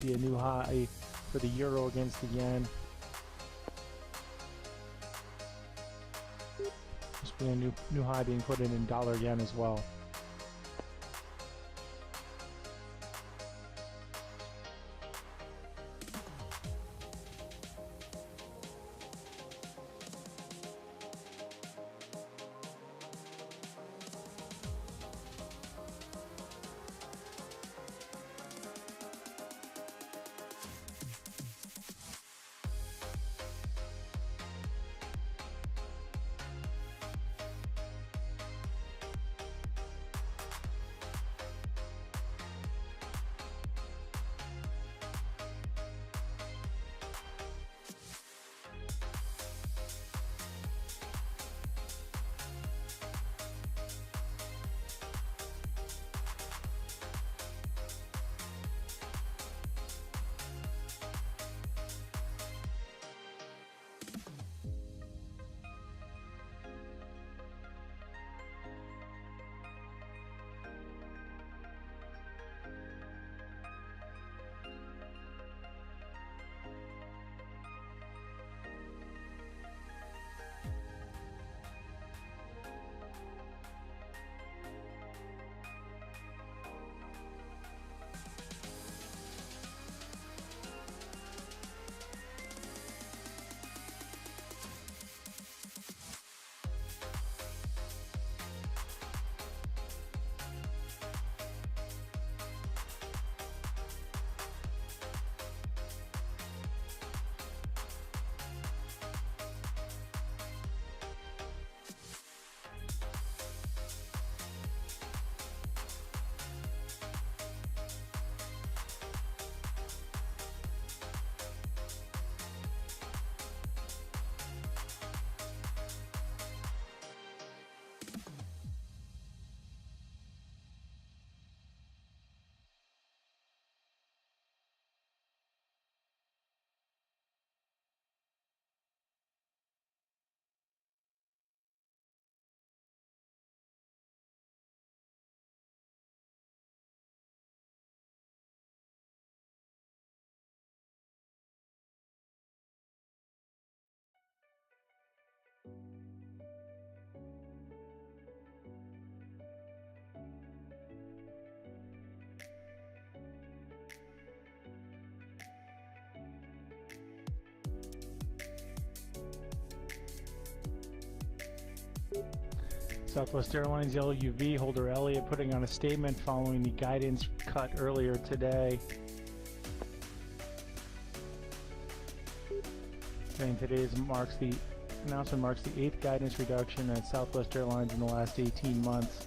be a new high for the euro against the yen. There's been a new high being put in dollar yen as well. Southwest Airlines yellow UV holder Elliott putting on a statement following the guidance cut earlier today. And today's announcement marks the 8th guidance reduction at Southwest Airlines in the last 18 months.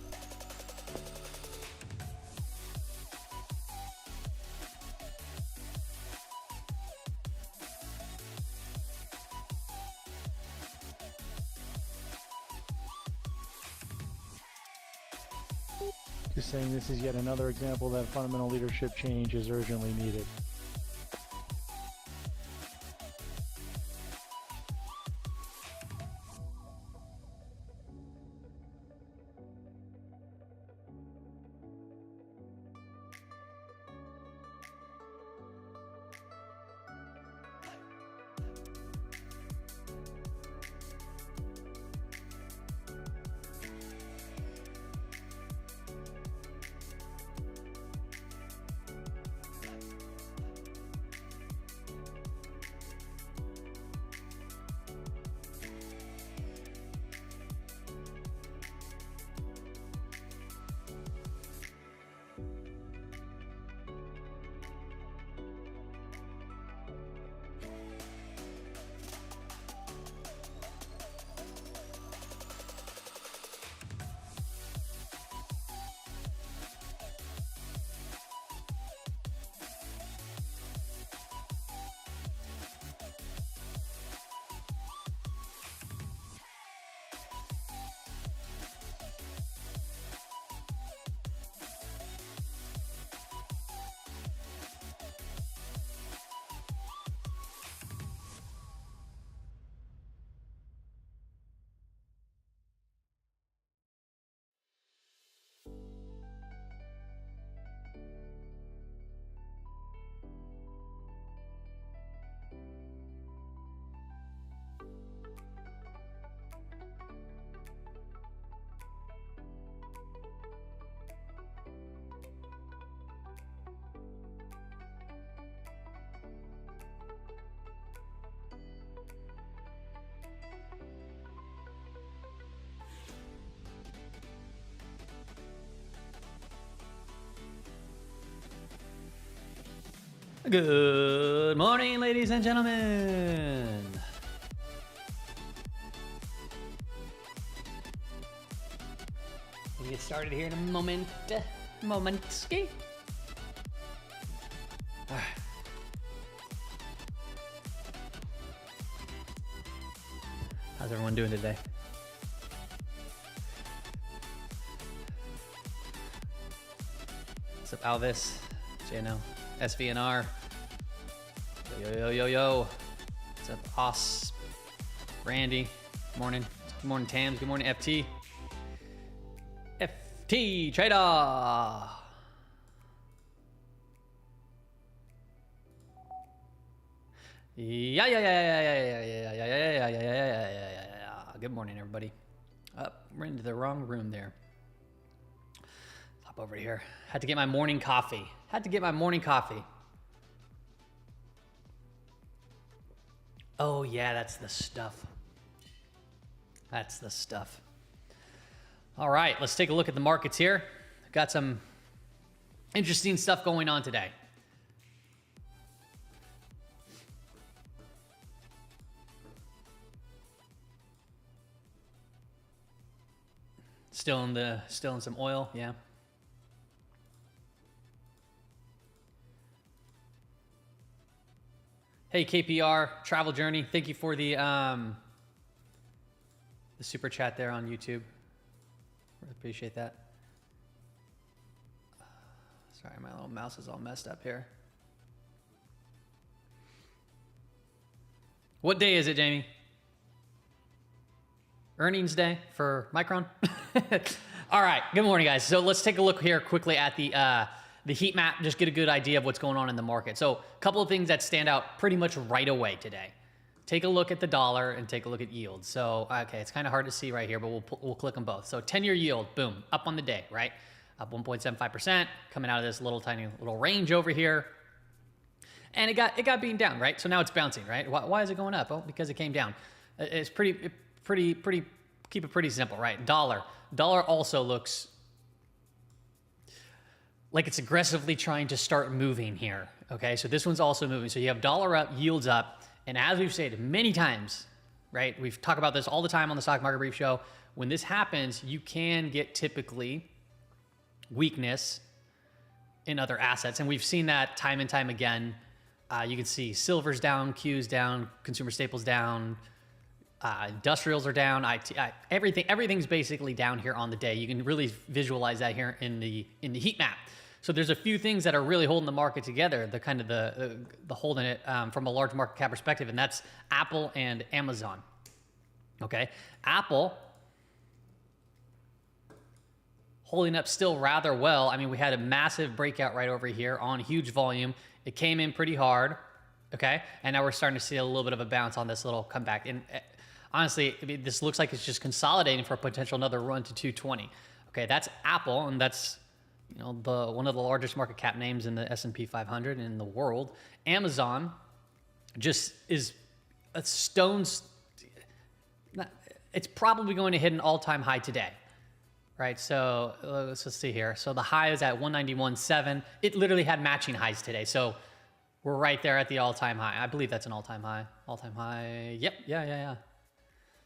Just saying this is yet another example that fundamental leadership change is urgently needed. Good morning, ladies and gentlemen. We'll get started here in a moment. Ski. All right. How's everyone doing today? What's up, Alvis? JNL, SVNR. Yo. What's up, Os? Randy. Good morning. Good morning, Tams. Good morning, FT. FT Trader. Yeah. Good morning, everybody. We're into the wrong room there. Hop over here. Had to get my morning coffee. Oh yeah, that's the stuff. All right, let's take a look at the markets here. Got some interesting stuff going on today. Still in some oil, yeah. Hey KPR, Travel Journey, thank you for the super chat there on YouTube. Really appreciate that. Sorry, my little mouse is all messed up here. What day is it, Jamie? Earnings day for Micron. All right, good morning, guys. So let's take a look here quickly at the heat map, just get a good idea of what's going on in the market. So a couple of things that stand out pretty much right away today. Take a look at the dollar and take a look at yield. So, okay, it's kind of hard to see right here, but we'll click them both. So 10-year yield, boom, up on the day, right? Up 1.75%, coming out of this tiny little range over here. And it got beaten down, right? So now it's bouncing, right? Why is it going up? Oh, because it came down. It's pretty, keep it pretty simple, right? Dollar also looks like it's aggressively trying to start moving here, okay? So this one's also moving. So you have dollar up, yields up, and as we've said many times, right? We've talked about this all the time on the Stock Market Brief Show. When this happens, you can get typically weakness in other assets, and we've seen that time and time again. You can see silver's down, Q's down, consumer staples down, industrials are down, everything's basically down here on the day. You can really visualize that here in the heat map. So there's a few things that are really holding the market together, the holding it from a large market cap perspective, and that's Apple and Amazon. Okay, Apple holding up still rather well. I mean, we had a massive breakout right over here on huge volume. It came in pretty hard, okay, and now we're starting to see a little bit of a bounce on this little comeback. And honestly, I mean, this looks like it's just consolidating for a potential another run to 220. Okay, that's Apple, and that's one of the largest market cap names in the S&P 500 in the world. Amazon just is a stone's. It's probably going to hit an all-time high today, right? So let's just see here. So the high is at 191.7. It literally had matching highs today. So we're right there at the all-time high. I believe that's an all-time high. All-time high. Yep. Yeah.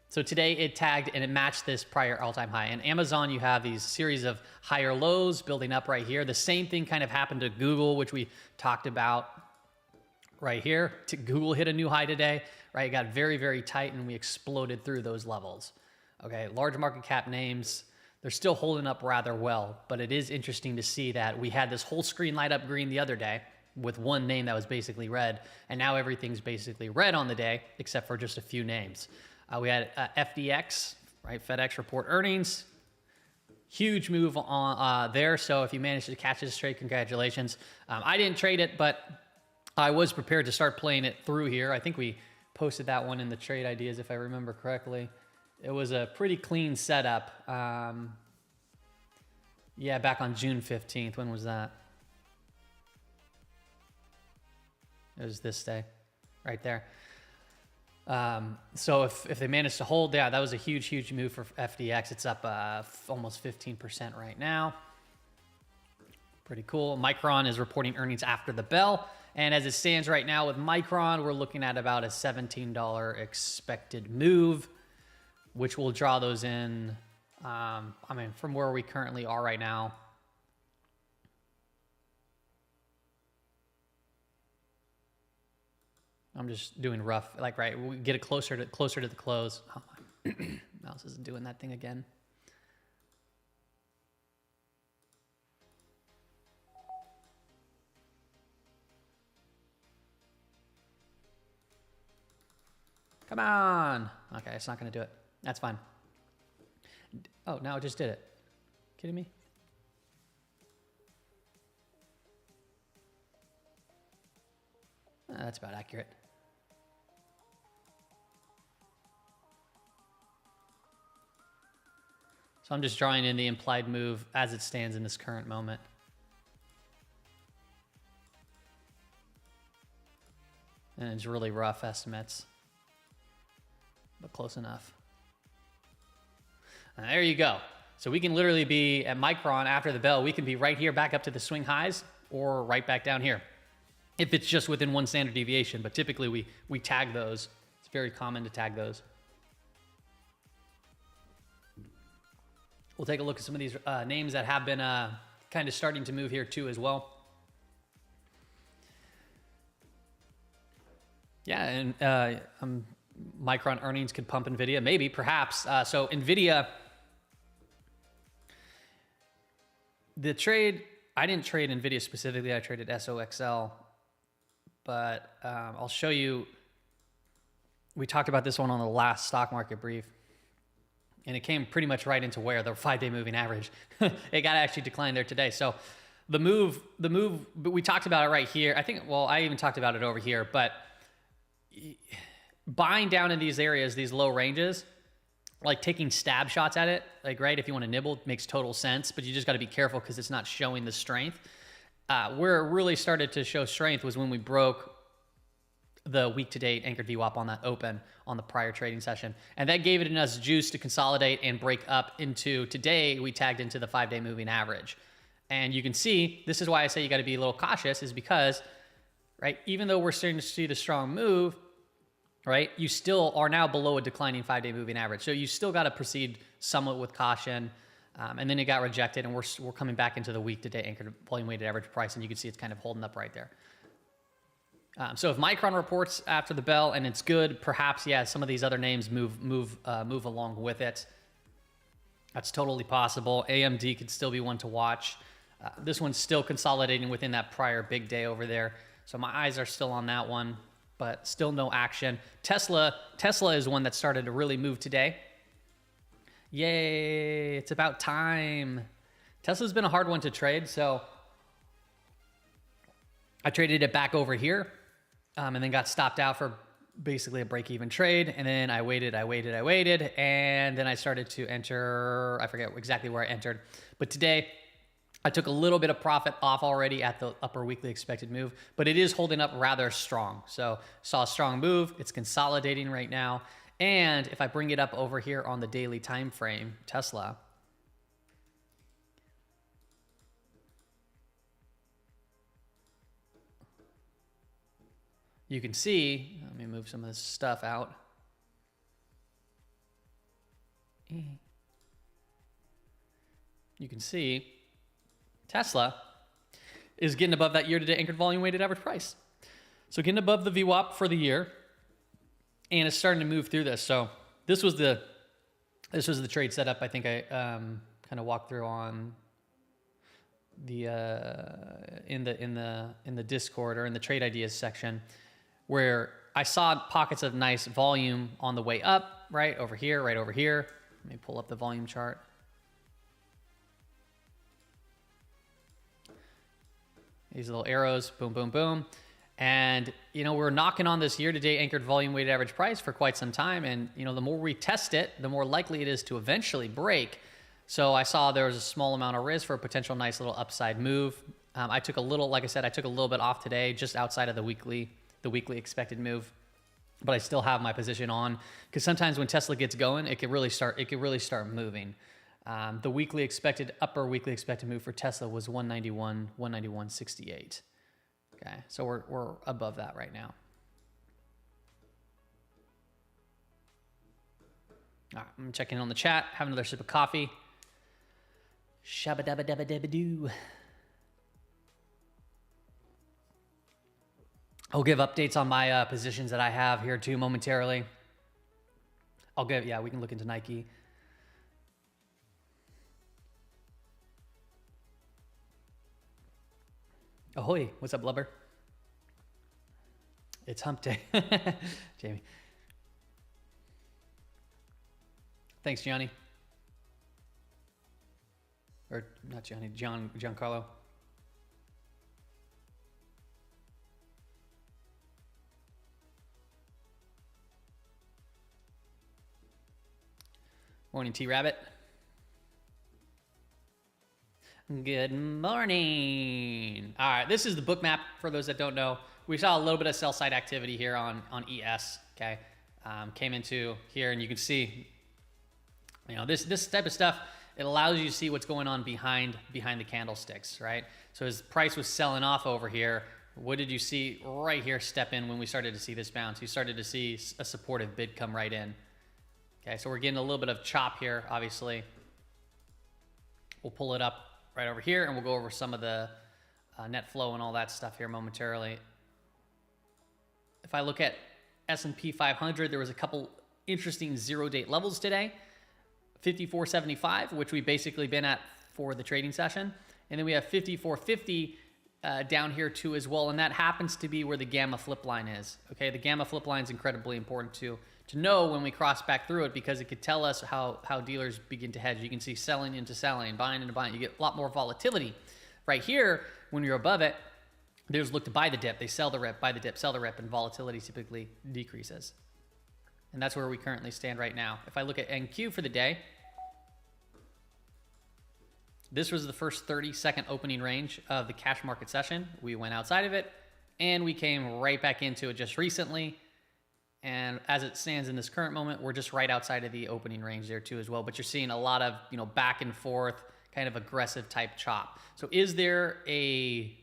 So today it tagged and it matched this prior all-time high. And Amazon, you have these series of higher lows building up right here. The same thing kind of happened to Google, which we talked about right here. Google hit a new high today, right? It got very, very tight and we exploded through those levels. Okay, large market cap names, they're still holding up rather well, but it is interesting to see that we had this whole screen light up green the other day with one name that was basically red, and now everything's basically red on the day, except for just a few names. We had FDX, right? FedEx report earnings. Huge move on there. So if you managed to catch this trade, congratulations. I didn't trade it, but I was prepared to start playing it through here. I think we posted that one in the trade ideas, if I remember correctly. It was a pretty clean setup. Yeah, back on June 15th. When was that? It was this day, right there. So if they manage to hold, yeah, that was a huge move for FDX. It's up almost 15% right now. Pretty cool. Micron is reporting earnings after the bell, And as it stands right now with Micron, we're looking at about a $17 expected move, which will draw those in, I mean, from where we currently are right now. I'm just doing rough, like, right, we get it closer to the close. Oh, my mouse isn't doing that thing again. Come on. Okay, it's not going to do it. That's fine. Oh, now it just did it. Kidding me? That's about accurate. So I'm just drawing in the implied move as it stands in this current moment. And it's really rough estimates, but close enough. And there you go. So we can literally be at Micron after the bell. We can be right here back up to the swing highs or right back down here if it's just within one standard deviation. But typically we tag those. It's very common to tag those. We'll take a look at some of these names that have been kind of starting to move here too as well. Yeah, and Micron earnings could pump Nvidia, maybe, perhaps. So Nvidia, the trade, I didn't trade Nvidia specifically, I traded SOXL, but I'll show you, we talked about this one on the last stock market brief, and it came pretty much right into where the 5-day moving average. It got actually declined there today. So the move, but we talked about it right here. I think, well, I even talked about it over here, but buying down in these areas, these low ranges, like taking stab shots at it, like, right, if you want to nibble, makes total sense, but you just got to be careful because it's not showing the strength. Where it really started to show strength was when we broke the week-to-date anchored VWAP on that open on the prior trading session. And that gave it enough juice to consolidate and break up into, today, we tagged into the 5-day moving average. And you can see, this is why I say you got to be a little cautious, is because, right, even though we're starting to see the strong move, right, you still are now below a declining 5-day moving average. So you still got to proceed somewhat with caution. And then it got rejected, and we're coming back into the week-to-day anchored volume weighted average price, and you can see it's kind of holding up right there. So if Micron reports after the bell and it's good, perhaps, yeah, some of these other names move along with it. That's totally possible. AMD could still be one to watch. This one's still consolidating within that prior big day over there. So my eyes are still on that one, but still no action. Tesla is one that started to really move today. Yay, it's about time. Tesla's been a hard one to trade, so I traded it back over here, and then got stopped out for basically a break-even trade, and then I waited, and then I started to enter, I forget exactly where I entered, but today I took a little bit of profit off already at the upper weekly expected move, but it is holding up rather strong. So saw a strong move, it's consolidating right now, and if I bring it up over here on the daily time frame, Tesla, you can see, let me move some of this stuff out. You can see Tesla is getting above that year-to-date anchored volume weighted average price. So getting above the VWAP for the year, and it's starting to move through this. So this was the trade setup. I think I kind of walked through on the in the Discord or in the trade ideas section, where I saw pockets of nice volume on the way up, right over here, right over here. Let me pull up the volume chart. These little arrows, boom, boom, boom. And, you know, we're knocking on this year-to-date anchored volume weighted average price for quite some time. And, you know, the more we test it, the more likely it is to eventually break. So I saw there was a small amount of risk for a potential nice little upside move. I took a little, like I said, I took a little bit off today, just outside of the weekly expected move. But I still have my position on, because sometimes when Tesla gets going, it could really start moving. The upper weekly expected move for Tesla was 191.68. Okay, so we're above that right now. All right, I'm checking in on the chat, have another sip of coffee. Shabba dabba dabba dabba doo. I'll give updates on my positions that I have here too momentarily. Yeah, we can look into Nike. Ahoy, what's up, Blubber? It's hump day. Jamie. Thanks, Gianni. Or not Gianni, Giancarlo. Morning, T-Rabbit. Good morning. All right, this is the book map for those that don't know. We saw a little bit of sell side activity here on ES. Okay, came into here, and you can see, you know, this type of stuff. It allows you to see what's going on behind the candlesticks, right? So as price was selling off over here, what did you see right here step in when we started to see this bounce? You started to see a supportive bid come right in. Okay, so we're getting a little bit of chop here, obviously. We'll pull it up right over here, and we'll go over some of the net flow and all that stuff here momentarily. If I look at S&P 500, there was a couple interesting zero-date levels today. 54.75, which we've basically been at for the trading session. And then we have 54.50 down here too as well, and that happens to be where the gamma flip line is. Okay, the gamma flip line is incredibly important to know when we cross back through it, because it could tell us how dealers begin to hedge. You can see selling into selling, buying into buying. You get a lot more volatility. Right here, when you're above it, dealers look to buy the dip. They sell the rip, buy the dip, sell the rip, and volatility typically decreases. And that's where we currently stand right now. If I look at NQ for the day, this was the first 30-second opening range of the cash market session. We went outside of it, and we came right back into it just recently. And as it stands in this current moment, we're just right outside of the opening range there too as well. But you're seeing a lot of, you know, back and forth, kind of aggressive type chop. So is there a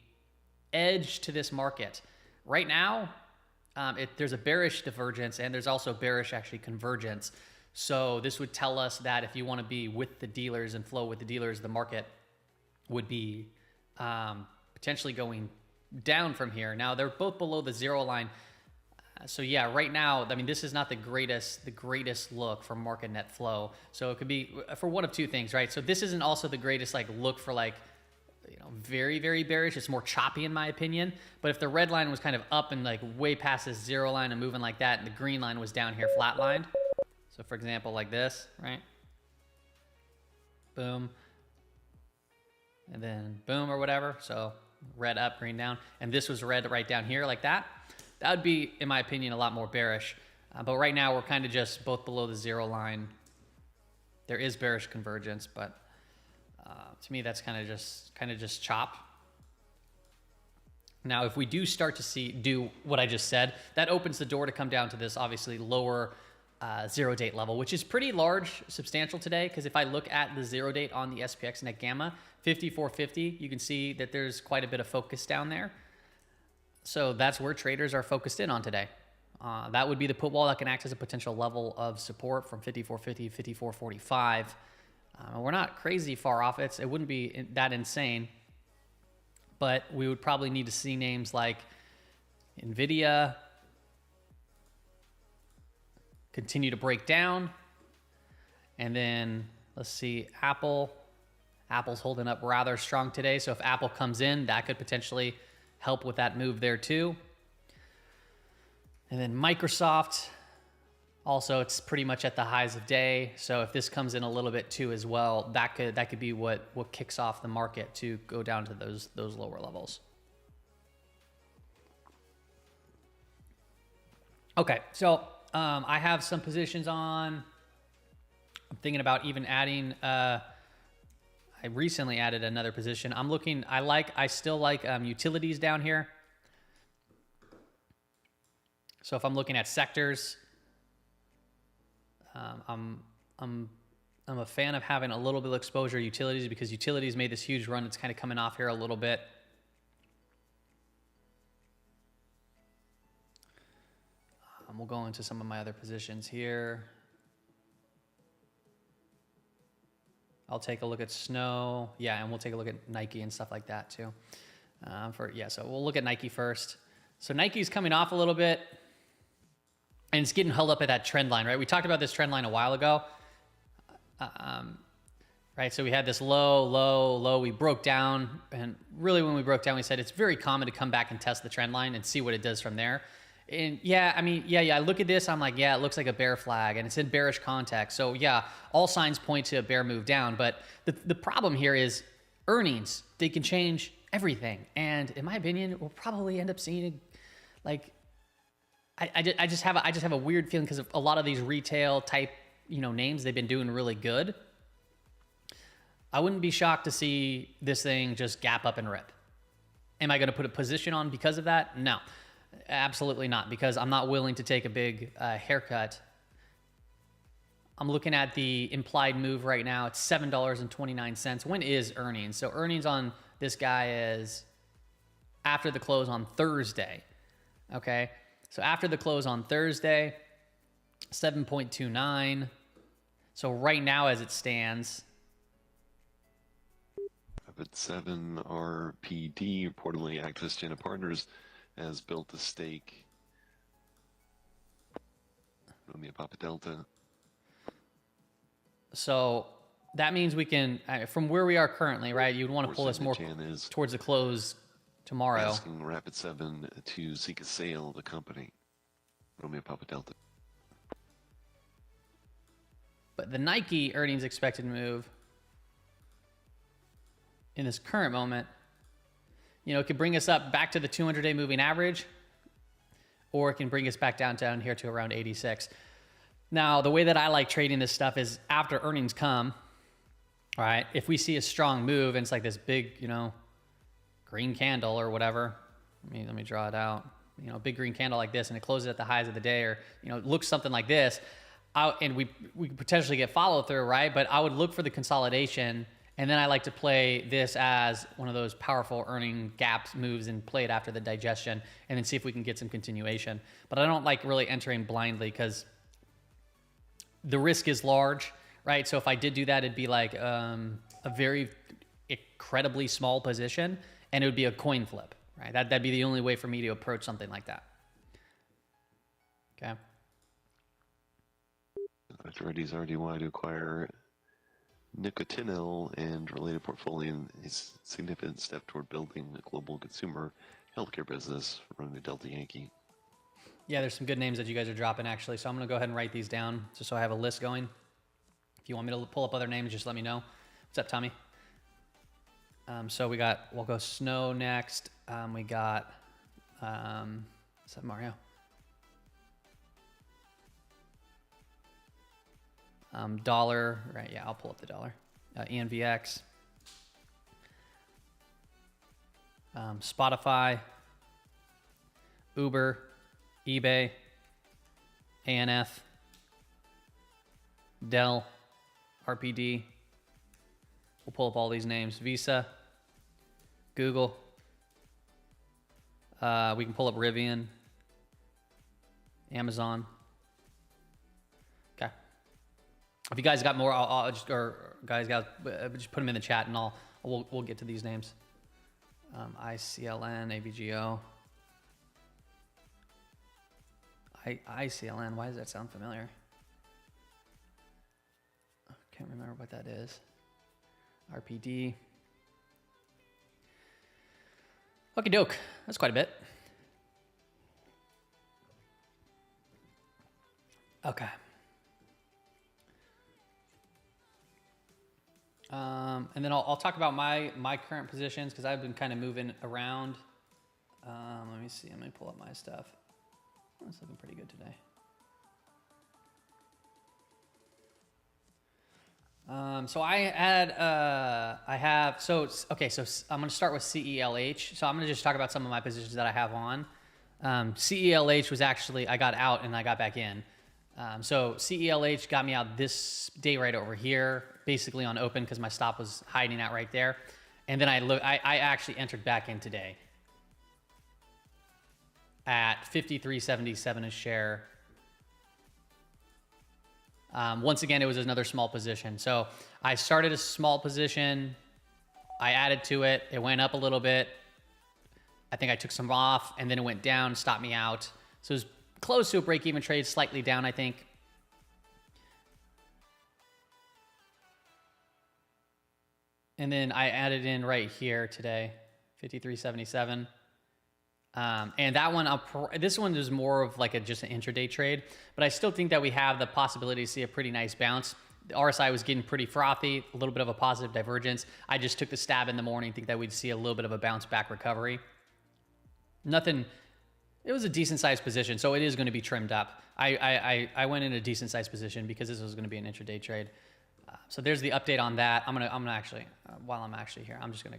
edge to this market? Right now, there's a bearish divergence, and there's also bearish actually convergence. So this would tell us that if you want to be with the dealers and flow with the dealers, the market would be potentially going down from here. Now they're both below the zero line. So yeah, right now, I mean, this is not the greatest look for market net flow. So it could be for one of two things, right? So this isn't also the greatest like look for like, you know, very, very bearish. It's more choppy in my opinion. But if the red line was kind of up and like way past this zero line and moving like that, and the green line was down here flatlined. So for example, like this, right? Boom. And then boom or whatever. So red up, green down. And this was red right down here like that. That would be, in my opinion, a lot more bearish. But right now we're kind of just both below the zero line. There is bearish convergence, but to me that's kind of just chop. Now, if we do start to do what I just said, that opens the door to come down to this obviously lower zero date level, which is pretty large, substantial today. Because if I look at the zero date on the SPX net gamma, 54.50, you can see that there's quite a bit of focus down there. So that's where traders are focused in on today. That would be the put wall that can act as a potential level of support from 54.50, 54.45. We're not crazy far off. It wouldn't be that insane, but we would probably need to see names like Nvidia continue to break down. And then let's see, Apple. Apple's holding up rather strong today. So if Apple comes in, that could potentially help with that move there too. And then Microsoft, also it's pretty much at the highs of day. So if this comes in a little bit too as well, that could be what kicks off the market to go down to those lower levels. Okay, so I have some positions on. I'm thinking about even adding. I recently added another position. I still like utilities down here. So if I'm looking at sectors, I'm a fan of having a little bit of exposure to utilities, because utilities made this huge run. It's kind of coming off here a little bit. We'll go into some of my other positions here. I'll take a look at Snow. Yeah, and we'll take a look at Nike and stuff like that too. So we'll look at Nike first. So Nike's coming off a little bit, and it's getting held up at that trend line, right? We talked about this trend line a while ago. Right, so we had this low, low, low. We broke down, and really when we broke down, we said it's very common to come back and test the trend line and see what it does from there. And yeah, I look at this, I'm like, yeah, it looks like a bear flag, and it's in bearish context. So yeah, all signs point to a bear move down. But the problem here is earnings. They can change everything, and in my opinion, we'll probably end up seeing I just have a weird feeling because of a lot of these retail type names. They've been doing really good. I wouldn't be shocked to see this thing just gap up and rip. Am I going to put a position on because of that? No. Absolutely not, because I'm not willing to take a big haircut. I'm looking at the implied move right now. It's $7.29. When is earnings? So earnings on this guy is after the close on Thursday. Okay, so after the close on Thursday, 7.29. So right now as it stands, Rapid 7 RPD, reportedly Activist China Partners, has built a stake. Romeo Papa Delta. So that means we can, from where we are currently, right? You'd want to pull us more is towards the close tomorrow. Asking Rapid 7 to seek a sale of the company. Romeo Papa Delta. But the Nike earnings expected move in this current moment, it could bring us up back to the 200-day moving average, or it can bring us back down here to around 86. Now, the way that I like trading this stuff is after earnings come, all right, if we see a strong move and it's like this big, green candle or whatever, let me draw it out, big green candle like this, and it closes at the highs of the day, or, looks something like this, and we could potentially get follow through, right? But I would look for the consolidation. And then I like to play this as one of those powerful earning gaps moves and play it after the digestion and then see if we can get some continuation. But I don't like really entering blindly because the risk is large, right? So if I did do that, it'd be like a very incredibly small position, and it would be a coin flip, right? That'd be the only way for me to approach something like that. Okay. Authorities RDY to acquire nicotinell and related portfolio is a significant step toward building a global consumer healthcare business, running the Delta Yankee. Yeah, there's some good names that you guys are dropping, actually. So I'm going to go ahead and write these down just so I have a list going. If you want me to pull up other names, just let me know. What's up, Tommy? So we'll go Snow next. We got, what's up, Mario? Dollar, right? Yeah, I'll pull up the dollar. ENVX, Spotify, Uber, eBay, ANF, Dell, RPD. We'll pull up all these names. Visa, Google. We can pull up Rivian, Amazon. If you guys got more, I'll just, or guys got, just put them in the chat, and we'll get to these names. ICLN, AVGO. ICLN. Why does that sound familiar? Can't remember what that is. RPD. Okie doke. That's quite a bit. Okay. And then I'll talk about my current positions because I've been kind of moving around. Let me see. Let me pull up my stuff. Oh, it's looking pretty good today. So I'm going to start with CELH. So I'm going to just talk about some of my positions that I have on. CELH was actually, I got out and I got back in. So CELH got me out this day right over here, basically on open because my stop was hiding out right there. And then I actually entered back in today at 53.77 a share Once again, it was another small position. So I started a small position. I added to it. It went up a little bit. I think I took some off, and then it went down, stopped me out. So it was close to a break-even trade, slightly down, I think. And then I added in right here today, 53.77. And that one, this one is more of like just an intraday trade, but I still think that we have the possibility to see a pretty nice bounce. The RSI was getting pretty frothy, a little bit of a positive divergence. I just took the stab in the morning, think that we'd see a little bit of a bounce back recovery. Nothing, it was a decent sized position, so it is going to be trimmed up. I went in a decent sized position because this was going to be an intraday trade. So there's the update on that. I'm gonna actually, while I'm actually here, I'm just gonna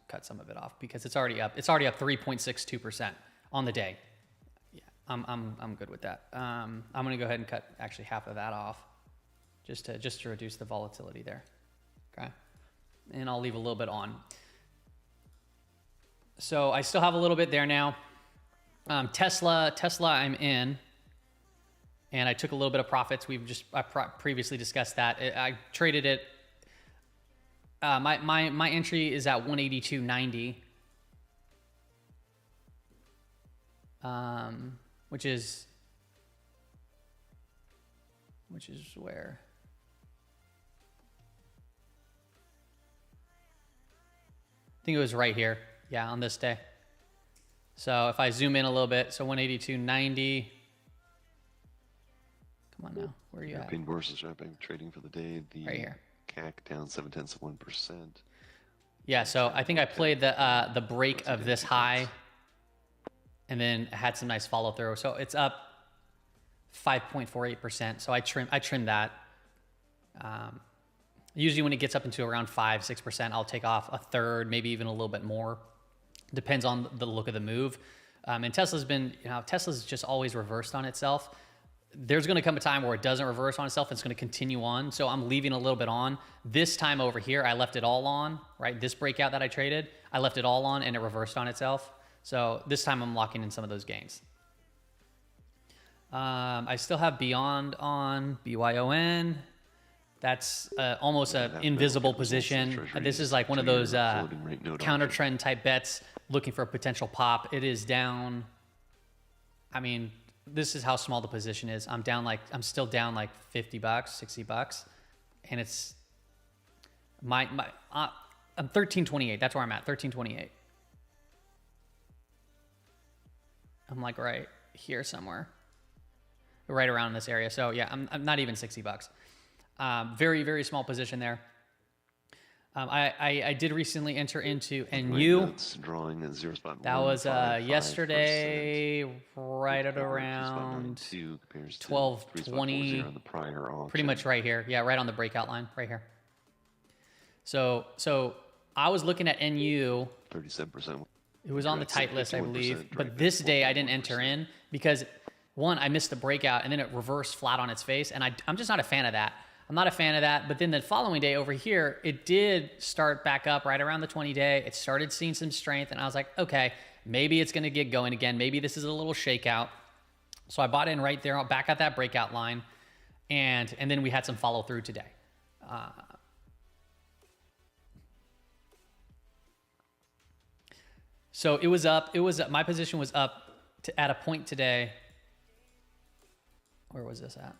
cut some of it off because it's already up. It's already up 3.62% on the day. Yeah, I'm good with that. I'm gonna go ahead and cut actually half of that off, just to reduce the volatility there. Okay, and I'll leave a little bit on. So I still have a little bit there now. Tesla, I'm in. And I took a little bit of profits. I previously discussed that. I traded it. My entry is at 182.90, which is where? I think it was right here. Yeah, on this day. So if I zoom in a little bit, so 182.90. Come on now, where are you European bourses are trading for the day. The right here. CAC down 0.7%. Yeah, so I think I played the break of this high, and then had some nice follow through. So it's up 5.48%. So I trimmed that. Usually when it gets up into around 5-6%, I'll take off a third, maybe even a little bit more. Depends on the look of the move. And Tesla's just always reversed on itself. There's going to come a time where it doesn't reverse on itself. It's going to continue on. So I'm leaving a little bit on. This time over here, I left it all on, right? This breakout that I traded, I left it all on and it reversed on itself. So this time I'm locking in some of those gains. I still have Beyond on, BYON. That's almost an invisible position. This is like one of those counter trend type bets looking for a potential pop. It is down. I mean, this is how small the position is. I'm still down like $50, $60, and it's I'm 1328. That's where I'm at, 1328. I'm like right here somewhere, right around this area. So yeah, I'm not even $60. Very, very small position there. I did recently enter into NU. Drawing at 0.155%. That was yesterday, right at around 12:20. Pretty much right here. Yeah, right on the breakout line, right here. So I was looking at NU. 37%. It was on the tight list, I believe. But this day I didn't enter in because, one, I missed the breakout and then it reversed flat on its face. And I'm just not a fan of that. I'm not a fan of that. But then the following day over here, it did start back up right around the 20-day. It started seeing some strength. And I was like, okay, maybe it's going to get going again. Maybe this is a little shakeout. So I bought in right there, back at that breakout line. And then we had some follow through today. So it was up. My position was up at a point today. Where was this at?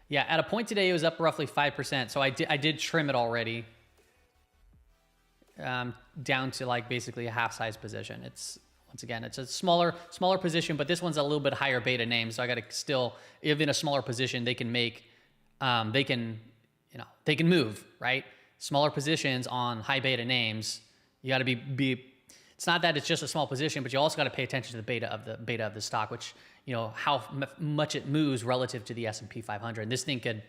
Yeah, at a point today, it was up roughly 5%. So I did trim it already down to like basically a half size position. It's, once again, it's a smaller position, but this one's a little bit higher beta name. So I got to still, even a smaller position, they can make, they can move, right? Smaller positions on high beta names, you got to be. It's not that it's just a small position, but you also got to pay attention to the beta of the stock, which, you know, how much it moves relative to the S&P 500. And this thing could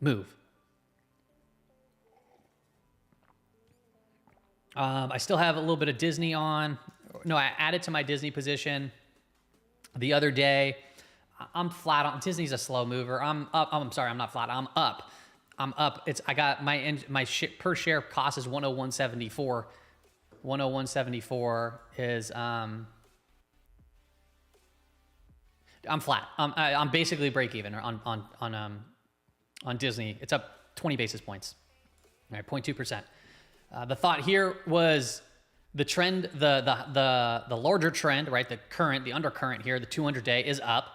move. I still have a little bit of Disney on. No, I added to my Disney position the other day. I'm flat on Disney's a slow mover. I'm up. I'm sorry, I'm not flat. I'm up. I got my per share cost is 101.74. 101.74 is I'm flat. I'm basically break even on Disney. It's up 20 basis points. All right, 0.2%. The thought here was the trend, the larger trend, right? The undercurrent here, the 200-day is up.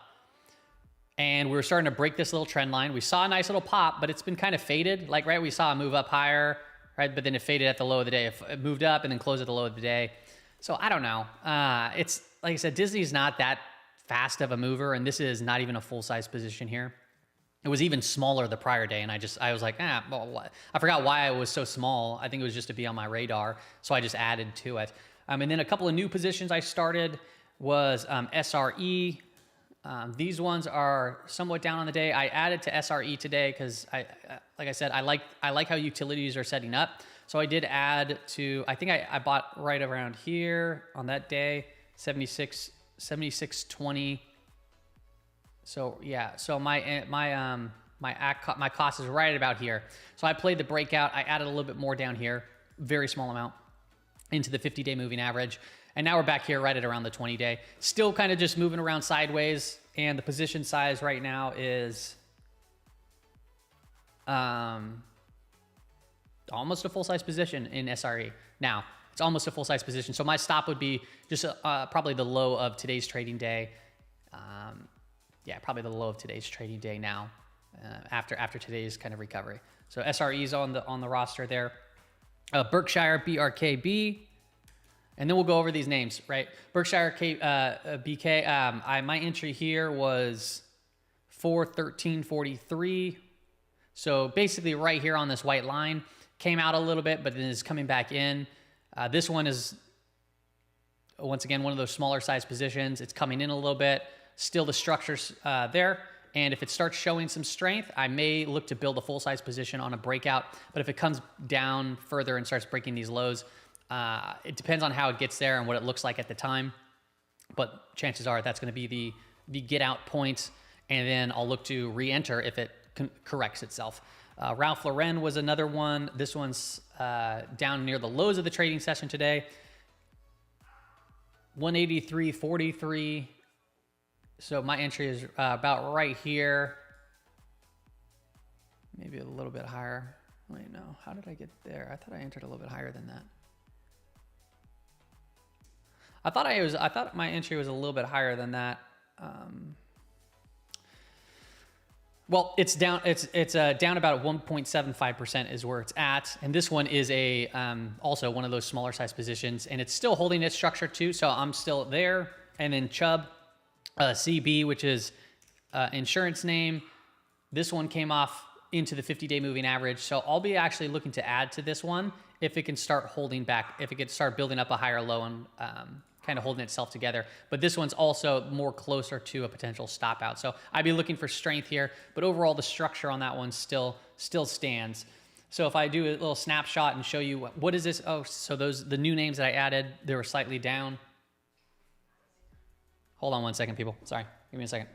And we were starting to break this little trend line. We saw a nice little pop, but it's been kind of faded. Like, right, we saw a move up higher, right? But then it faded at the low of the day. It moved up and then closed at the low of the day. So I don't know. It's, like I said, Disney's not that fast of a mover, and this is not even a full-size position here. It was even smaller the prior day, and I was like, well, I forgot why it was so small. I think it was just to be on my radar, so I just added to it. And then a couple of new positions I started was SRE. These ones are somewhat down on the day. I added to SRE today because like I said, I like how utilities are setting up. So I did add to, I think I bought right around here on that day, 76.20. So yeah, so my cost is right about here. So I played the breakout. I added a little bit more down here, very small amount, into the 50-day moving average. And now we're back here right at around the 20-day. Still kind of just moving around sideways. And the position size right now is almost a full-size position in SRE. Now, it's almost a full-size position. So my stop would be just probably the low of today's trading day. Yeah, probably the low of today's trading day now, after today's kind of recovery. So SRE is on the roster there. Berkshire BRKB. And then we'll go over these names, right? Berkshire BK, my entry here was 413.43. So basically right here on this white line, came out a little bit, but then is coming back in. This one is, once again, one of those smaller size positions. It's coming in a little bit. Still the structure's there. And if it starts showing some strength, I may look to build a full-size position on a breakout. But if it comes down further and starts breaking these lows, it depends on how it gets there and what it looks like at the time. But chances are that's going to be the get out point. And then I'll look to re-enter if it corrects itself. Ralph Lauren was another one. This one's down near the lows of the trading session today. 183.43. So my entry is about right here. Maybe a little bit higher. Wait, no. How did I get there? I thought I entered a little bit higher than that. I thought my entry was a little bit higher than that. Well, it's down. It's down about 1.75% is where it's at, and this one is also one of those smaller size positions, and it's still holding its structure too. So I'm still there. And then Chubb, CB, which is insurance name. This one came off into the 50-day moving average. So I'll be actually looking to add to this one if it can start holding back, if it can start building up a higher low and kind of holding itself together. But this one's also more closer to a potential stop out. So I'd be looking for strength here, but overall the structure on that one still stands. So if I do a little snapshot and show you what is this? Oh, so the new names that I added, they were slightly down. Hold on one second, people. Sorry, give me a second.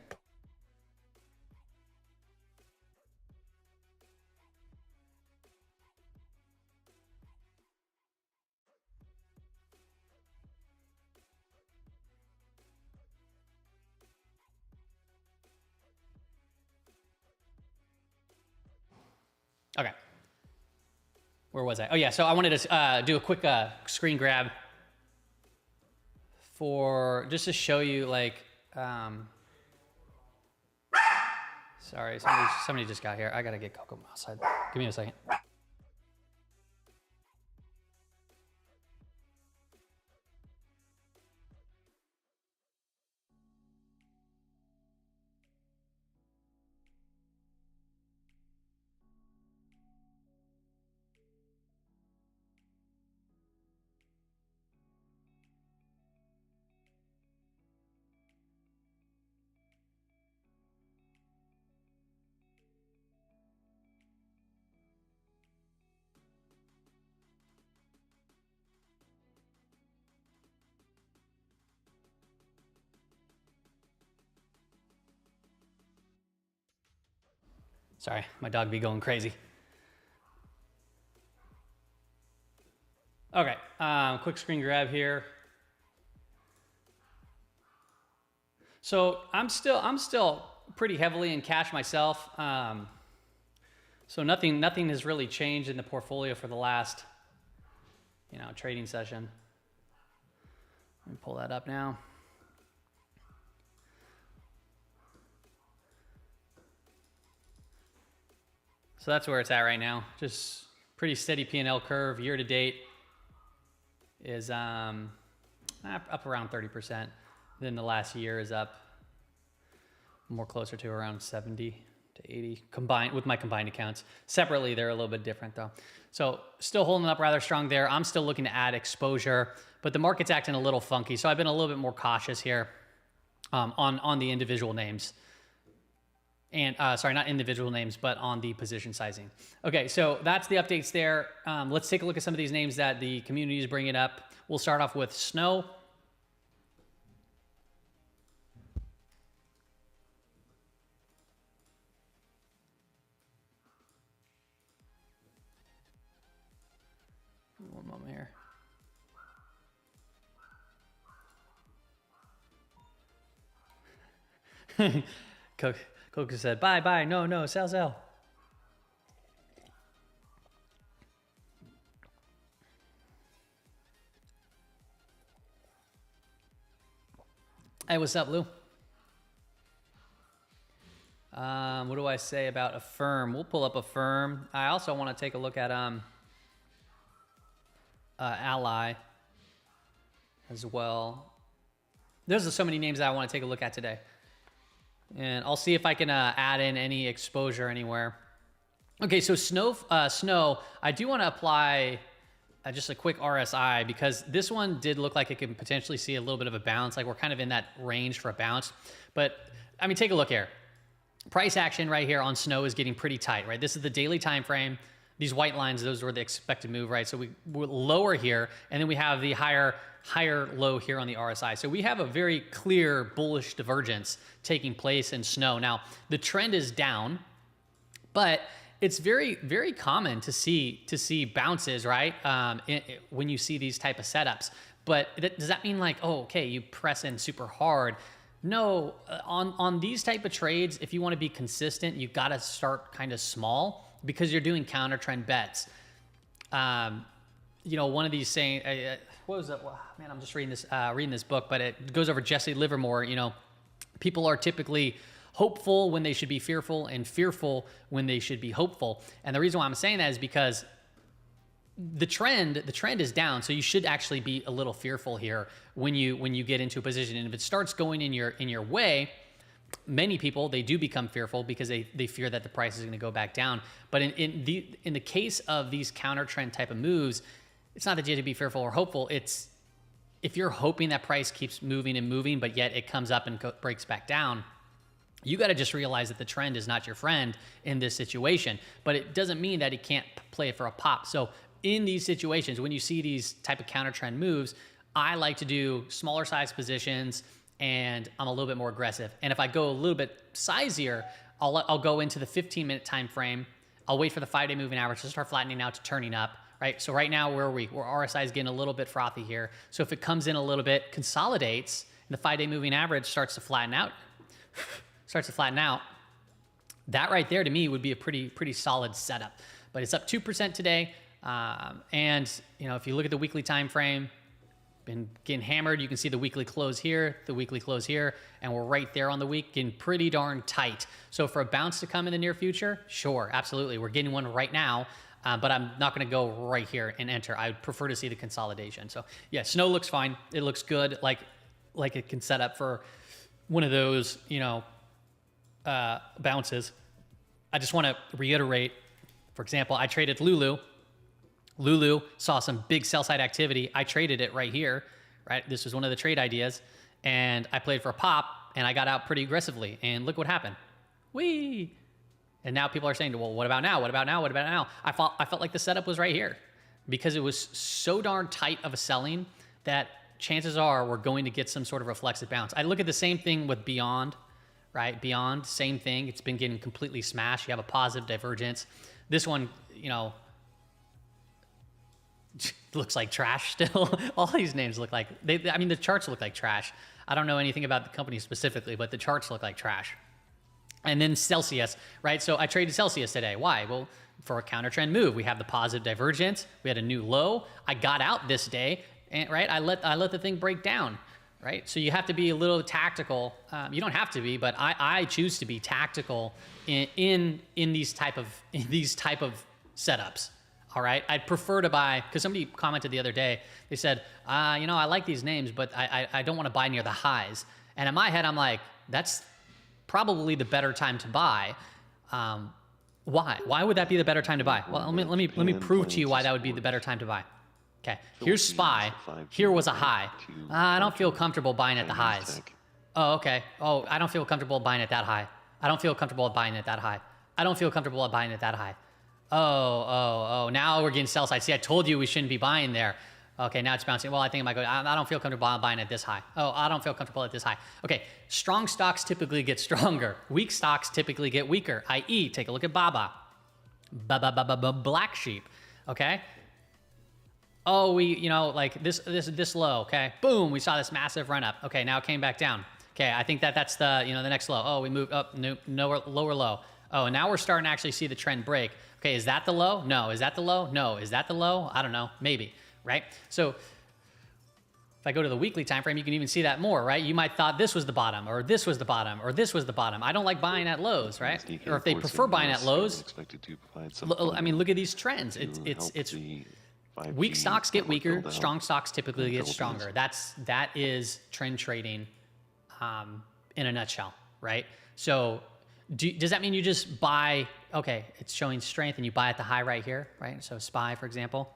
Okay. Where was I? Oh yeah, so I wanted to do a quick screen grab for just to show you like, sorry, somebody just got here. I gotta get Coco outside. Give me a second. Sorry, my dog be going crazy. Okay, quick screen grab here. So I'm still pretty heavily in cash myself. So nothing has really changed in the portfolio for the last, trading session. Let me pull that up now. So that's where it's at right now. Just pretty steady P&L curve. Year to date is up around 30%. Then the last year is up more closer to around 70 to 80 combined with my combined accounts. Separately, they're a little bit different though. So still holding up rather strong there. I'm still looking to add exposure, but the market's acting a little funky. So I've been a little bit more cautious here on the individual names. And sorry, not individual names, but on the position sizing. Okay, so that's the updates there. Let's take a look at some of these names that the community is bringing up. We'll start off with Snow. One moment here. Coca said, bye, no, sell. Hey, what's up, Lou? What do I say about Affirm? We'll pull up Affirm. I also want to take a look at Ally as well. There's so many names that I want to take a look at today. And I'll see if I can add in any exposure anywhere. Okay, so Snow, I do want to apply just a quick RSI because this one did look like it could potentially see a little bit of a bounce. Like we're kind of in that range for a bounce. But, I mean, take a look here. Price action right here on Snow is getting pretty tight, right? This is the daily time frame. These white lines, those were the expected move, right? So we're lower here, and then we have the higher low here on the RSI. So we have a very clear bullish divergence taking place in Snow. Now, the trend is down, but it's very, very common to see bounces, right? When you see these type of setups. But does that mean like, oh, okay, you press in super hard? No, on these type of trades, if you want to be consistent, you got to start kind of small because you're doing counter trend bets. One of these saying, what was that? Man, I'm just reading this book, but it goes over Jesse Livermore. People are typically hopeful when they should be fearful and fearful when they should be hopeful. And the reason why I'm saying that is because the trend is down, so you should actually be a little fearful here when you get into a position. And if it starts going in your way, many people, they do become fearful because they fear that the price is going to go back down. But in the case of these counter trend type of moves, it's not that you have to be fearful or hopeful. It's if you're hoping that price keeps moving and moving, but yet it comes up and breaks back down, you got to just realize that the trend is not your friend in this situation. But it doesn't mean that it can't play for a pop. So in these situations, when you see these type of counter trend moves, I like to do smaller size positions and I'm a little bit more aggressive. And if I go a little bit sizier, I'll go into the 15-minute time frame. I'll wait for the 5-day moving average to start flattening out to turning up, right? So right now, where are we? Where RSI is getting a little bit frothy here. So if it comes in a little bit, consolidates, and the 5-day moving average starts to flatten out, that right there to me would be a pretty solid setup. But it's up 2% today. And if you look at the weekly time frame, been getting hammered. You can see the weekly close here, and we're right there on the week, getting pretty darn tight. So for a bounce to come in the near future, sure, absolutely. We're getting one right now, but I'm not going to go right here and enter. I would prefer to see the consolidation. So yeah, Snow looks fine. It looks good, like it can set up for one of those, bounces. I just want to reiterate, for example, I traded Lulu. Lulu saw some big sell side activity. I traded it right here, right? This was one of the trade ideas. And I played for a pop and I got out pretty aggressively. And look what happened. Whee! And now people are saying, well, what about now? What about now? What about now? I felt like the setup was right here because it was so darn tight of a selling that chances are we're going to get some sort of reflexive bounce. I look at the same thing with Beyond, right? Beyond, same thing. It's been getting completely smashed. You have a positive divergence. This one, looks like trash still. All these names look like, I mean, the charts look like trash. I don't know anything about the company specifically, but the charts look like trash. And then Celsius, right? So I traded Celsius today. Why? Well, for a counter trend move, we have the positive divergence. We had a new low. I got out this day, and, right? I let the thing break down, right? So you have to be a little tactical. You don't have to be, but I choose to be tactical in these type of setups. All right, I'd prefer to buy, because somebody commented the other day, they said, you know, I like these names, but I don't want to buy near the highs. And in my head, I'm like, that's probably the better time to buy. Why? Why would that be the better time to buy? Well, let me prove to you why that would be the better time to buy. Okay, here's SPY. Here was a high. I don't feel comfortable buying at the highs. Oh, okay. Oh, I don't feel comfortable buying at that high. I don't feel comfortable buying at that high. I don't feel comfortable buying at that high. Oh, now we're getting sell side. See, I told you we shouldn't be buying there. Okay, now it's bouncing. Well, I think I might go, I don't feel comfortable buying at this high. Oh, I don't feel comfortable at this high. Okay, strong stocks typically get stronger. Weak stocks typically get weaker, i.e., take a look at BABA. Black sheep, okay? Oh, like this low, okay? Boom, we saw this massive run up. Okay, now it came back down. Okay, I think that's the, the next low. Oh, we moved up, lower low. Oh, and now we're starting to actually see the trend break. Okay, is that the low? No. Is that the low? No. Is that the low? I don't know. Maybe, right? So if I go to the weekly time frame, you can even see that more, right? You might thought this was the bottom, or this was the bottom, or this was the bottom. I don't like buying at lows, right? Or if they prefer buying at lows, I mean, look at these trends. It's weak stocks get weaker, strong stocks typically get stronger. That is trend trading in a nutshell, right? So does that mean you just buy, okay, it's showing strength and you buy at the high right here, right? So SPY, for example,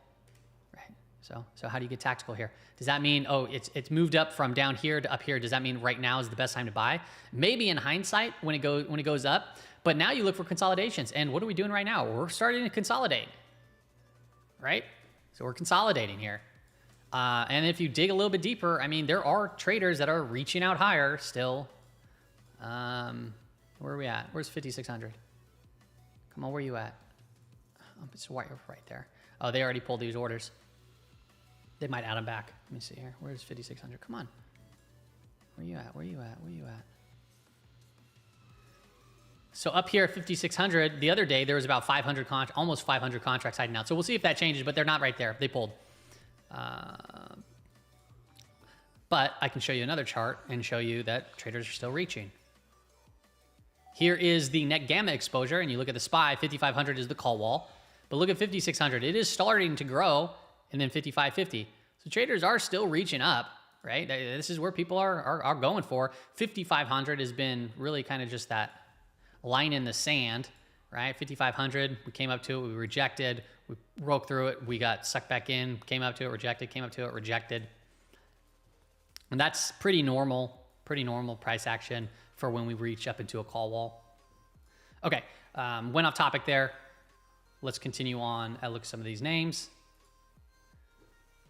right? So how do you get tactical here? Does that mean, oh, it's moved up from down here to up here? Does that mean right now is the best time to buy? Maybe in hindsight when it goes up, but now you look for consolidations. And what are we doing right now? We're starting to consolidate, right? So we're consolidating here. And if you dig a little bit deeper, I mean, there are traders that are reaching out higher still. Where are we at? Where's 5,600? Come on, where are you at? Oh, it's right there. Oh, they already pulled these orders. They might add them back. Let me see here. Where's 5,600? Come on. Where are you at? Where are you at? Where are you at? So up here at 5,600, the other day, there was about 500, almost 500 contracts hiding out. So we'll see if that changes, but they're not right there. They pulled. But I can show you another chart and show you that traders are still reaching. Here is the net gamma exposure, and you look at the SPY, 5,500 is the call wall. But look at 5,600. It is starting to grow, and then 5,550. So traders are still reaching up, right? This is where people are going for. 5,500 has been really kind of just that line in the sand, right? 5,500, we came up to it, we rejected, we broke through it, we got sucked back in, came up to it, rejected, came up to it, rejected. And that's pretty normal price action for when we reach up into a call wall. Okay, went off topic there. Let's continue on. I look at some of these names.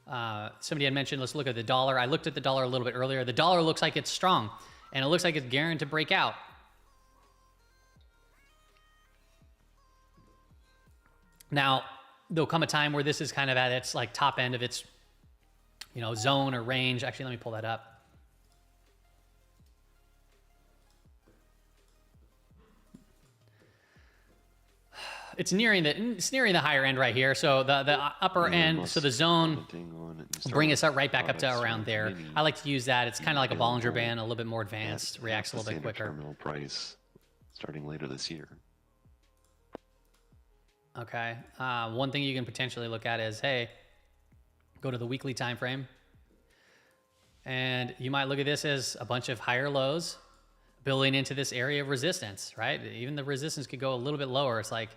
Somebody had mentioned, let's look at the dollar. I looked at the dollar a little bit earlier. The dollar looks like it's strong, and it looks like it's guaranteed to break out. Now, there'll come a time where this is kind of at its like top end of its, zone or range. Actually, let me pull that up. It's nearing the higher end right here. So the upper end, so the zone will bring us up right back up to around there. I like to use that. It's kind of like a Bollinger Band, a little bit more advanced, reacts a little bit quicker. Terminal price starting later this year. Okay. One thing you can potentially look at is, hey, go to the weekly time frame, and you might look at this as a bunch of higher lows building into this area of resistance, right? Even the resistance could go a little bit lower. It's like,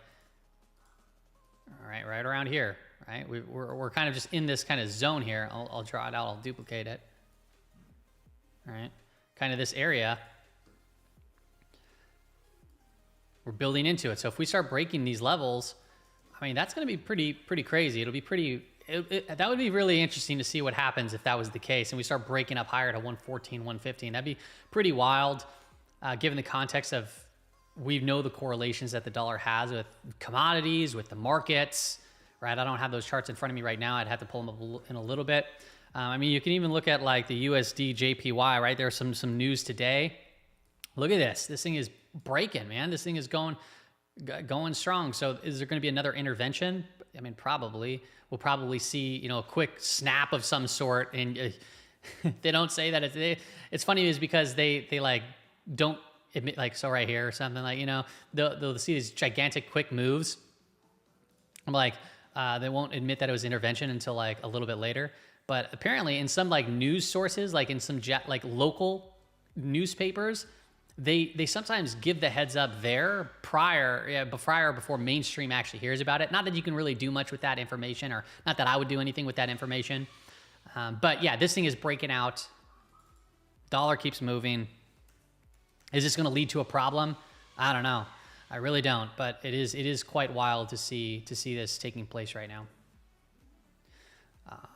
all right, right around here, right? We're kind of just in this kind of zone here. I'll draw it out. I'll duplicate it. All right, kind of this area. We're building into it. So if we start breaking these levels, I mean, that's going to be pretty crazy. It'll be that would be really interesting to see what happens if that was the case, and we start breaking up higher to 114, 115. That'd be pretty wild, given the context of we know the correlations that the dollar has with commodities, with the markets, right? I don't have those charts in front of me right now. I'd have to pull them up in a little bit. I mean, you can even look at like the USD JPY, right? There's some news today. Look at this. This thing is breaking, man. This thing is going strong. So is there going to be another intervention? I mean, probably. We'll probably see, you know, a quick snap of some sort. And they don't say that it's funny is because they like don't admit, like, so right here or something, like, you know, they'll see these gigantic quick moves. I'm like, they won't admit that it was intervention until like a little bit later. But apparently in some like news sources, like in some like local newspapers, they sometimes give the heads up there before mainstream actually hears about it. Not that you can really do much with that information, or not that I would do anything with that information. But yeah, this thing is breaking out. Dollar keeps moving. Is this going to lead to a problem? I don't know. I really don't. But it is quite wild to see this taking place right now.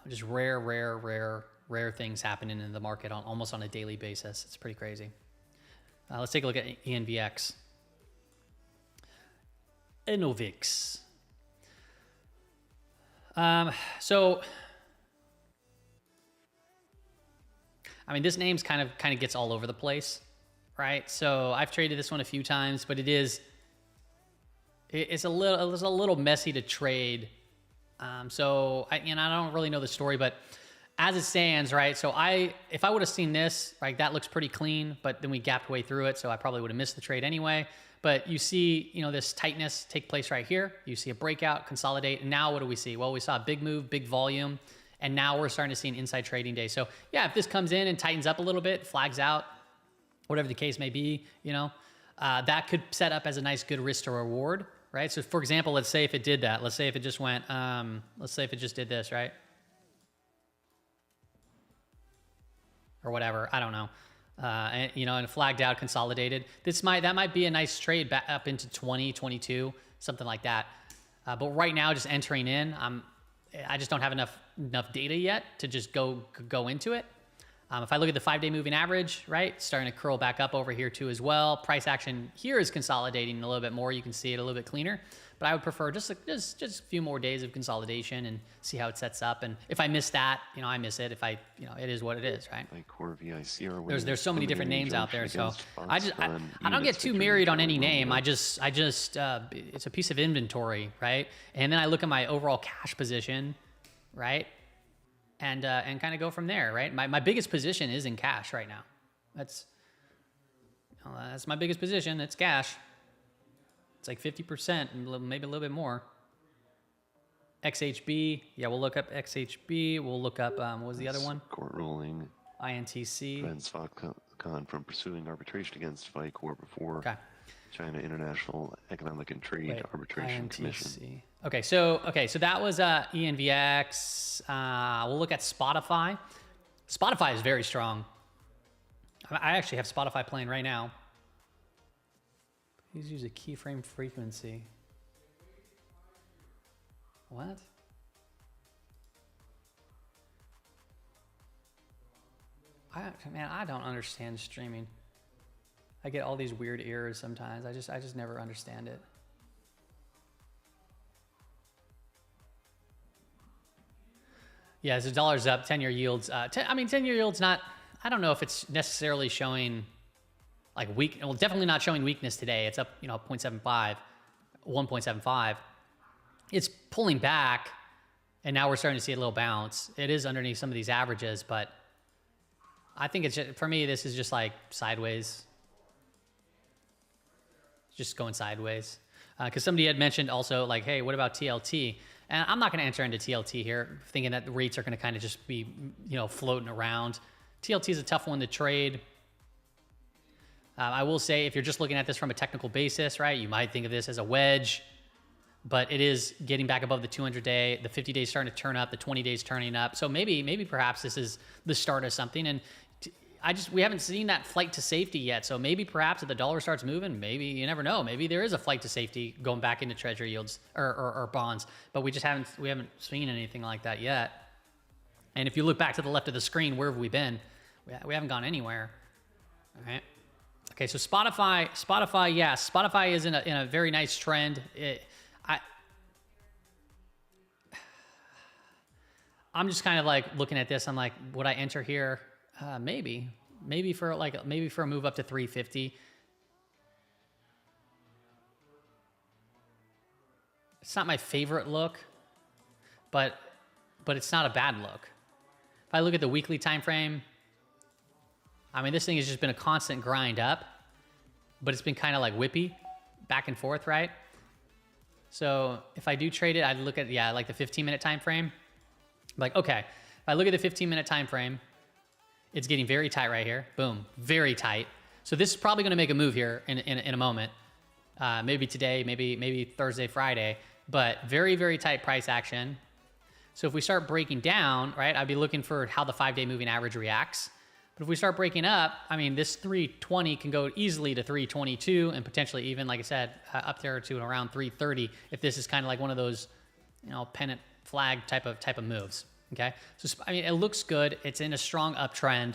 Just rare things happening in the market almost on a daily basis. It's pretty crazy. Let's take a look at ENVX. Enovix. So, I mean, this name's kind of gets all over the place, right? So I've traded this one a few times, but it's a little messy to trade. So I don't really know the story, but as it stands, right? So if I would have seen this, right, that looks pretty clean, but then we gapped way through it, so I probably would have missed the trade anyway. But you see, you know, this tightness take place right here. You see a breakout, consolidate, and now what do we see? Well, we saw a big move, big volume, and now we're starting to see an inside trading day. So yeah, if this comes in and tightens up a little bit, flags out, whatever the case may be, you know, that could set up as a nice, good risk to reward, right? So for example, let's say if it did that, let's say if it just went, let's say if it just did this, right? Or whatever, I don't know. And, you know, and flagged out, consolidated. That might be a nice trade back up into 20, 22, something like that. But right now, just entering in, I just don't have enough data yet to just go into it. If I look at the 5-day moving average, right, starting to curl back up over here too as well. Price action here is consolidating a little bit more. You can see it a little bit cleaner. But I would prefer just a few more days of consolidation and see how it sets up. And if I miss that, you know, I miss it. If I, you know, it is what it is, right? There's so many different names out there. So I don't get too married on any name. I just it's a piece of inventory, right? And then I look at my overall cash position, right? And kind of go from there, right? My biggest position is in cash right now. That's my biggest position. It's cash. It's like 50%, maybe a little bit more. XHB, yeah, we'll look up XHB. We'll look up, what was the other one? Court ruling. INTC. Prevents Foxconn from pursuing arbitration against Vicor before China International Economic and Trade Arbitration Commission. Okay, so that was ENVX. We'll look at Spotify. Spotify is very strong. I actually have Spotify playing right now. Please use a keyframe frequency. What? I don't understand streaming. I get all these weird errors sometimes. I just never understand it. Yeah, as the dollar's up, 10-year yields. 10-year yields not. I don't know if it's necessarily showing like weak. Well, definitely not showing weakness today. It's up, you know, 0.75, 1.75. It's pulling back, and now we're starting to see a little bounce. It is underneath some of these averages, but I think it's just, for me, this is just like sideways. Just going sideways. Because somebody had mentioned also, like, hey, what about TLT? And I'm not going to enter into TLT here, thinking that the rates are going to kind of just be, you know, floating around. TLT is a tough one to trade. I will say, if you're just looking at this from a technical basis, right, you might think of this as a wedge, but it is getting back above the 200-day. The 50-day is starting to turn up. The 20-day is turning up. So maybe perhaps this is the start of something. And we haven't seen that flight to safety yet. So maybe perhaps if the dollar starts moving, maybe, you never know. Maybe there is a flight to safety going back into treasury yields or bonds, but we haven't seen anything like that yet. And if you look back to the left of the screen, where have we been? We haven't gone anywhere. All right. Okay, so Spotify, yes, Spotify is in a very nice trend. I'm just kind of like looking at this. I'm like, would I enter here? Maybe for a move up to 350. It's not my favorite look, but it's not a bad look. If I look at the weekly time frame, I mean, this thing has just been a constant grind up, but it's been kind of like whippy back and forth, right? So if I do trade it, I'd look at, like the 15-minute time frame. Like, okay, if I look at the 15-minute time frame, it's getting very tight right here. Boom, very tight. So this is probably going to make a move here in a moment. Maybe today, maybe Thursday, Friday, but very, very tight price action. So if we start breaking down, right, I'd be looking for how the 5-day moving average reacts. But if we start breaking up, I mean, this 320 can go easily to 322 and potentially even, like I said, up there to around 330 if this is kind of like one of those, pennant flag type of moves. Okay, so I mean, it looks good. It's in a strong uptrend.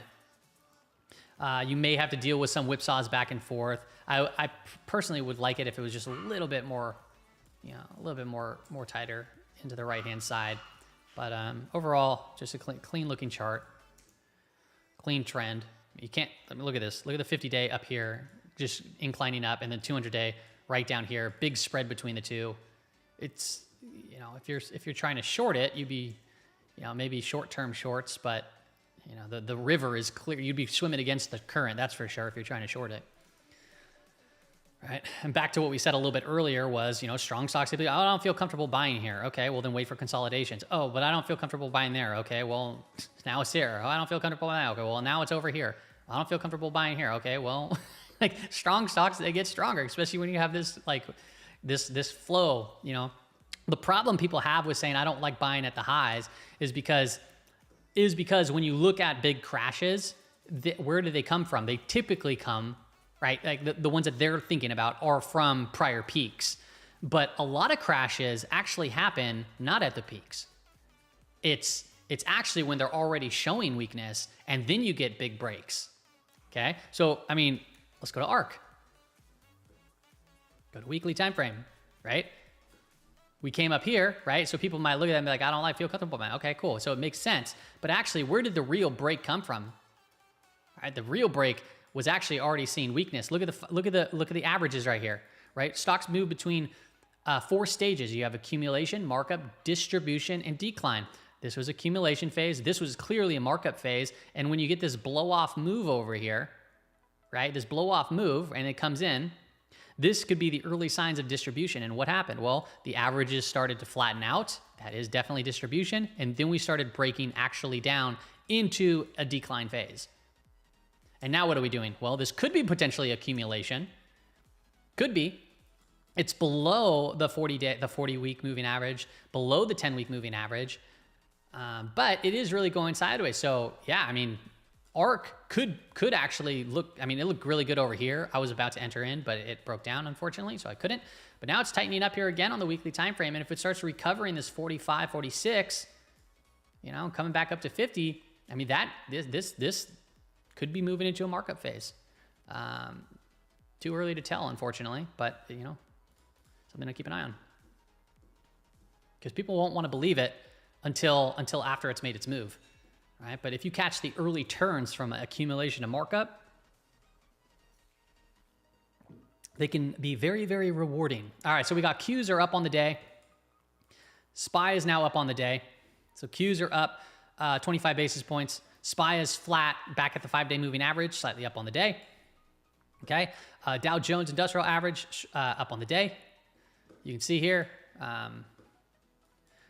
You may have to deal with some whipsaws back and forth. I personally would like it if it was just a little bit more, a little bit more tighter into the right-hand side. But overall, just a clean looking chart, clean trend. You can't, look at this. Look at the 50-day up here, just inclining up, and then 200-day right down here. Big spread between the two. It's, if you're trying to short it, you'd be, maybe short-term shorts, but the river is clear. You'd be swimming against the current, that's for sure, if you're trying to short it. Right? And back to what we said a little bit earlier was, strong stocks, I don't feel comfortable buying here. Okay, well then wait for consolidations. Oh, but I don't feel comfortable buying there. Okay, well now it's here. Oh, I don't feel comfortable buying that. Okay, well now it's over here. I don't feel comfortable buying here. Okay, well, like strong stocks, they get stronger, especially when you have this this flow. The problem people have with saying I don't like buying at the highs is because when you look at big crashes, where do they come from? They typically come, right? Like the ones that they're thinking about are from prior peaks. But a lot of crashes actually happen not at the peaks. It's actually when they're already showing weakness, and then you get big breaks. Okay? So, I mean, let's go to ARC. Go to weekly time frame, right? We came up here, right? So people might look at that and be like, I don't feel comfortable, man. Okay, cool. So it makes sense. But actually, where did the real break come from? All right, the real break was actually already seeing weakness. Look at the averages right here, right? Stocks move between 4 stages. You have accumulation, markup, distribution, and decline. This was accumulation phase. This was clearly a markup phase. And when you get this blow-off move over here, right? This blow-off move, and it comes in, this could be the early signs of distribution. And what happened? Well, the averages started to flatten out. That is definitely distribution. And then we started breaking actually down into a decline phase. And now what are we doing? Well, this could be potentially accumulation. Could be. It's below the 40-week moving average, below the 10-week moving average. But it is really going sideways. So yeah, I mean, ARC could actually look, I mean, it looked really good over here. I was about to enter in, but it broke down, unfortunately, so I couldn't. But now it's tightening up here again on the weekly time frame. And if it starts recovering this 45, 46, coming back up to 50, I mean, this could be moving into a markup phase. Too early to tell, unfortunately, but, something to keep an eye on. Because people won't want to believe it until after it's made its move. Right? But if you catch the early turns from accumulation to markup, they can be very, very rewarding. All right, so we got Qs are up on the day. SPY is now up on the day. So Qs are up 25 basis points. SPY is flat back at the 5-day moving average, slightly up on the day. Okay, Dow Jones Industrial Average up on the day. You can see here.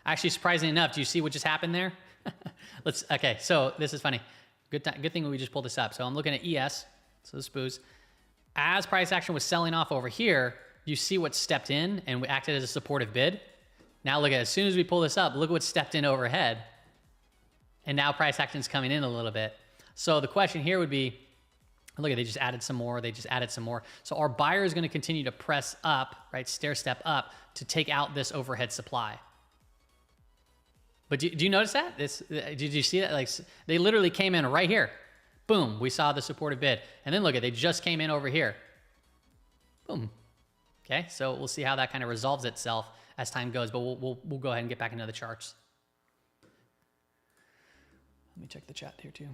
Actually, surprisingly enough, do you see what just happened there? Okay, so this is funny. Good thing we just pulled this up. So I'm looking at ES, so this boost. As price action was selling off over here, you see what stepped in and acted as a supportive bid. Now look at it. As soon as we pull this up, look what stepped in overhead. And now price action is coming in a little bit. So the question here would be, look at, they just added some more. They just added some more. So our buyer is going to continue to press up, right, stair step up to take out this overhead supply. But do you notice that? Did you see that? Like, they literally came in right here. Boom, we saw the supportive bid. And then look at, they just came in over here. Boom. Okay, so we'll see how that kind of resolves itself as time goes, but we'll go ahead and get back into the charts. Let me check the chat here too.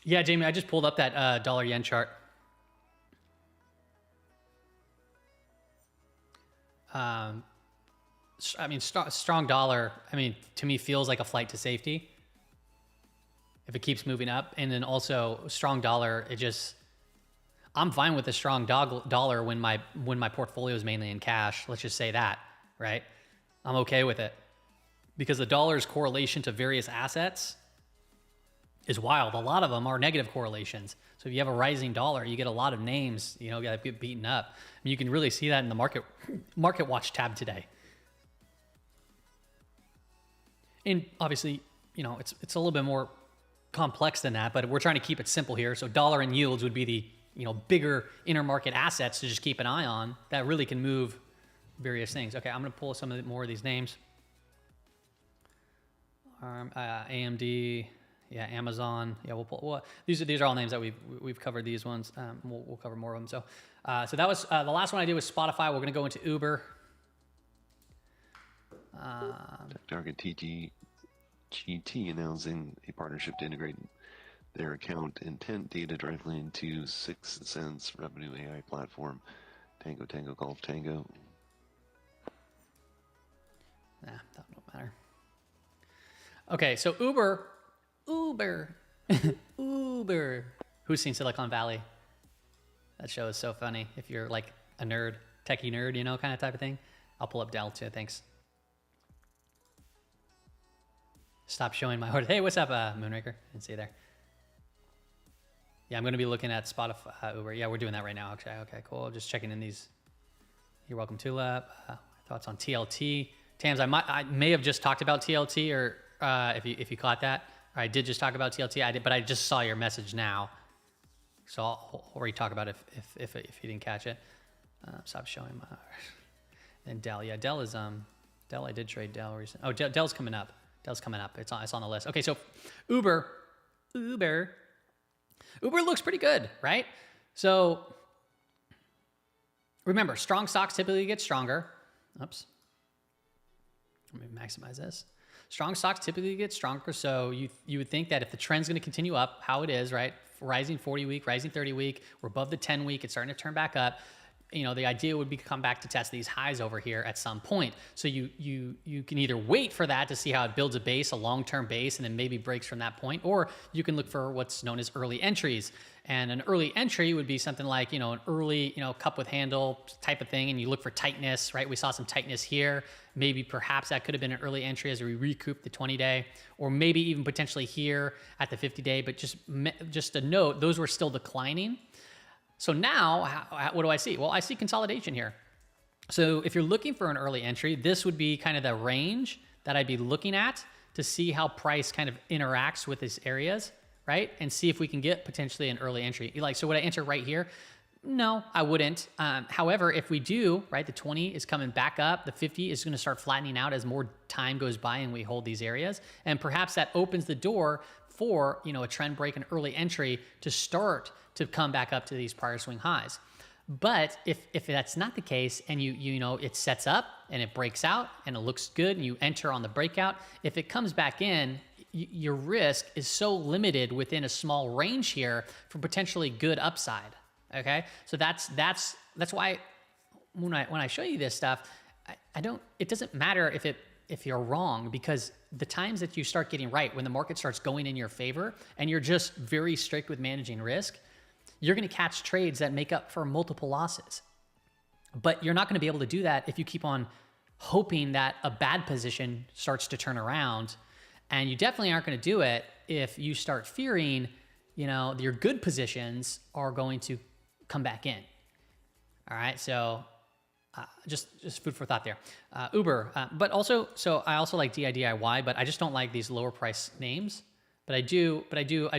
Yeah, Jamie, I just pulled up that dollar yen chart. I mean, strong dollar, I mean, to me feels like a flight to safety if it keeps moving up. And then also strong dollar, I'm fine with a strong dollar when my portfolio is mainly in cash. Let's just say that, right? I'm okay with it because the dollar's correlation to various assets is wild. A lot of them are negative correlations. So if you have a rising dollar, you get a lot of names, get beaten up. I mean, you can really see that in the market watch tab today. And obviously, it's a little bit more complex than that, but we're trying to keep it simple here. So dollar and yields would be the, bigger intermarket assets to just keep an eye on that really can move various things. Okay, I'm going to pull some more of these names. AMD, yeah, Amazon. Yeah, we'll pull. These are all names that we've covered. These ones. We'll cover more of them. So that was the last one I did was Spotify. We're going to go into Uber. Target GT announcing a partnership to integrate their account intent data directly into 6 Sense revenue AI platform. Tango Tango Golf Tango. Nah, that don't matter. Okay, so Uber. Uber. Who's seen Silicon Valley? That show is so funny. If you're like a nerd, techie nerd, kind of type of thing. I'll pull up Dell too, thanks. Stop showing my order. Hey, what's up, Moonraker? Didn't see you there. Yeah, I'm going to be looking at Spotify, Uber. Yeah, we're doing that right now. Okay, cool. Just checking in these. You're welcome, Tulip. Thoughts on TLT. Tams, I may have just talked about TLT, or if you caught that. Or I did just talk about TLT, but I just saw your message now. So I'll already talk about it if you didn't catch it. Stop showing my... And Dell. Yeah, Dell is... Dell, I did trade Dell recently. Oh, Dell's coming up. It's on the list. Okay, so Uber looks pretty good, right? So remember, strong stocks typically get stronger. Oops. Let me maximize this. Strong stocks typically get stronger. So you would think that if the trend's going to continue up, how it is, right? Rising 40 week, rising 30 week, we're above the 10 week. It's starting to turn back up. The idea would be to come back to test these highs over here at some point. So you can either wait for that to see how it builds a base, a long-term base, and then maybe breaks from that point, or you can look for what's known as early entries. And an early entry would be something like, an early, cup with handle type of thing, and you look for tightness, right? We saw some tightness here. Maybe perhaps that could have been an early entry as we recoup the 20-day, or maybe even potentially here at the 50-day. But just a note, those were still declining. So now, what do I see? Well, I see consolidation here. So if you're looking for an early entry, this would be kind of the range that I'd be looking at to see how price kind of interacts with these areas, right? And see if we can get potentially an early entry. So would I enter right here? No, I wouldn't. However, if we do, right, the 20 is coming back up, the 50 is going to start flattening out as more time goes by and we hold these areas. And perhaps that opens the door for, a trend break, an early entry to start to come back up to these prior swing highs. But if that's not the case and it sets up and it breaks out and it looks good and you enter on the breakout, if it comes back in, your risk is so limited within a small range here for potentially good upside. Okay, so that's why when I show you this stuff, it doesn't matter if you're wrong, because the times that you start getting right, when the market starts going in your favor and you're just very strict with managing risk, you're going to catch trades that make up for multiple losses. But you're not going to be able to do that if you keep on hoping that a bad position starts to turn around. And you definitely aren't going to do it if you start fearing, your good positions are going to come back in. All right, so just food for thought there. Uber, but also, so I also like DIY, but I just don't like these lower price names. But I do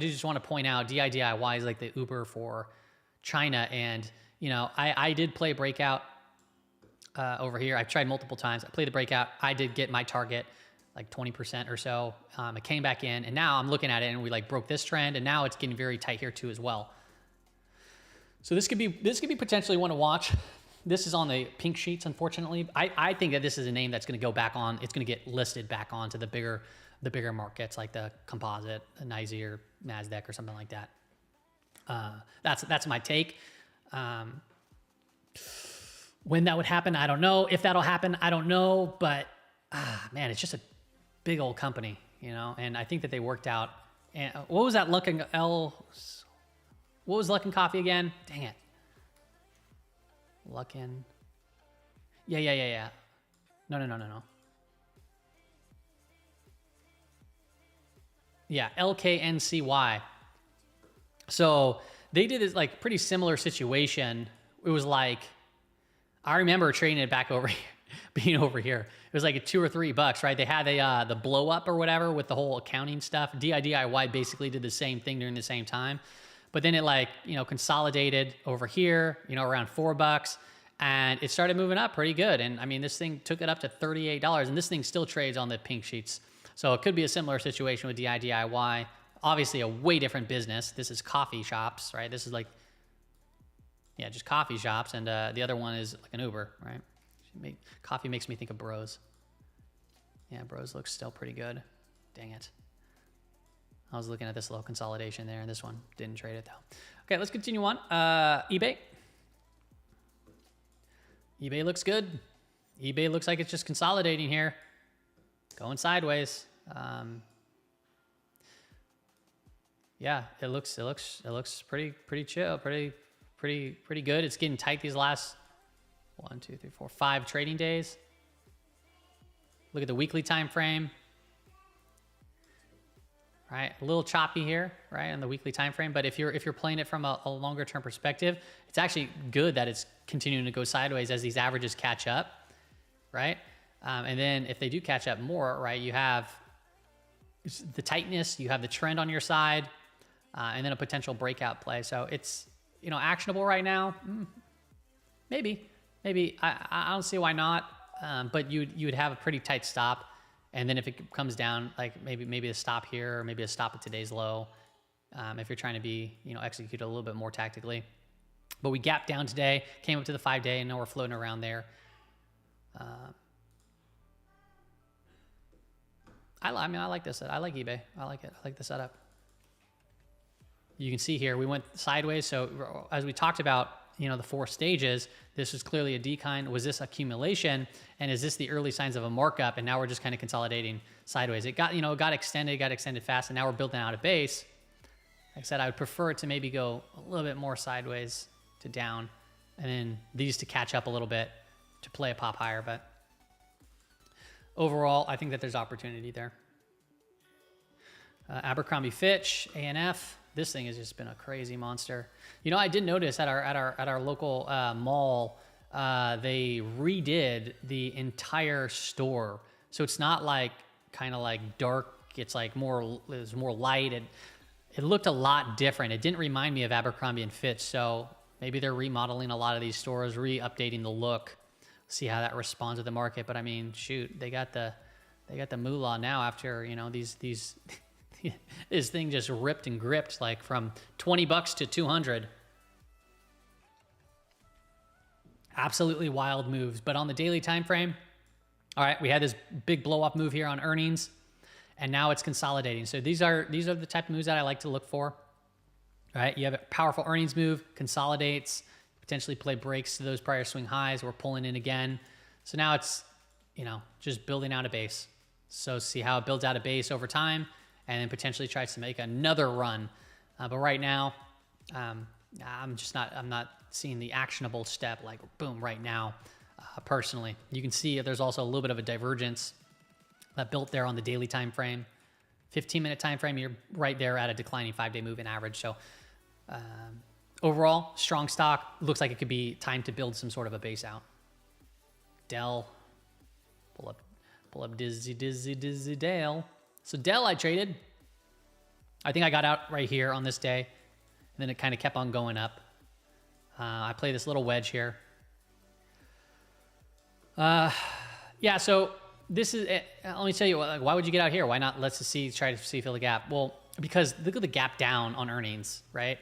just want to point out DIY is like the Uber for China. And, I did play Breakout over here. I've tried multiple times. I played the Breakout. I did get my target, like 20% or so. I came back in, and now I'm looking at it, and we broke this trend, and now it's getting very tight here too as well. So this could be potentially one to watch. This is on the pink sheets, unfortunately. I think that this is a name that's going to go back on. It's going to get listed back onto the bigger markets like the composite, the NYSE or NASDAQ or something like that. That's my take. When that would happen, I don't know. If that'll happen, I don't know. But man, it's just a big old company, you know. And I think that they worked out. And what was that Luckin What was Luckin Coffee again? Dang it. Luckin. Yeah. No. Yeah, LKNCY. So they did this like pretty similar situation. It was like, I remember trading it back over here, being over here. It was like a $2 or $3, right? They had the blow up or whatever with the whole accounting stuff. DIY basically did the same thing during the same time. But then it like, you know, consolidated over here, you know, around $4, and it started moving up pretty good. And I mean, this thing took it up to $38, and this thing still trades on the pink sheets. So it could be a similar situation with DIY. Obviously a way different business. This is coffee shops, right? This is like, yeah, just coffee shops. And the other one is like an Uber, right? Coffee makes me think of Bros. Yeah, Bros looks still pretty good. Dang it. I was looking at this little consolidation there, and this one didn't trade it though. Okay, let's continue on. eBay. eBay looks good. eBay looks like it's just consolidating here, going sideways. Yeah, it looks pretty chill, pretty good. It's getting tight these last 1, 2, 3, 4, 5 trading days. Look at the weekly time frame. Right, a little choppy here, right, on the weekly time frame. But if you're playing it from a longer term perspective, it's actually good that it's continuing to go sideways as these averages catch up, right? And then if they do catch up more, right, you have the tightness, you have the trend on your side, and then a potential breakout play. So it's, you know, actionable right now. Maybe I don't see why not. But you'd have a pretty tight stop. And then if it comes down, like maybe a stop here, or maybe a stop at today's low, if you're trying to be, you know, execute a little bit more tactically. But we gapped down today, came up to the 5-day, and now we're floating around there. I like this. I like eBay. I like it. I like the setup. You can see here we went sideways. So as we talked about, you know, the 4 stages, this was clearly a decline. Was this accumulation? And is this the early signs of a markup? And now we're just kind of consolidating sideways. It got extended fast, and now we're building out a base. Like I said, I would prefer it to maybe go a little bit more sideways to down, and then these to catch up a little bit to play a pop higher. But overall, I think that there's opportunity there. Abercrombie Fitch, ANF. This thing has just been a crazy monster. You know, I did notice at our local mall, they redid the entire store. So it's not like kind of like dark. It's like it's more light, and it looked a lot different. It didn't remind me of Abercrombie and Fitch. So maybe they're remodeling a lot of these stores, updating the look. See how that responds to the market. But I mean, shoot, they got the moolah now after, you know, these this thing just ripped and gripped like from $20 to 200. Absolutely wild moves. But on the daily time frame, all right, we had this big blow up move here on earnings, and now it's consolidating. So these are the type of moves that I like to look for. All right, you have a powerful earnings move, consolidates, potentially play breaks to those prior swing highs. We're pulling in again. So now it's, you know, just building out a base. So see how it builds out a base over time, and then potentially tries to make another run. But right now, I'm not seeing the actionable step like boom right now, personally. You can see there's also a little bit of a divergence that built there on the daily time frame. 15-minute time frame, you're right there at a declining 5-day moving average. So overall, strong stock. Looks like it could be time to build some sort of a base out. Dell, pull up Dizzy Dale. So Dell I traded. I think I got out right here on this day, and then it kind of kept on going up. I play this little wedge here. Yeah, so this is it. Let me tell you, like, why would you get out here? Why not? Try to fill the gap. Well, because look at the gap down on earnings, right?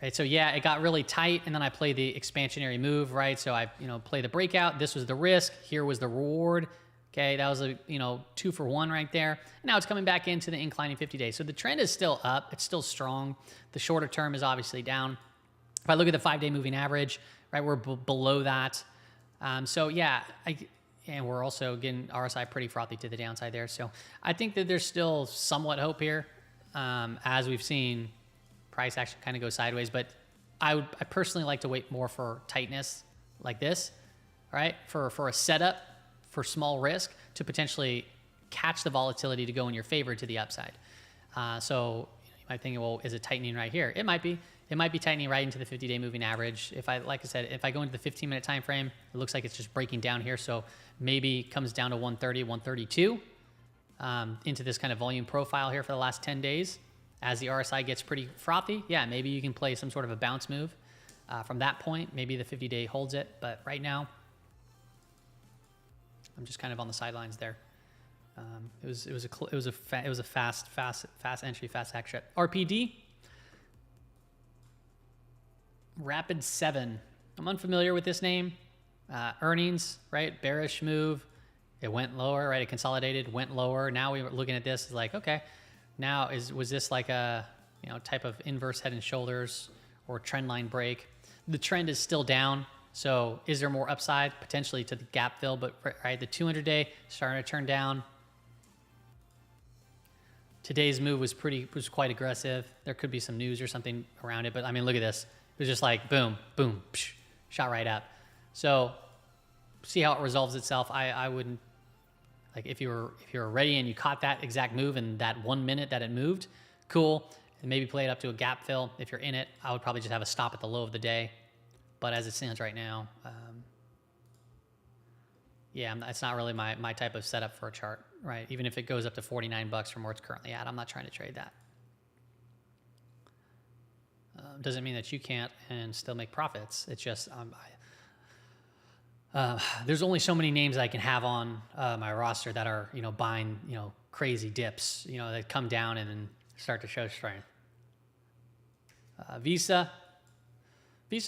right? So yeah, it got really tight, and then I played the expansionary move, right? So I, play the breakout. This was the risk. Here was the reward. Okay, that was a 2 for 1 right there. And now it's coming back into the inclining 50 days. So the trend is still up. It's still strong. The shorter term is obviously down. If I look at the 5-day moving average, right, we're below that. So yeah, and we're also getting RSI pretty frothy to the downside there. So I think that there's still somewhat hope here, as we've seen price action kind of go sideways. But I personally like to wait more for tightness like this, right? For a setup for small risk to potentially catch the volatility to go in your favor to the upside. So you might think, well, is it tightening right here? It might be. It might be tightening right into the 50-day moving average. Like I said, if I go into the 15-minute time frame, it looks like it's just breaking down here. So maybe comes down to 130, 132 into this kind of volume profile here for the last 10 days. As the RSI gets pretty frothy, yeah, maybe you can play some sort of a bounce move from that point. Maybe the 50-day holds it, but right now, I'm just kind of on the sidelines there. It was a fast entry, fast exit. RPD. Rapid 7. I'm unfamiliar with this name. Earnings, right? Bearish move. It went lower, right? It consolidated, went lower. Now we were looking at this like, okay, now was this like a type of inverse head and shoulders or trend line break? The trend is still down. So is there more upside potentially to the gap fill? But right, the 200-day starting to turn down. Today's move was quite aggressive. There could be some news or something around it, but I mean, look at this. It was just like boom, boom, psh, shot right up. So see how it resolves itself. I wouldn't, like, if you were ready and you caught that exact move in that 1 minute that it moved, cool. And maybe play it up to a gap fill. If you're in it, I would probably just have a stop at the low of the day. But as it stands right now, yeah, it's not really my type of setup for a chart, right? Even if it goes up to $49 from where it's currently at, I'm not trying to trade that. Doesn't mean that you can't and still make profits. It's just there's only so many names I can have on my roster that are buying crazy dips that come down and then start to show strength. Visa's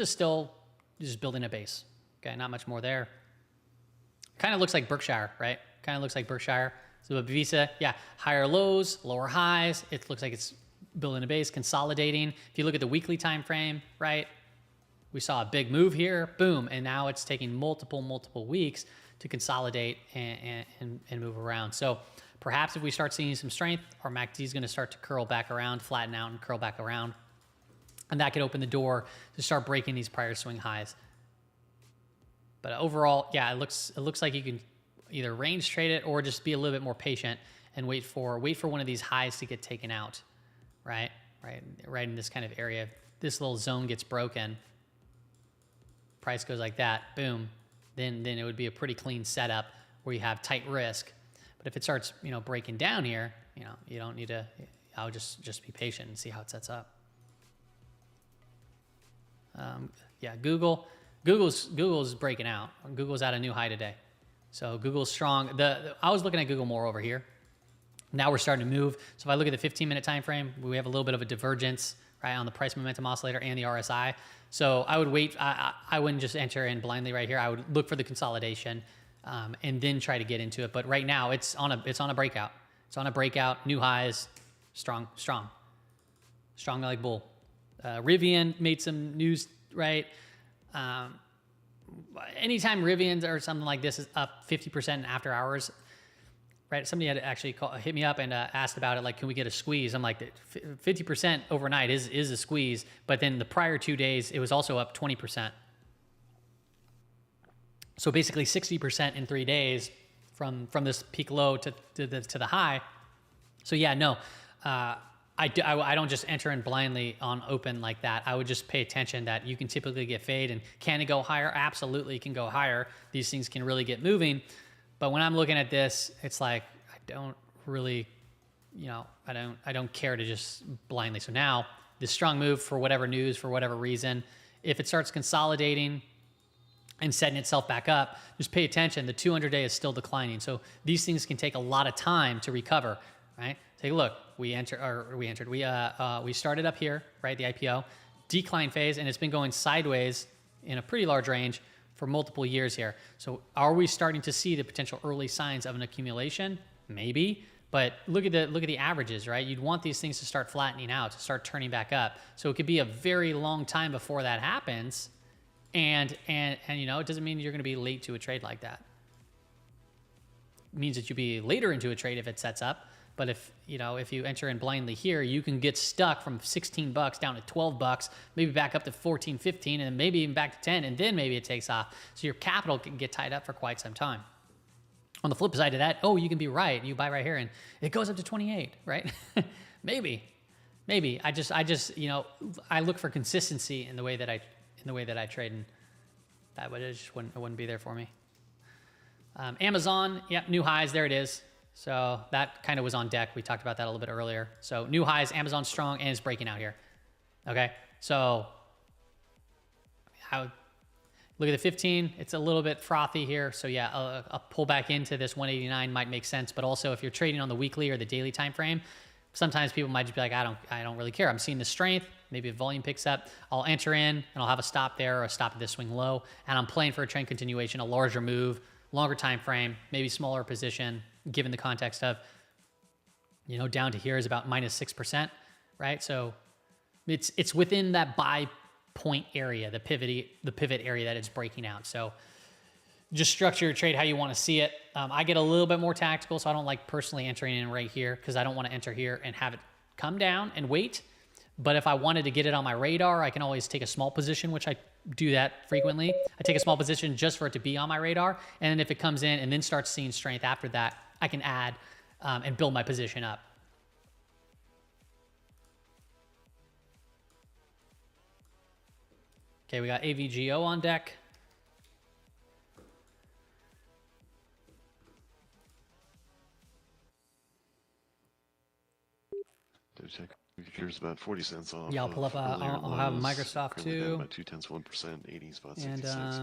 still just building a base. Okay, not much more there. Kind of looks like Berkshire, right? Kind of looks like Berkshire. So Visa, yeah, higher lows, lower highs. It looks like it's building a base, consolidating. If you look at the weekly time frame, right, we saw a big move here, boom, and now it's taking multiple weeks to consolidate and move around. So perhaps if we start seeing some strength, our MACD is going to start to curl back around, flatten out, and curl back around, and that could open the door to start breaking these prior swing highs. But overall, yeah, it looks like you can either range trade it or just be a little bit more patient and wait for one of these highs to get taken out. Right in this kind of area. If this little zone gets broken, price goes like that, boom, then it would be a pretty clean setup where you have tight risk. But if it starts, breaking down here, you don't need to. I would just be patient and see how it sets up. Yeah, Google's breaking out. Google's at a new high today, so Google's strong. I was looking at Google more over here. Now we're starting to move. So if I look at the 15-minute time frame, we have a little bit of a divergence, right, on the price momentum oscillator and the RSI. So I would wait. I wouldn't just enter in blindly right here. I would look for the consolidation and then try to get into it. But right now it's on a breakout. It's on a breakout. New highs, strong like bull. Rivian made some news, right? Anytime Rivian or something like this is up 50% in after hours. Right, somebody had actually hit me up and asked about it, like, can we get a squeeze? I'm like, 50% overnight is a squeeze, but then the prior 2 days, it was also up 20%. So basically 60% in 3 days from this peak low to the high. So yeah, no, I don't just enter in blindly on open like that. I would just pay attention that you can typically get fade, and can it go higher? Absolutely, it can go higher. These things can really get moving. But when I'm looking at this, it's like, I don't really, I don't care to just blindly. So now this strong move for whatever news, for whatever reason, if it starts consolidating and setting itself back up, just pay attention. The 200-day is still declining. So these things can take a lot of time to recover, right? Take a look. We started up here, right? The IPO decline phase, and it's been going sideways in a pretty large range for multiple years here. So are we starting to see the potential early signs of an accumulation? Maybe, but look at the averages, right? You'd want these things to start flattening out, to start turning back up. So it could be a very long time before that happens, and you know, it doesn't mean you're going to be late to a trade like that. It means that you'll be later into a trade if it sets up. But if you enter in blindly here, you can get stuck from 16 bucks down to 12 bucks, maybe back up to 14, 15, and then maybe even back to 10, and then maybe it takes off. So your capital can get tied up for quite some time. On the flip side of that, you can be right. You buy right here and it goes up to 28, right? maybe. I just I look for consistency in the way that I trade, and that wouldn't be there for me. Amazon, yep, new highs, there it is. So that kind of was on deck. We talked about that a little bit earlier. So new highs, Amazon strong, and it's breaking out here. Okay, so look at the 15. It's a little bit frothy here. So yeah, a pull back into this 189 might make sense. But also, if you're trading on the weekly or the daily time frame, sometimes people might just be like, I don't really care. I'm seeing the strength. Maybe if volume picks up, I'll enter in and I'll have a stop there or a stop at this swing low, and I'm playing for a trend continuation, a larger move, longer time frame, maybe smaller position, given the context of, down to here is about -6%, right? So it's within that buy point area, the pivot area that it's breaking out. So just structure your trade how you want to see it. I get a little bit more tactical, so I don't like personally entering in right here because I don't want to enter here and have it come down and wait. But if I wanted to get it on my radar, I can always take a small position, which I do that frequently. I take a small position just for it to be on my radar. And then if it comes in and then starts seeing strength after that, I can add and build my position up. Okay, we got AVGO on deck. Futures about 40 cents off. Yeah, I'll pull up. I'll have Microsoft too. About 0.2%, 80s about 60 and cents.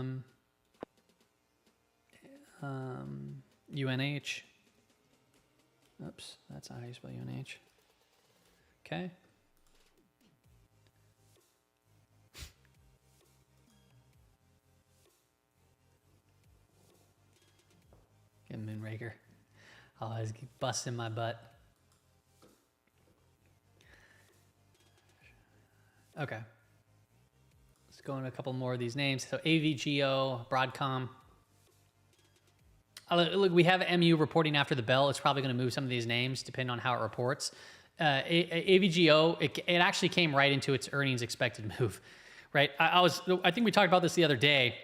UNH. Oops, that's not how you spell UNH. Okay. Get Moonraker. I'll always keep busting my butt. Okay. Let's go into a couple more of these names. So AVGO, Broadcom. Look, we have MU reporting after the bell. It's probably going to move some of these names depending on how it reports. AVGO, it actually came right into its earnings expected move, right? I think we talked about this the other day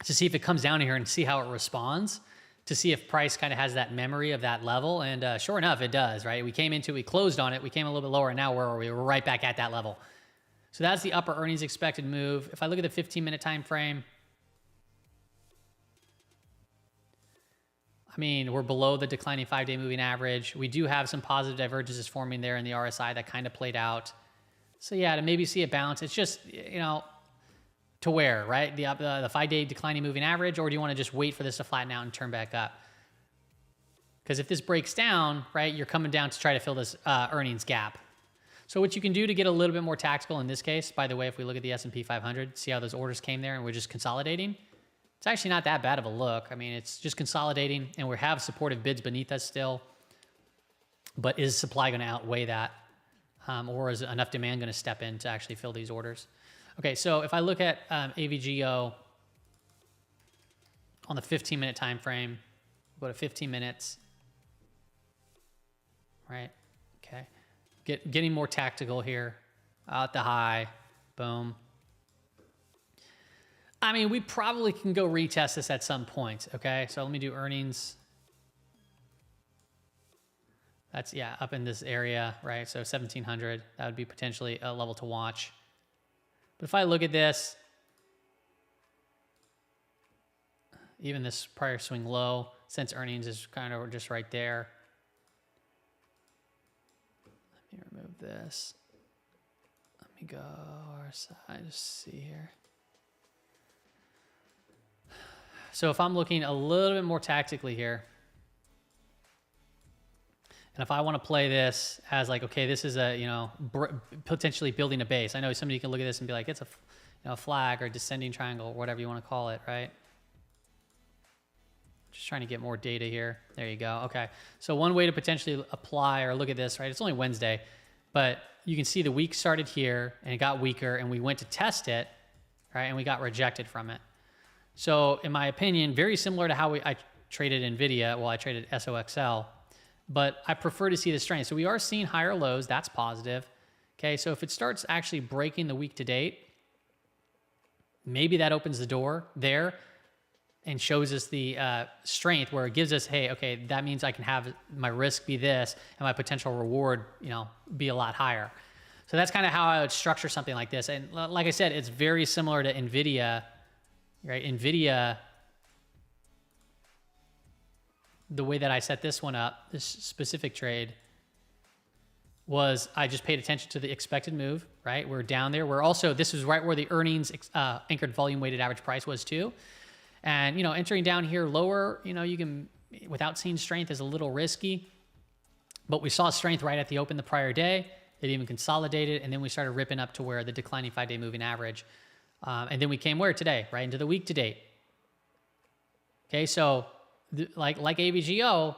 to see if it comes down here and see how it responds, to see if price kind of has that memory of that level. And sure enough, it does, right? We closed on it. We came a little bit lower, and now we're right back at that level. So that's the upper earnings expected move. If I look at the 15-minute time frame, I mean, we're below the declining 5-day moving average. We do have some positive divergences forming there in the RSI that kind of played out. So yeah, to maybe see a bounce, it's just, to where, right? The 5-day declining moving average, or do you want to just wait for this to flatten out and turn back up? Because if this breaks down, right, you're coming down to try to fill this earnings gap. So what you can do to get a little bit more tactical in this case, by the way, if we look at the S&P 500, see how those orders came there and we're just consolidating, it's actually not that bad of a look. I mean, it's just consolidating, and we have supportive bids beneath us still. But is supply going to outweigh that? Or is enough demand going to step in to actually fill these orders? Okay, so if I look at AVGO on the 15-minute time frame, go to 15 minutes, right? Okay. Getting more tactical here. At the high, boom. I mean, we probably can go retest this at some point, okay? So let me do earnings. That's, yeah, up in this area, right? So 1,700, that would be potentially a level to watch. But if I look at this, even this prior swing low, since earnings is kind of just right there. Let me remove this. Let me go RSI, just see here. So if I'm looking a little bit more tactically here, And if I want to play this as like, okay, this is a, you know, potentially building a base. I know somebody can look at this and be like, it's a, you know, flag or descending triangle, or whatever you want to call it, right? Just trying to get more data here. There you go. Okay. So one way to potentially apply or look at this, right? It's only Wednesday, but you can see the week started here and it got weaker and we went to test it, right? And we got rejected from it. So in my opinion, very similar to how I traded Nvidia. Well, I traded SOXL, but I prefer to see the strength. So we are seeing higher lows. That's positive. Okay. So if it starts actually breaking the week to date, maybe that opens the door there and shows us the strength where it gives us, hey, okay, that means I can have my risk be this and my potential reward, you know, be a lot higher. So that's kind of how I would structure something like this. And like I said, it's very similar to Nvidia, right? Nvidia, the way that I set this one up, this specific trade, was I just paid attention to the expected move, right? We're down there. We're also, this is right where the earnings anchored volume weighted average price was too. And, you know, entering down here lower, you know, you can, without seeing strength, is a little risky. But we saw strength right at the open the prior day. It even consolidated, and then we started ripping up to where the declining 5-day moving average. And then we came where today? Right into the week to date. Okay, so like AVGO,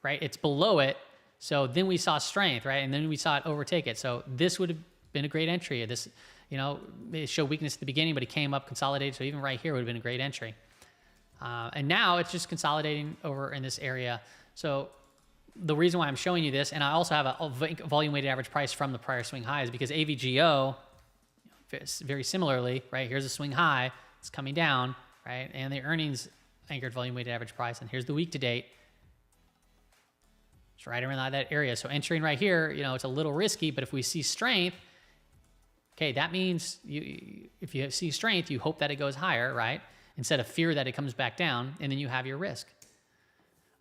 right? It's below it. So then we saw strength, right? And then we saw it overtake it. So this would have been a great entry. This, you know, it showed weakness at the beginning, but it came up consolidated. So even right here would have been a great entry. And now it's just consolidating over in this area. So the reason why I'm showing you this, and I also have a volume weighted average price from the prior swing high, is because AVGO, very similarly, right? Here's a swing high, it's coming down, right? And the earnings anchored volume weighted average price, and here's the week to date. It's right around that area. So entering right here, you know, it's a little risky, but if we see strength, okay, that means if you see strength, you hope that it goes higher, right? Instead of fear that it comes back down, and then you have your risk.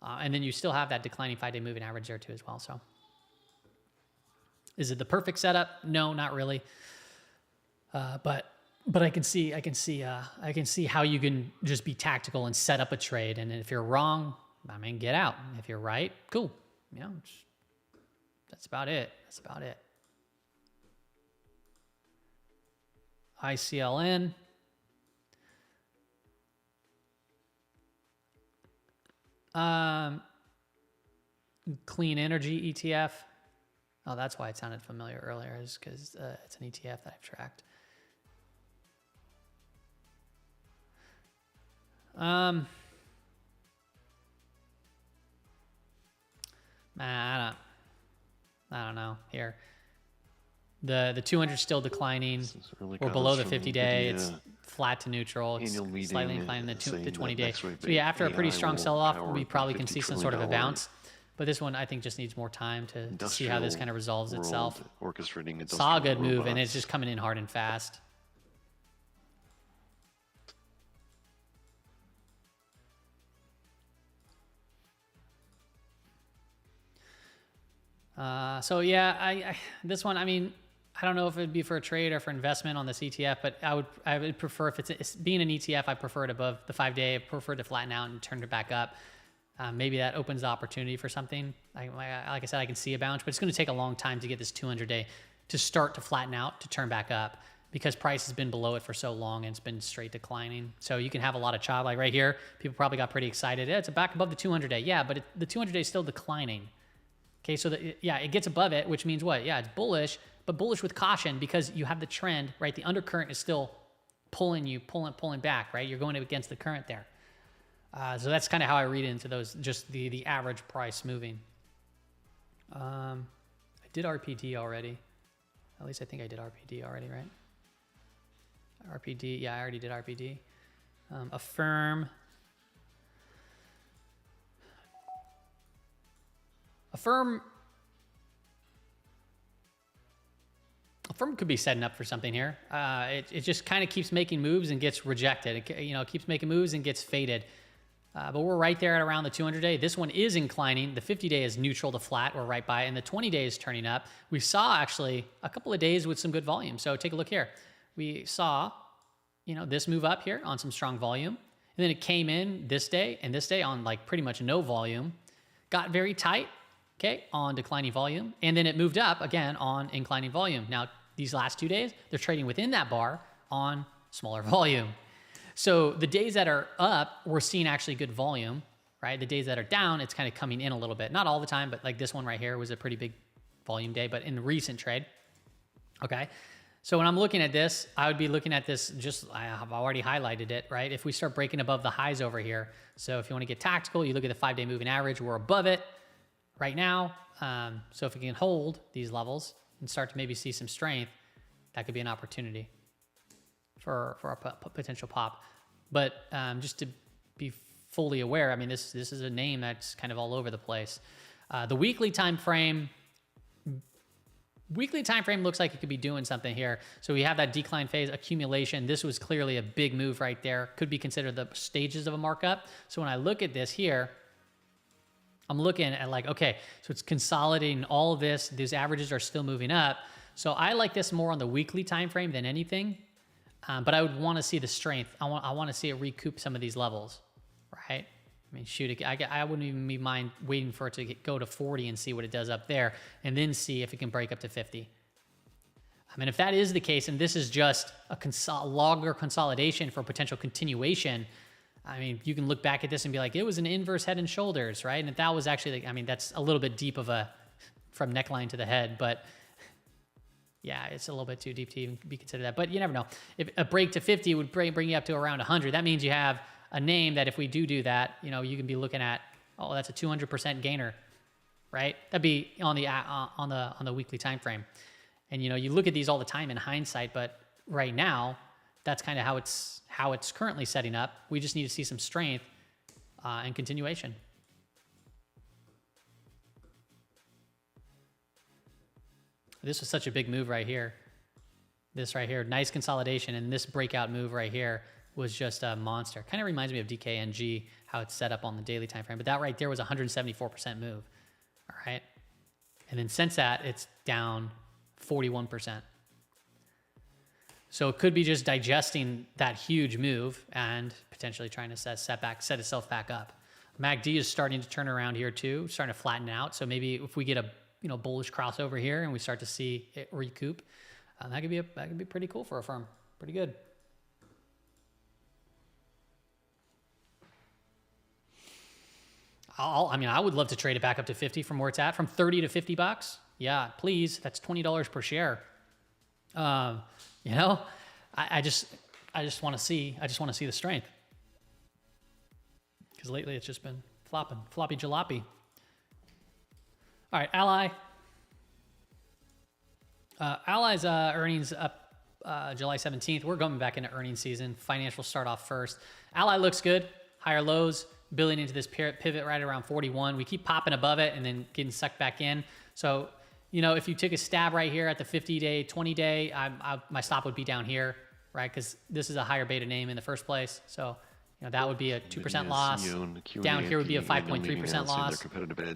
And then you still have that declining 5-day moving average there too as well. So is it the perfect setup? No, not really. But I can see how you can just be tactical and set up a trade. And if you're wrong, I mean, get out. If you're right, cool. You know, that's about it. That's about it. ICLN. Clean energy ETF. Oh, that's why it sounded familiar earlier, is because it's an ETF that I've tracked. I don't know here. The 200 is still declining. We're below the 50-day. It's flat to neutral. It's slightly inclining the 20-day. So yeah, after a pretty strong sell-off, we probably can see some sort of a bounce. But this one, I think, just needs more time to see how this kind of resolves itself. Saw a good move, and it's just coming in hard and fast. So yeah, this one, I mean, I don't know if it'd be for a trade or for investment on this ETF, but I would prefer, if it's being an ETF, I prefer it above the 5-day. I prefer it to flatten out and turn it back up. Maybe that opens the opportunity for something. Like I said, I can see a bounce, but it's going to take a long time to get this 200-day to start to flatten out, to turn back up, because price has been below it for so long and it's been straight declining. So you can have a lot of chop. Like right here, people probably got pretty excited. Yeah, it's back above the 200-day. Yeah, but the 200-day is still declining. Okay, so it gets above it, which means what? Yeah, it's bullish, but bullish with caution, because you have the trend, right? The undercurrent is still pulling you, pulling back, right? You're going against the current there. So that's kind of how I read into those, just the average price moving. I did RPD already. At least I think I did RPD already, right? RPD, yeah, I already did RPD. Affirm. Affirm could be setting up for something here. It just kind of keeps making moves and gets rejected. It keeps making moves and gets faded. But we're right there at around the 200-day. This one is inclining. The 50-day is neutral to flat. We're right by it. And the 20-day is turning up. We saw actually a couple of days with some good volume. So take a look here. We saw, this move up here on some strong volume. And then it came in this day and this day on like pretty much no volume. Got very tight. okay, on declining volume. And then it moved up again on inclining volume. Now, these last 2 days, they're trading within that bar on smaller volume. So the days that are up, we're seeing actually good volume, right? The days that are down, it's kind of coming in a little bit. Not all the time, but like this one right here was a pretty big volume day, but in the recent trade, okay? So when I'm looking at this, I would be looking at this just, I have already highlighted it, right? If we start breaking above the highs over here, so if you want to get tactical, you look at the 5-day moving average, we're above it right now. So if we can hold these levels and start to maybe see some strength, that could be an opportunity for a potential pop. But just to be fully aware, I mean, this is a name that's kind of all over the place. The weekly time frame looks like it could be doing something here. So we have that decline phase accumulation. This was clearly a big move right there. Could be considered the stages of a markup. So when I look at this here, I'm looking at like, okay, so it's consolidating all of this. These averages are still moving up. So I like this more on the weekly time frame than anything. But I would want to see the strength. I want to see it recoup some of these levels, right? I mean, shoot, I wouldn't even be mind waiting for it to go to 40 and see what it does up there, and then see if it can break up to 50. I mean, if that is the case, and this is just a longer consolidation for potential continuation, I mean, you can look back at this and be like, it was an inverse head and shoulders, right? And if that was actually, I mean, that's a little bit deep of from neckline to the head, but yeah, it's a little bit too deep to even be considered that. But you never know. If a break to 50 would bring you up to around 100, that means you have a name that if we do that, you know, you can be looking at, oh, that's a 200% gainer, right? That'd be on the weekly time frame. And you know, you look at these all the time in hindsight, but right now, that's kind of how it's currently setting up. We just need to see some strength and continuation. This was such a big move right here. This right here, nice consolidation, and this breakout move right here was just a monster. Kind of reminds me of DKNG, how it's set up on the daily time frame. But that right there was a 174% move. All right. And then since that, it's down 41%. So it could be just digesting that huge move and potentially trying to set itself back up. MACD is starting to turn around here too, starting to flatten out. So maybe if we get a bullish crossover here and we start to see it recoup, that could be pretty cool for a firm. Pretty good. I would love to trade it back up to 50 from where it's at, from 30 to 50 bucks. Yeah, please. That's $20 per share. You know, I just want to see the strength, because lately it's just been floppy jalopy. All right, Ally. Ally's earnings up July 17th. We're going back into earnings season. Financials start off first. Ally looks good. Higher lows, building into this pivot right around 41. We keep popping above it and then getting sucked back in. So, you know, if you took a stab right here at the 50-day, 20-day, my stop would be down here, right? Because this is a higher beta name in the first place. So, you know, that would be a 2% loss. Down here would be a 5.3% loss,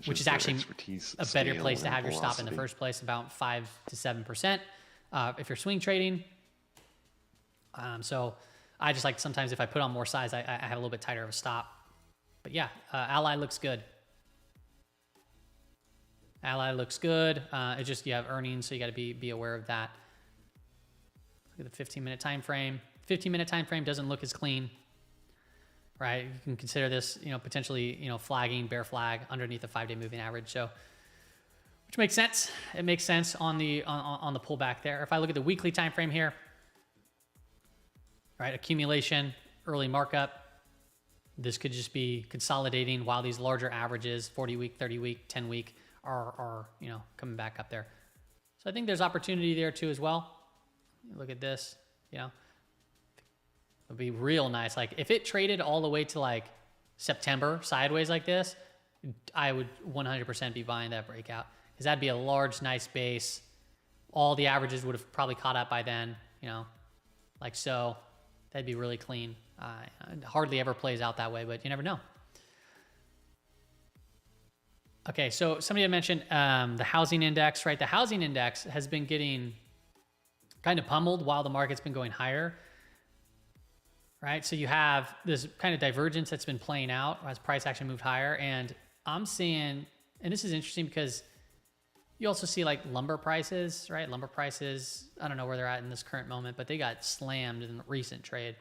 which is actually a better place to have your stop in the first place, about 5 to 7% if you're swing trading. So I just like sometimes if I put on more size, I have a little bit tighter of a stop. But yeah, Ally looks good. Ally looks good. It's just you have earnings, so you got to be aware of that. Look at the 15-minute time frame. 15-minute time frame doesn't look as clean. Right, you can consider this, you know, potentially, you know, flagging, bear flag underneath the 5-day moving average. So, which makes sense. It makes sense on the pullback there. If I look at the weekly time frame here, right, accumulation, early markup. This could just be consolidating while these larger averages, 40-week, 30-week, 10-week, are you know, coming back up there. So I think there's opportunity there too as well. Look at this, you know. Would be real nice. Like if it traded all the way to like September sideways like this, I would 100% be buying that breakout, because that'd be a large, nice base. All the averages would have probably caught up by then, you know, like so. That'd be really clean. It hardly ever plays out that way, but you never know. Okay, so somebody had mentioned the housing index, right? The housing index has been getting kind of pummeled while the market's been going higher. Right, so you have this kind of divergence that's been playing out as price action moved higher, and I'm seeing And this is interesting because you also see like lumber prices, right? Lumber prices, I don't know where they're at in this current moment, but they got slammed in the recent trade.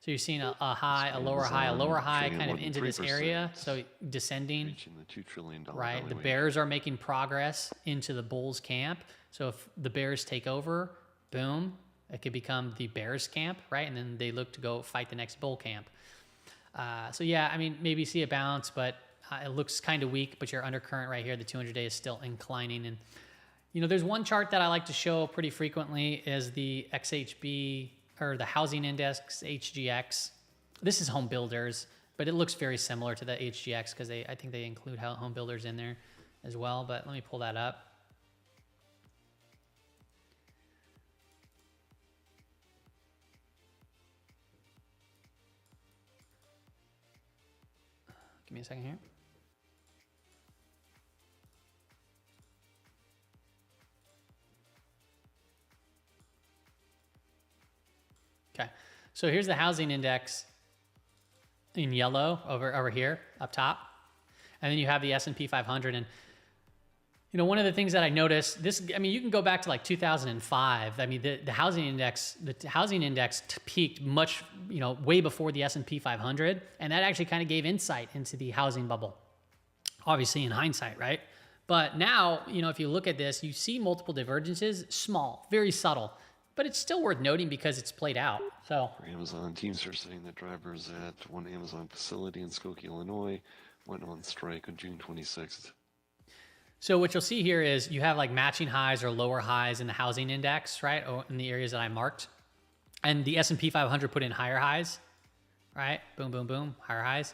So you're seeing a high, a lower high, a lower high kind of into this area. So descending, reaching the $2 trillion right? The valuation. bears are making progress into the bulls camp. So if the bears take over, boom, it could become the bears camp, right? And then they look to go fight the next bull camp. So yeah, I mean, maybe see a bounce, but it looks kind of weak, but your undercurrent right here, the 200-day is still inclining. And, you know, there's one chart that I like to show pretty frequently is the XHB, or the housing index, HGX. This is home builders, but it looks very similar to the HGX because I think they include home builders in there as well. But let me pull that up. Give me a second here. Okay, so here's the housing index in yellow over here up top, and then you have the S&P 500. And you know, one of the things that I noticed, this, I mean, you can go back to like 2005. I mean, the housing index, peaked much, you know, way before the S&P 500, and that actually kind of gave insight into the housing bubble. Obviously, in hindsight, right? But now, you know, if you look at this, you see multiple divergences, small, very subtle. But it's still worth noting because it's played out. So For Amazon, teams are saying that drivers at one Amazon facility in Skokie, Illinois, went on strike on June 26th. So what you'll see here is you have like matching highs or lower highs in the housing index, right? Or in the areas that I marked. And the S&P 500 put in higher highs, right? Boom, boom, boom, higher highs.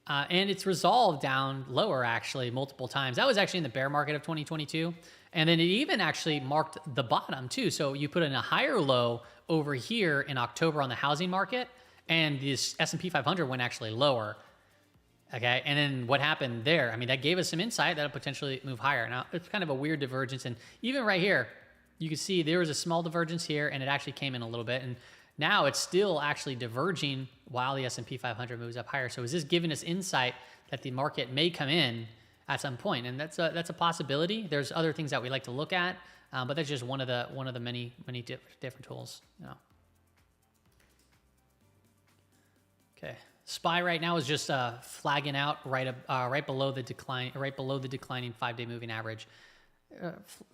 And it's resolved down lower actually multiple times. That was actually in the bear market of 2022. And then it even actually marked the bottom too. So you put in a higher low over here in October on the housing market, and this S&P 500 went actually lower. Okay, and then what happened there? I mean, that gave us some insight that it'll potentially move higher. Now, it's kind of a weird divergence. And even right here, you can see there was a small divergence here, and it actually came in a little bit. And now it's still actually diverging while the S&P 500 moves up higher. So is this giving us insight that the market may come in at some point? And that's a possibility. There's other things that we like to look at, but that's just one of the many different tools. You know. Okay, SPY right now is just flagging out right below the declining 5-day moving average,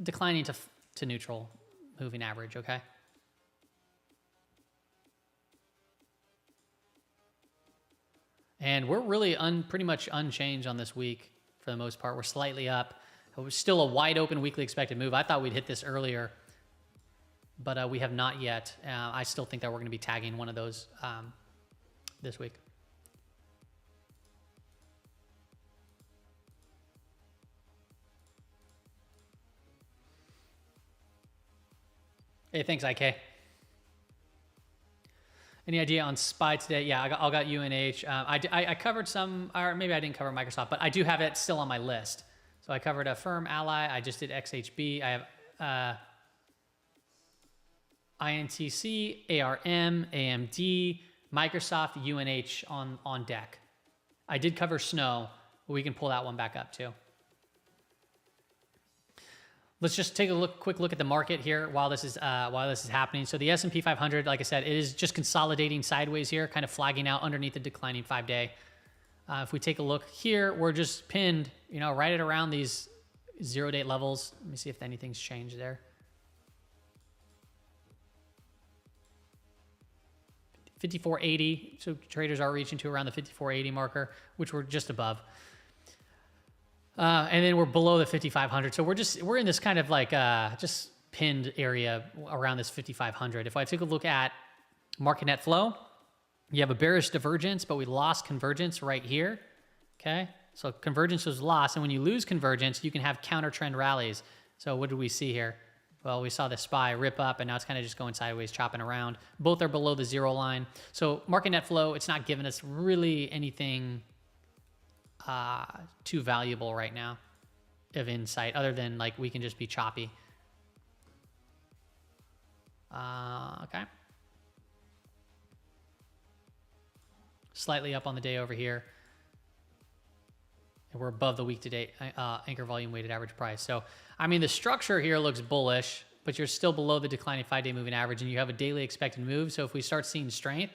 declining to neutral moving average. Okay. And we're really pretty much unchanged on this week for the most part. We're slightly up. It was still a wide open weekly expected move. I thought we'd hit this earlier, but we have not yet. I still think that we're going to be tagging one of those this week. Hey, thanks, IK. Any idea on SPY today? Yeah, I got UNH. I covered some, or maybe I didn't cover Microsoft, but I do have it still on my list. So I covered a firm Ally. I just did XHB. I have INTC, ARM, AMD, Microsoft, UNH on deck. I did cover Snow, but we can pull that one back up too. Let's just take a quick look at the market here while this is happening. So the S&P 500, like I said, it is just consolidating sideways here, kind of flagging out underneath the declining 5-day. If we take a look here, we're just pinned, you know, right at around these 0-day levels. Let me see if anything's changed there. 5480. So traders are reaching to around the 5480 marker, which we're just above. And then we're below the 5,500. So we're in this kind of like just pinned area around this 5,500. If I take a look at market net flow, you have a bearish divergence, but we lost convergence right here. Okay, so convergence was lost, and when you lose convergence, you can have counter trend rallies. So what did we see here? Well, we saw the SPY rip up, and now it's kind of just going sideways, chopping around. Both are below the 0 line. So market net flow, it's not giving us really anything too valuable right now of insight, other than like we can just be choppy. Okay. Slightly up on the day over here. And we're above the week to date anchor volume weighted average price. So, I mean, the structure here looks bullish, but you're still below the declining 5-day moving average, and you have a daily expected move. So if we start seeing strength,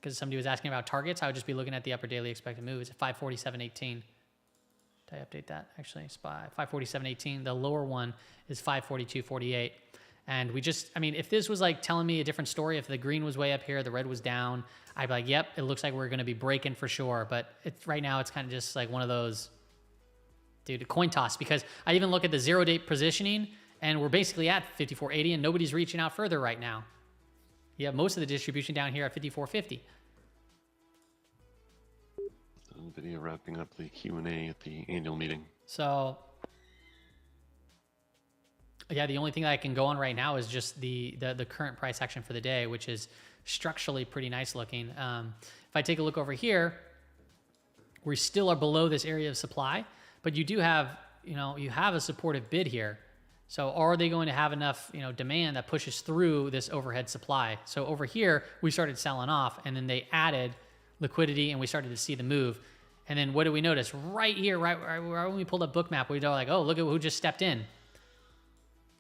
because somebody was asking about targets, I would just be looking at the upper daily expected move. It's at 547.18. Did I update that? Actually, it's 547.18. The lower one is 542.48. And we just, I mean, if this was like telling me a different story, if the green was way up here, the red was down, I'd be like, yep, it looks like we're going to be breaking for sure. But right now, it's kind of just like one of those, dude, a coin toss. Because I even look at the 0-day positioning, and we're basically at 54.80, and nobody's reaching out further right now. You have most of the distribution down here at 54.50. Nvidia wrapping up the Q&A at the annual meeting. So, yeah, the only thing that I can go on right now is just the current price action for the day, which is structurally pretty nice looking. If I take a look over here, we still are below this area of supply, but you do have, you have a supportive bid here. So are they going to have enough, demand that pushes through this overhead supply? So over here, we started selling off, and then they added liquidity, and we started to see the move. And then what do we notice? Right here, right when we pulled up Bookmap, we were like, oh, look at who just stepped in.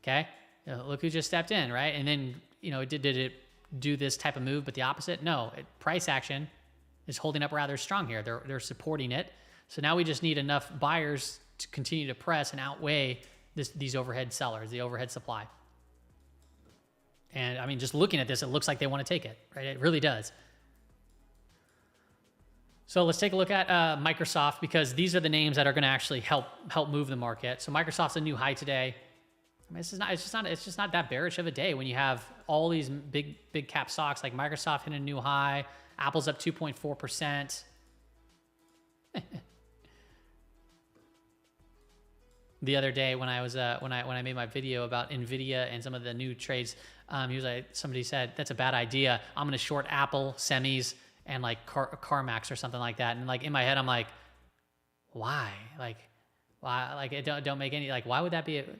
Okay, look who just stepped in, right? And then, did it do this type of move, but the opposite? No, price action is holding up rather strong here. They're supporting it. So now we just need enough buyers to continue to press and outweigh these overhead sellers, the overhead supply. And I mean, just looking at this, it looks like they want to take it, right? It really does. So let's take a look at Microsoft, because these are the names that are going to actually help move the market. So Microsoft's a new high today. I mean, it's just not that bearish of a day when you have all these big cap stocks like Microsoft hitting a new high, Apple's up 2.4%. The other day when I was when I made my video about Nvidia and some of the new trades, somebody said that's a bad idea. I'm going to short Apple, semis, and like CarMax or something like that. And like in my head, I'm like, why? Like, why? Like it don't make any, like, why would that be? It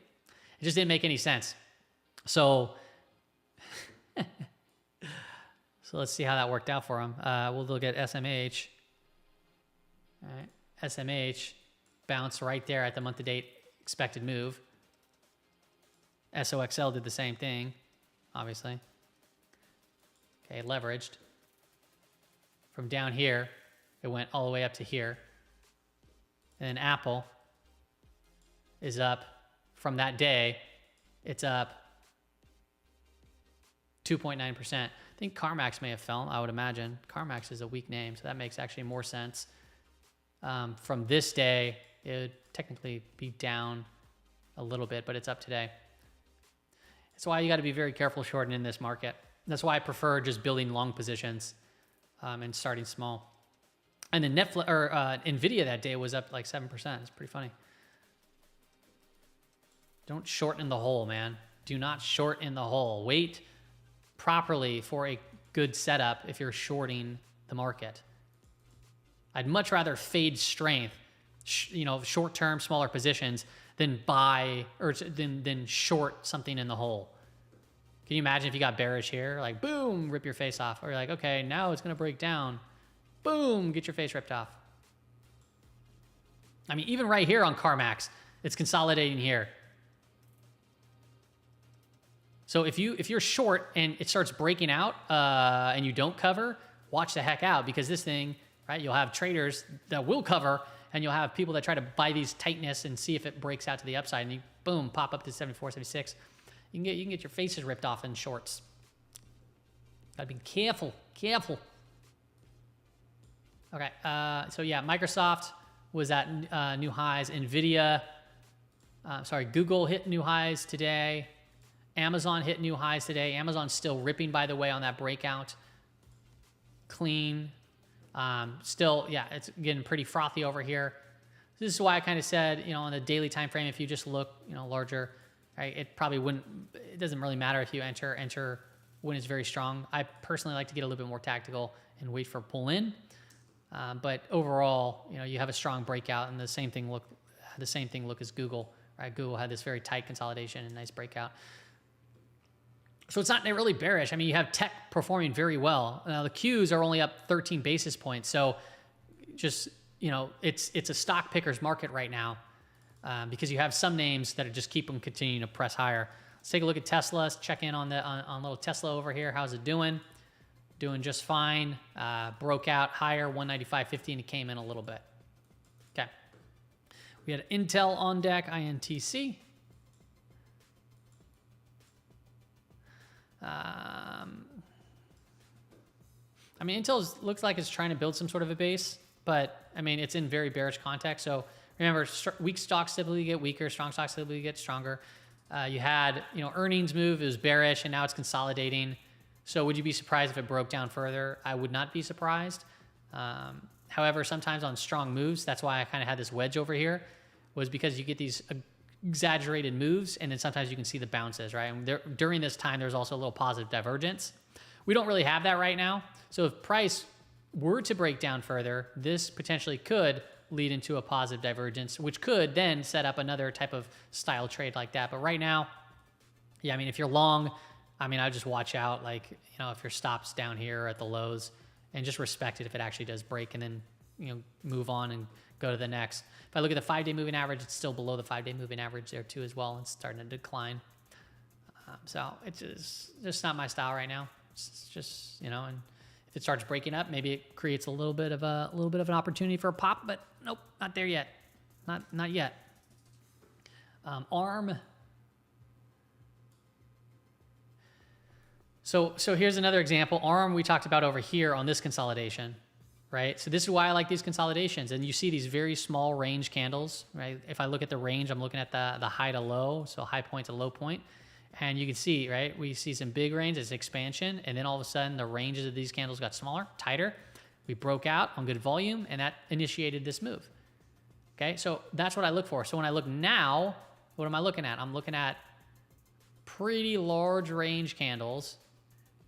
just didn't make any sense. So, so let's see how that worked out for them. We'll look at SMH. All right. SMH bounced right there at the month to date expected move. SOXL did the same thing, obviously. Okay, leveraged. From down here, it went all the way up to here. And then Apple is up from that day. It's up 2.9%. I think CarMax may have fell, I would imagine. CarMax is a weak name, so that makes actually more sense. From this day, it would technically be down a little bit, but it's up today. That's why you got to be very careful shorting in this market. That's why I prefer just building long positions and starting small. And then Nvidia that day was up like 7%. It's pretty funny. Don't short in the hole, man. Do not short in the hole. Wait properly for a good setup if you're shorting the market. I'd much rather fade strength, short-term, smaller positions than buy or than short something in the hole. Can you imagine if you got bearish here, like boom, rip your face off, or you're like, okay, now it's gonna break down, boom, get your face ripped off. I mean, even right here on CarMax, it's consolidating here. So if you're short and it starts breaking out and you don't cover, watch the heck out, because this thing, right? You'll have traders that will cover, and you'll have people that try to buy these tightness and see if it breaks out to the upside, and you boom, pop up to 74, 76. You can get your faces ripped off in shorts. Gotta be careful. Okay, so yeah, Microsoft was at new highs. Nvidia, Google hit new highs today. Amazon hit new highs today. Amazon's still ripping, by the way, on that breakout. Clean. Still, yeah, it's getting pretty frothy over here. This is why I kind of said, on the daily time frame, if you just look, larger, right, it probably wouldn't, it doesn't really matter if you enter when it's very strong. I personally like to get a little bit more tactical and wait for pull in. But overall, you have a strong breakout, and the same thing look as Google, right? Google had this very tight consolidation and nice breakout. So it's not really bearish. I mean, you have tech performing very well. Now the Qs are only up 13 basis points. So just, you know, it's a stock picker's market right now, because you have some names that are just keep them continuing to press higher. Let's take a look at Tesla. Let's check in on little Tesla over here. How's it doing? Doing just fine. Broke out higher, 195.50, and it came in a little bit. Okay. We had Intel on deck, INTC. I mean, Intel looks like it's trying to build some sort of a base, but I mean, it's in very bearish context. So remember, weak stocks typically get weaker, strong stocks typically get stronger. You had, you know, earnings move, it was bearish, and now it's consolidating. So would you be surprised if it broke down further? I would not be surprised. However, sometimes on strong moves, that's why I kind of had this wedge over here, was because you get these exaggerated moves, and then sometimes you can see the bounces, right? And during this time, there's also a little positive divergence. We don't really have that right now. So if price were to break down further, this potentially could lead into a positive divergence, which could then set up another type of style trade like that. But right now, yeah, I mean, if you're long, I mean, I would just watch out, like, you know, if your stop's down here at the lows, and just respect it if it actually does break, and then, you know, move on and go to the next. If I look at the 5-day moving average, it's still below the 5-day moving average there too as well. It's starting to decline. So it's just not my style right now. It's just, you know, and if it starts breaking up, maybe it creates a little bit of an opportunity for a pop, but nope, not there yet. Not yet. ARM. So here's another example. ARM we talked about over here on this consolidation, right? So this is why I like these consolidations. And you see these very small range candles, right? If I look at the range, I'm looking at the high to low, so high point to low point. And you can see, right, we see some big range as expansion, and then all of a sudden the ranges of these candles got smaller, tighter. We broke out on good volume, and that initiated this move. Okay, so that's what I look for. So when I look now, what am I looking at? I'm looking at pretty large range candles,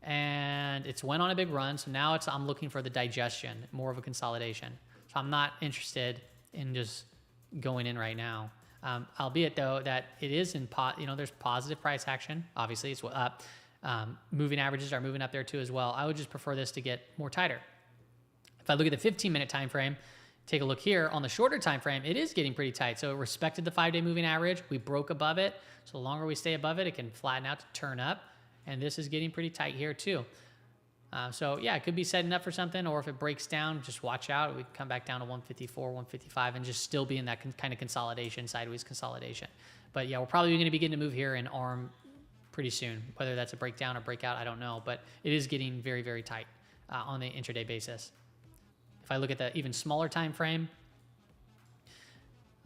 and it's went on a big run. So now I'm looking for the digestion, more of a consolidation. So I'm not interested in just going in right now. Albeit though that it is there's positive price action. Obviously it's up. Moving averages are moving up there too as well. I would just prefer this to get more tighter. If I look at the 15-minute time frame, take a look here on the shorter time frame, it is getting pretty tight. So it respected the 5-day moving average. We broke above it. So the longer we stay above it, it can flatten out to turn up. And this is getting pretty tight here too. So yeah, it could be setting up for something, or if it breaks down, just watch out. We can come back down to 154, 155, and just still be in that kind of consolidation, sideways consolidation. But yeah, we're probably going to begin to move here in ARM pretty soon. Whether that's a breakdown or breakout, I don't know. But it is getting very, very tight on the intraday basis. If I look at the even smaller time frame,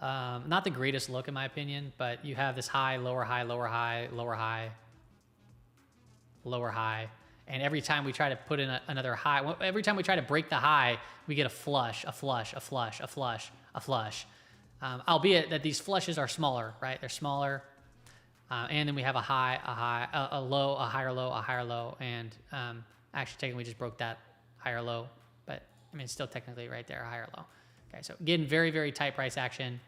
not the greatest look in my opinion, but you have this high, lower high, lower high, lower high, lower high. And every time we try to put in another high, every time we try to break the high, we get a flush, a flush, a flush, a flush, a flush. Albeit that these flushes are smaller, right? They're smaller. And then we have a high, a low, a higher low, a higher low. And actually, technically, we just broke that higher low. But I mean, it's still technically right there, a higher low. Okay, so getting very, very tight price action,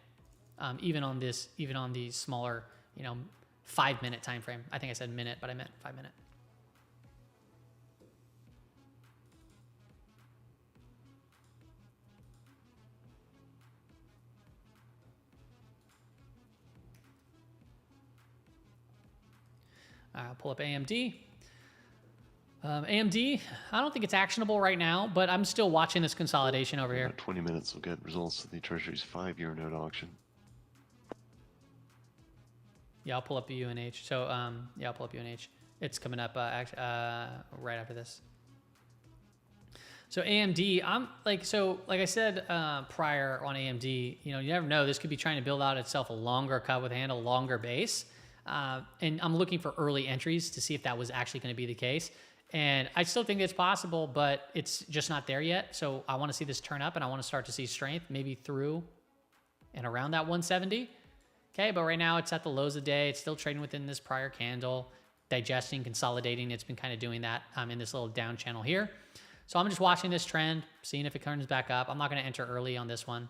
even on these smaller, 5-minute time frame. I think I said minute, but I meant 5-minute. I'll pull up AMD. AMD, I don't think it's actionable right now, but I'm still watching this consolidation over here. About 20 minutes, we'll get results of the Treasury's 5-year note auction. Yeah, I'll pull up the UNH. So, yeah, I'll pull up UNH. It's coming up right after this. So AMD, like I said prior on AMD, you never know. This could be trying to build out itself a longer cut with hand, a longer base. And I'm looking for early entries to see if that was actually going to be the case. And I still think it's possible, but it's just not there yet. So I want to see this turn up, and I want to start to see strength, maybe through and around that 170. Okay, but right now it's at the lows of the day. It's still trading within this prior candle, digesting, consolidating. It's been kind of doing that in this little down channel here. So I'm just watching this trend, seeing if it turns back up. I'm not going to enter early on this one.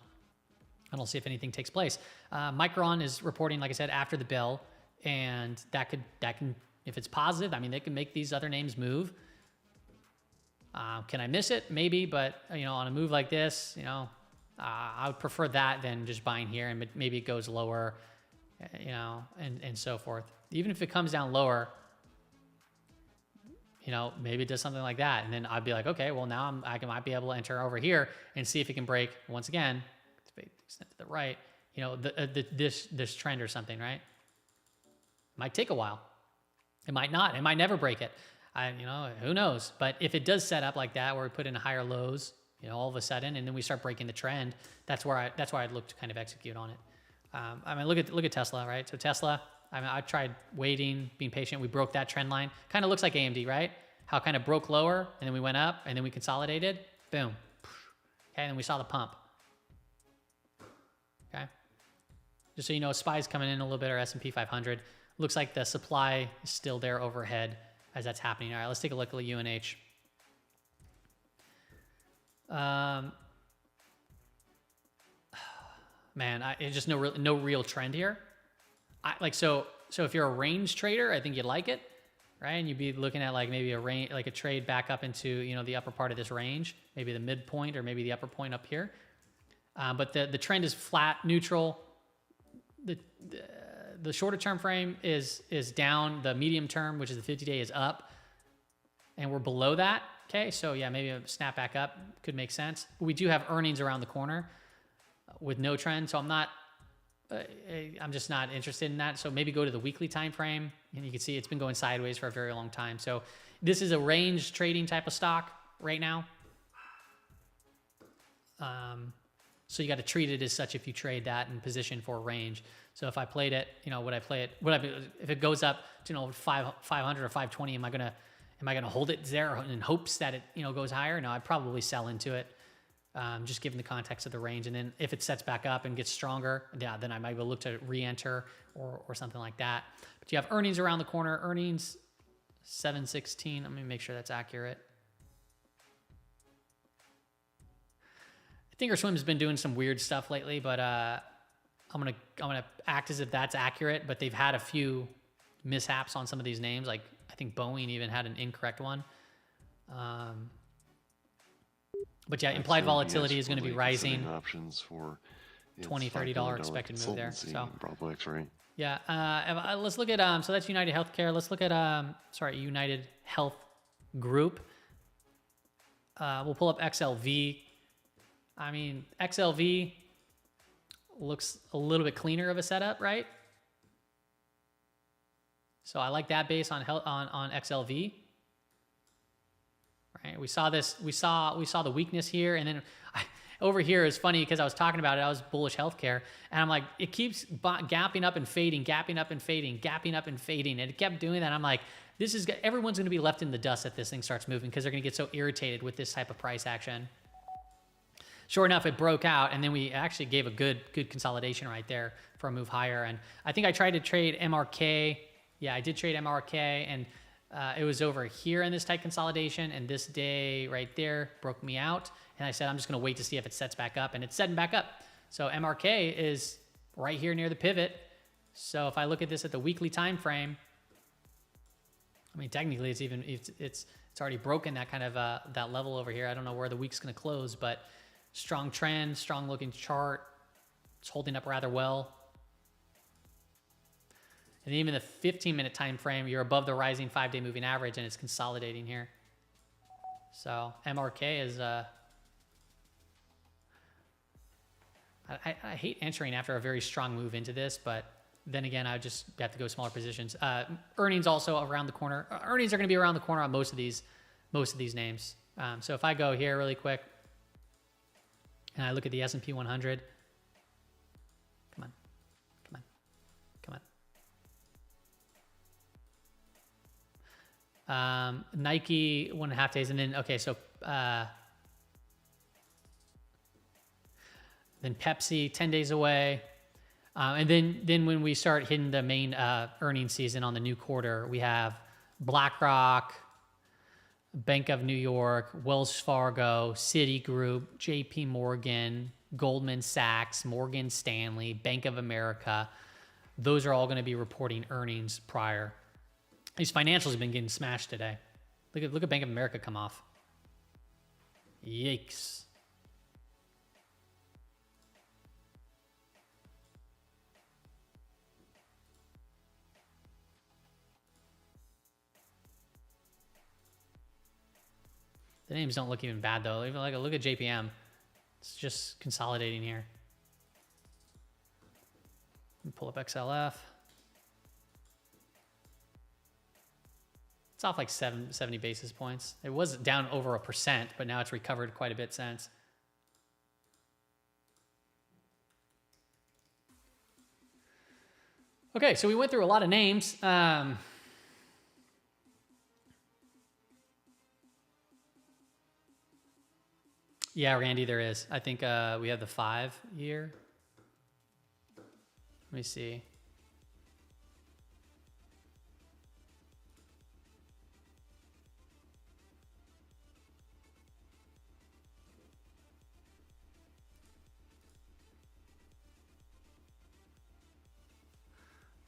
I don't see if anything takes place. Micron is reporting, like I said, after the bell. And that can, if it's positive, I mean, they can make these other names move. Can I miss it? Maybe, but on a move like this, I would prefer that than just buying here and maybe it goes lower, you know, and so forth. Even if it comes down lower, you know, maybe it does something like that. And then I'd be like, okay, well now might be able to enter over here and see if it can break once again, extend to the right, you know, this trend or something, right? Might take a while. It might not. It might never break it. You know, who knows? But if it does set up like that, where we put in higher lows, you know, all of a sudden, and then we start breaking the trend, that's why I'd look to kind of execute on it. I mean, look at Tesla, right? So Tesla, I mean, I tried waiting, being patient. We broke that trend line. Kind of looks like AMD, right? How it kind of broke lower, and then we went up, and then we consolidated. Boom. Okay, and then we saw the pump. Okay. Just so you know, SPY's coming in a little bit, or S&P 500. Looks like the supply is still there overhead as that's happening. All right, let's take a look at UNH. Man, it's just no real trend here. So if you're a range trader, I think you'd like it, right? And you'd be looking at like maybe a range, like a trade back up into, you know, the upper part of this range, maybe the midpoint or maybe the upper point up here. But the trend is flat, neutral. The shorter term frame is down. The medium term, which is the 50-day, is up, and we're below that. Okay, so yeah, maybe a snap back up could make sense. We do have earnings around the corner with no trend, so I'm just not interested in that. So maybe go to the weekly time frame, and you can see it's been going sideways for a very long time. So this is a range trading type of stock right now. So you got to treat it as such if you trade that in position for range. So if I played it, you know, would I play it? If it goes up to, you know, 500 or 520, am I gonna hold it there in hopes that it, you know, goes higher? No, I'd probably sell into it, just given the context of the range. And then if it sets back up and gets stronger, yeah, then I might look to re-enter or something like that. But you have earnings around the corner. Earnings 716. Let me make sure that's accurate. Thinkorswim's been doing some weird stuff lately, but I'm gonna act as if that's accurate. But they've had a few mishaps on some of these names. Like I think Boeing even had an incorrect one. But yeah, implied volatility is going to be rising. Options for $20, $30 expected move there. So Bravo X-ray. Yeah, let's look at so that's United Healthcare. Let's look at United Health Group. We'll pull up XLV. I mean, XLV looks a little bit cleaner of a setup, right? So I like that base on XLV. Right? We saw this. We saw the weakness here, and then over here is funny because I was talking about it. I was bullish healthcare, and I'm like, it keeps gapping up and fading, gapping up and fading, gapping up and fading, and it kept doing that. I'm like, everyone's going to be left in the dust if this thing starts moving because they're going to get so irritated with this type of price action. Sure enough, it broke out, and then we actually gave a good consolidation right there for a move higher. And I think I tried to trade MRK. Yeah, I did trade MRK, and it was over here in this tight consolidation, and this day right there broke me out. And I said, I'm just going to wait to see if it sets back up, and it's setting back up. So MRK is right here near the pivot. So if I look at this at the weekly time frame, I mean, technically it's already broken that kind of that level over here. I don't know where the week's going to close, but strong trend, strong looking chart. It's holding up rather well. And even the 15-minute time frame, you're above the rising 5-day moving average, and it's consolidating here. So MRK is I hate entering after a very strong move into this, but then again, I just have to go smaller positions. Earnings also around the corner. Earnings are going to be around the corner on most of these names. So if I go here really quick, and I look at the S&P 100. Come on. Nike 1.5 days, and then okay, so then Pepsi 10 days away, and then when we start hitting the main earnings season on the new quarter, we have BlackRock, Bank of New York, Wells Fargo, Citigroup, JP Morgan, Goldman Sachs, Morgan Stanley, Bank of America. Those are all going to be reporting earnings prior. These financials have been getting smashed today. Look at Bank of America come off. Yikes. The names don't look even bad though. Even like look at JPM. It's just consolidating here. Pull up XLF. It's off like 70 basis points. It was down over 1%, but now it's recovered quite a bit since. Okay, so we went through a lot of names. Yeah, Randy, there is. I think we have the 5-year. Let me see.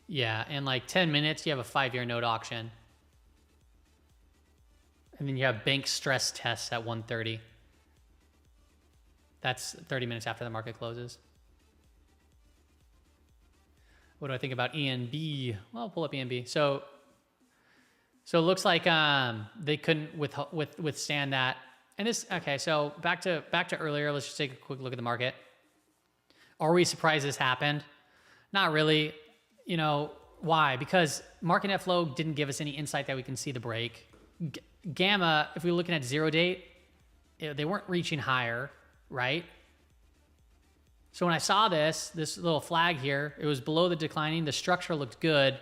Yeah, in like 10 minutes, you have a 5-year note auction. And then you have bank stress tests at 1:30. That's 30 minutes after the market closes. What do I think about ENB? Well, I'll pull up ENB. So it looks like they couldn't withstand that. And this, okay, so back to earlier, let's just take a quick look at the market. Are we surprised this happened? Not really. You know, why? Because market net flow didn't give us any insight that we can see the break. Gamma, if we were looking at 0 date, they weren't reaching higher, right? So when I saw this little flag here, it was below the declining. The structure looked good,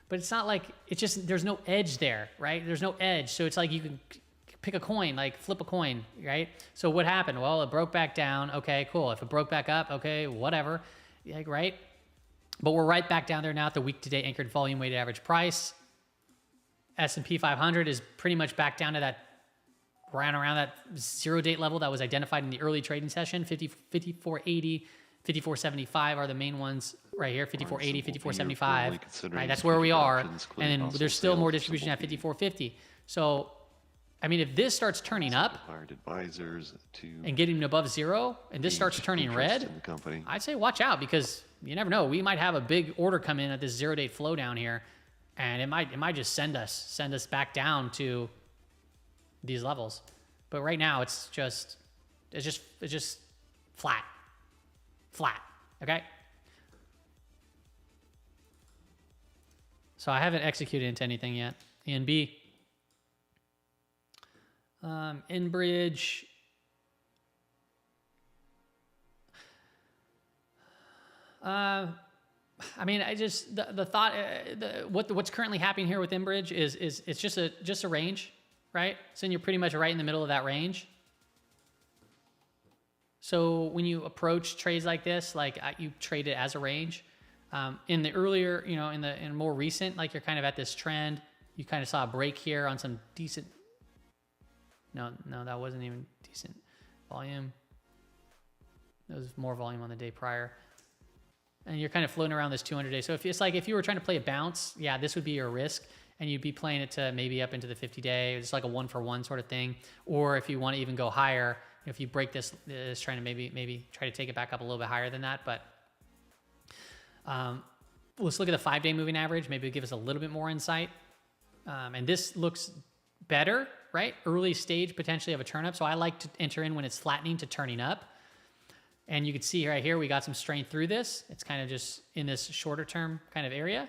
but it's not like, it's just, there's no edge there, right? There's no edge. So it's like you can pick a coin, like flip a coin, right? So what happened? Well, it broke back down. Okay, cool. If it broke back up, okay, whatever, like, right? But we're right back down there now at the week-to-date anchored volume weighted average price. S&P 500 is pretty much back down to that, around that 0 date level that was identified in the early trading session. 5480, 5475 are the main ones right here. 5480, 5475. Right, that's where we are. And then there's still more distribution at 5450. So, I mean, if this starts turning up and getting above 0, and this starts turning red, I'd say watch out, because you never know. We might have a big order come in at this 0 date flow down here, and it might just send us back down to these levels. But right now it's just flat. Okay. So I haven't executed into anything yet. ENB. Enbridge. I mean, I just the thought, what's currently happening here with Enbridge is it's just a range, right? So you're pretty much right in the middle of that range. So when you approach trades like this, like you trade it as a range. In the earlier, you know, in more recent, like you're kind of at this trend. You kind of saw a break here on some decent. No, that wasn't even decent volume. There was more volume on the day prior. And you're kind of floating around this 200 day. So if it's like, if you were trying to play a bounce, yeah, this would be your risk, and you'd be playing it to maybe up into the 50 day. It's like a 1-for-1 sort of thing. Or if you want to even go higher, if you break this trying to maybe try to take it back up a little bit higher than that. But let's look at the 5-day moving average. Maybe it'll give us a little bit more insight. And this looks better, right? Early stage potentially of a turn up. So I like to enter in when it's flattening to turning up. And you can see right here, we got some strength through this. It's kind of just in this shorter term kind of area.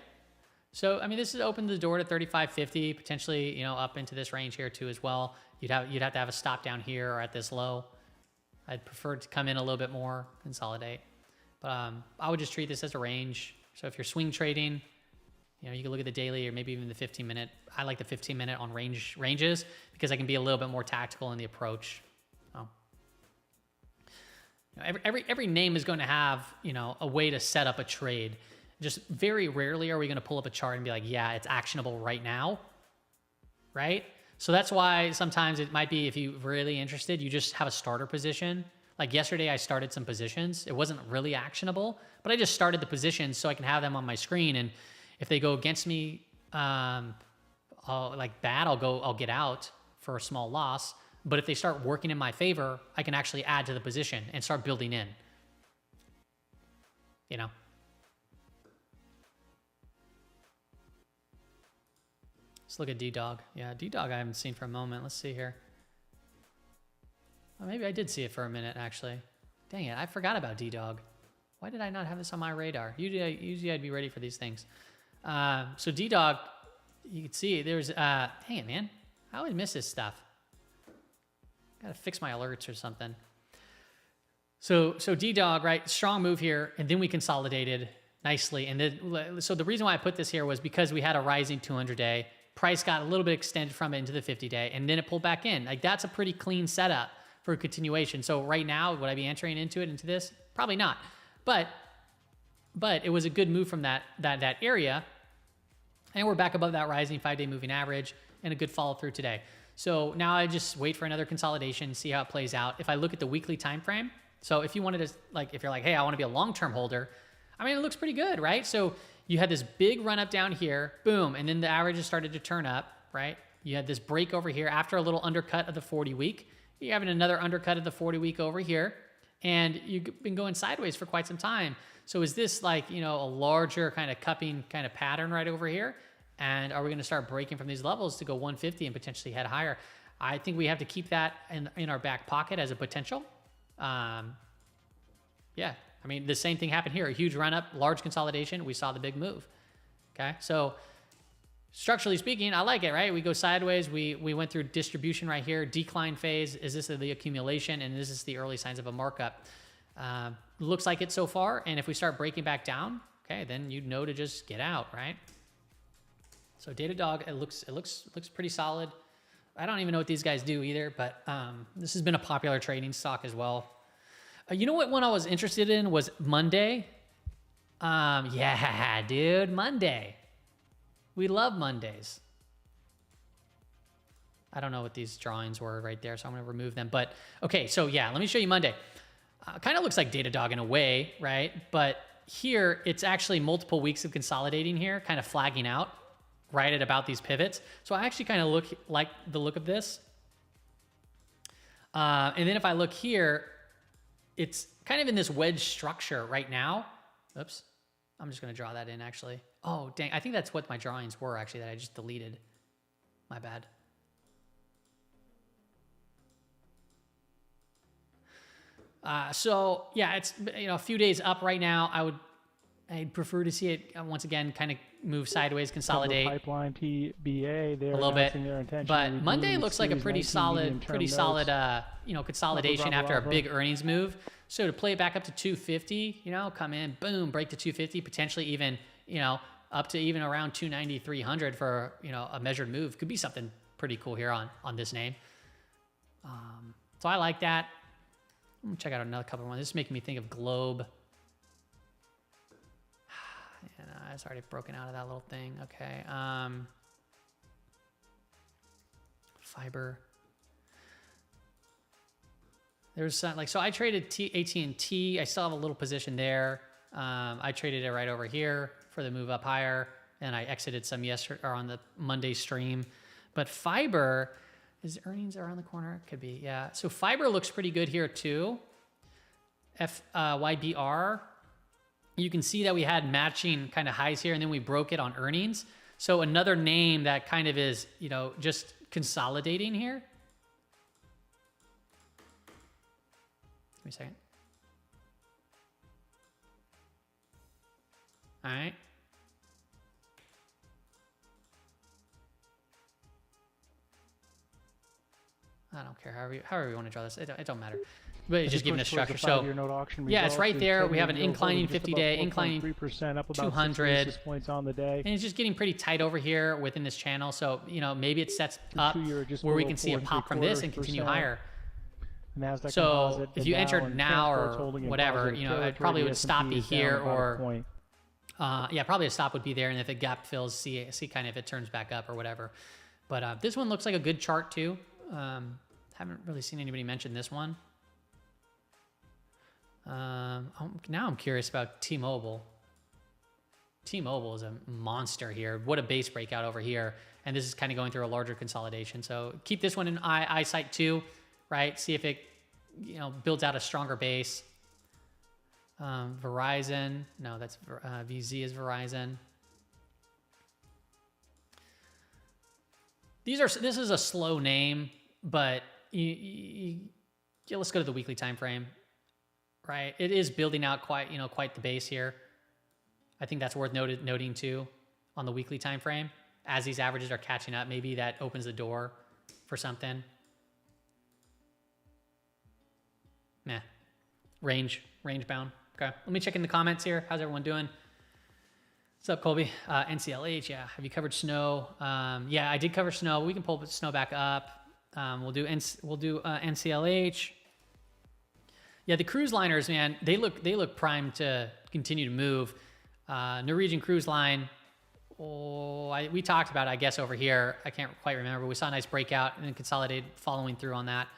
So, I mean, this has opened the door to 35.50, potentially, you know, up into this range here too as well. You'd have to have a stop down here or at this low. I'd prefer to come in a little bit more, consolidate. But I would just treat this as a range. So if you're swing trading, you know, you can look at the daily or maybe even the 15-minute. I like the 15-minute on ranges because I can be a little bit more tactical in the approach. Every name is going to have, you know, a way to set up a trade. Just very rarely are we going to pull up a chart and be like, yeah, it's actionable right now, right? So that's why sometimes it might be, if you're really interested, you just have a starter position. Like yesterday, I started some positions. It wasn't really actionable, but I just started the positions so I can have them on my screen. And if they go against me, I'll get out for a small loss. But if they start working in my favor, I can actually add to the position and start building in. You know? Let's look at D-Dog. Yeah, D-Dog I haven't seen for a moment. Let's see here. Oh, maybe I did see it for a minute, actually. Dang it, I forgot about D-Dog. Why did I not have this on my radar? Usually I'd be ready for these things. So D-Dog, you can see there's, dang it, man. I always miss this stuff. Gotta fix my alerts or something. So D-Dog, right, strong move here, and then we consolidated nicely. And then, so the reason why I put this here was because we had a rising 200-day. Price got a little bit extended from it into the 50-day, and then it pulled back in. Like, that's a pretty clean setup for a continuation. So right now, would I be entering into this? Probably not. But it was a good move from that area. And we're back above that rising 5-day moving average and a good follow through today. So now I just wait for another consolidation, see how it plays out. If I look at the weekly time frame, so if you wanted to, like, if you're like, hey, I want to be a long-term holder, I mean, it looks pretty good, right? So you had this big run up down here, boom, and then the averages started to turn up, right? You had this break over here after a little undercut of the 40-week. You're having another undercut of the 40-week over here, and you've been going sideways for quite some time. So is this like, you know, a larger kind of cupping kind of pattern right over here? And are we going to start breaking from these levels to go 150 and potentially head higher? I think we have to keep that in our back pocket as a potential. Yeah, I mean, the same thing happened here. A huge run up, large consolidation. We saw the big move. Okay, so structurally speaking, I like it, right? We go sideways. We went through distribution right here, decline phase. Is this the accumulation? And this is the early signs of a markup. Looks like it so far. And if we start breaking back down, okay, then you'd know to just get out, right? So Datadog, it looks pretty solid. I don't even know what these guys do either, but this has been a popular trading stock as well. You know what one I was interested in was Monday. Yeah, dude, Monday. We love Mondays. I don't know what these drawings were right there, so I'm gonna remove them. But okay, so yeah, let me show you Monday. Kind of looks like Datadog in a way, right? But here, it's actually multiple weeks of consolidating here, kind of flagging out right at about these pivots. So I actually kind of like the look of this. And then if I look here, it's kind of in this wedge structure right now. Oops, I'm just gonna draw that in actually. Oh, dang, I think that's what my drawings were actually that I just deleted. My bad. So yeah, it's, you know, a few days up right now. I'd prefer to see it once again kind of move sideways, consolidate. Pipeline PBA, they're a little bit, their intention but Monday looks like a pretty solid, you know, consolidation after a big earnings move. So to play it back up to 250, you know, come in, boom, break to 250, potentially even, you know, up to even around 290, 300 for, you know, a measured move could be something pretty cool here on this name. So I like that. Let me check out another couple of ones. This is making me think of Globe. And it's already broken out of that little thing. Okay. Fiber. There's some, like, so I traded AT&T. I still have a little position there. I traded it right over here for the move up higher, and I exited some yesterday or on the Monday stream. But Fiber, is earnings around the corner? Could be, yeah. So Fiber looks pretty good here too. YBR. You can see that we had matching kind of highs here, and then we broke it on earnings. So another name that kind of is, you know, just consolidating here. Give me a second. All right. I don't care, however you want to draw this. It don't matter. But it's just giving a structure. So yeah, it's right there. We have an inclining 50-day, inclining 3% up about 200 basis points on the day, and it's just getting pretty tight over here within this channel. So, you know, maybe it sets up where we can see a pop from this and continue higher. So if you entered now or whatever, you know, it probably would stop you here, or yeah, probably a stop would be there, and if the gap fills, see kind of if it turns back up or whatever. But this one looks like a good chart too. Haven't really seen anybody mention this one. Now I'm curious about T-Mobile. T-Mobile is a monster here. What a base breakout over here. And this is kind of going through a larger consolidation. So keep this one in eyesight too, right? See if it, you know, builds out a stronger base. Verizon. No, that's VZ is Verizon. This is a slow name, but Yeah, let's go to the weekly time frame. Right, it is building out quite the base here. I think that's worth noting too on the weekly time frame. As these averages are catching up, maybe that opens the door for something. Nah, range bound. Okay, let me check in the comments here. How's everyone doing? What's up, Colby? NCLH, yeah. Have you covered snow? Yeah, I did cover snow. We can pull the snow back up. We'll do NCLH. Yeah, the cruise liners, man, they look primed to continue to move. Norwegian Cruise Line. We talked about it, I guess, over here. I can't quite remember, but we saw a nice breakout and then consolidated following through on that.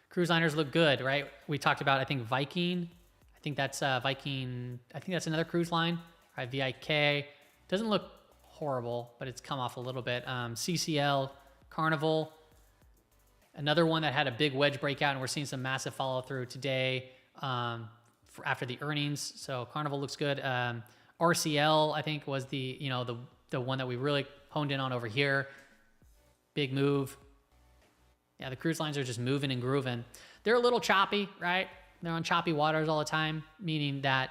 Cruise liners look good, right? We talked about, I think, Viking. I think that's Viking. I think that's another cruise line. Right, VIK. Doesn't look horrible, but it's come off a little bit. CCL, Carnival. Another one that had a big wedge breakout, and we're seeing some massive follow through today after the earnings. So Carnival looks good. RCL, I think, was the one that we really honed in on over here. Big move. Yeah, the cruise lines are just moving and grooving. They're a little choppy, right? They're on choppy waters all the time, meaning that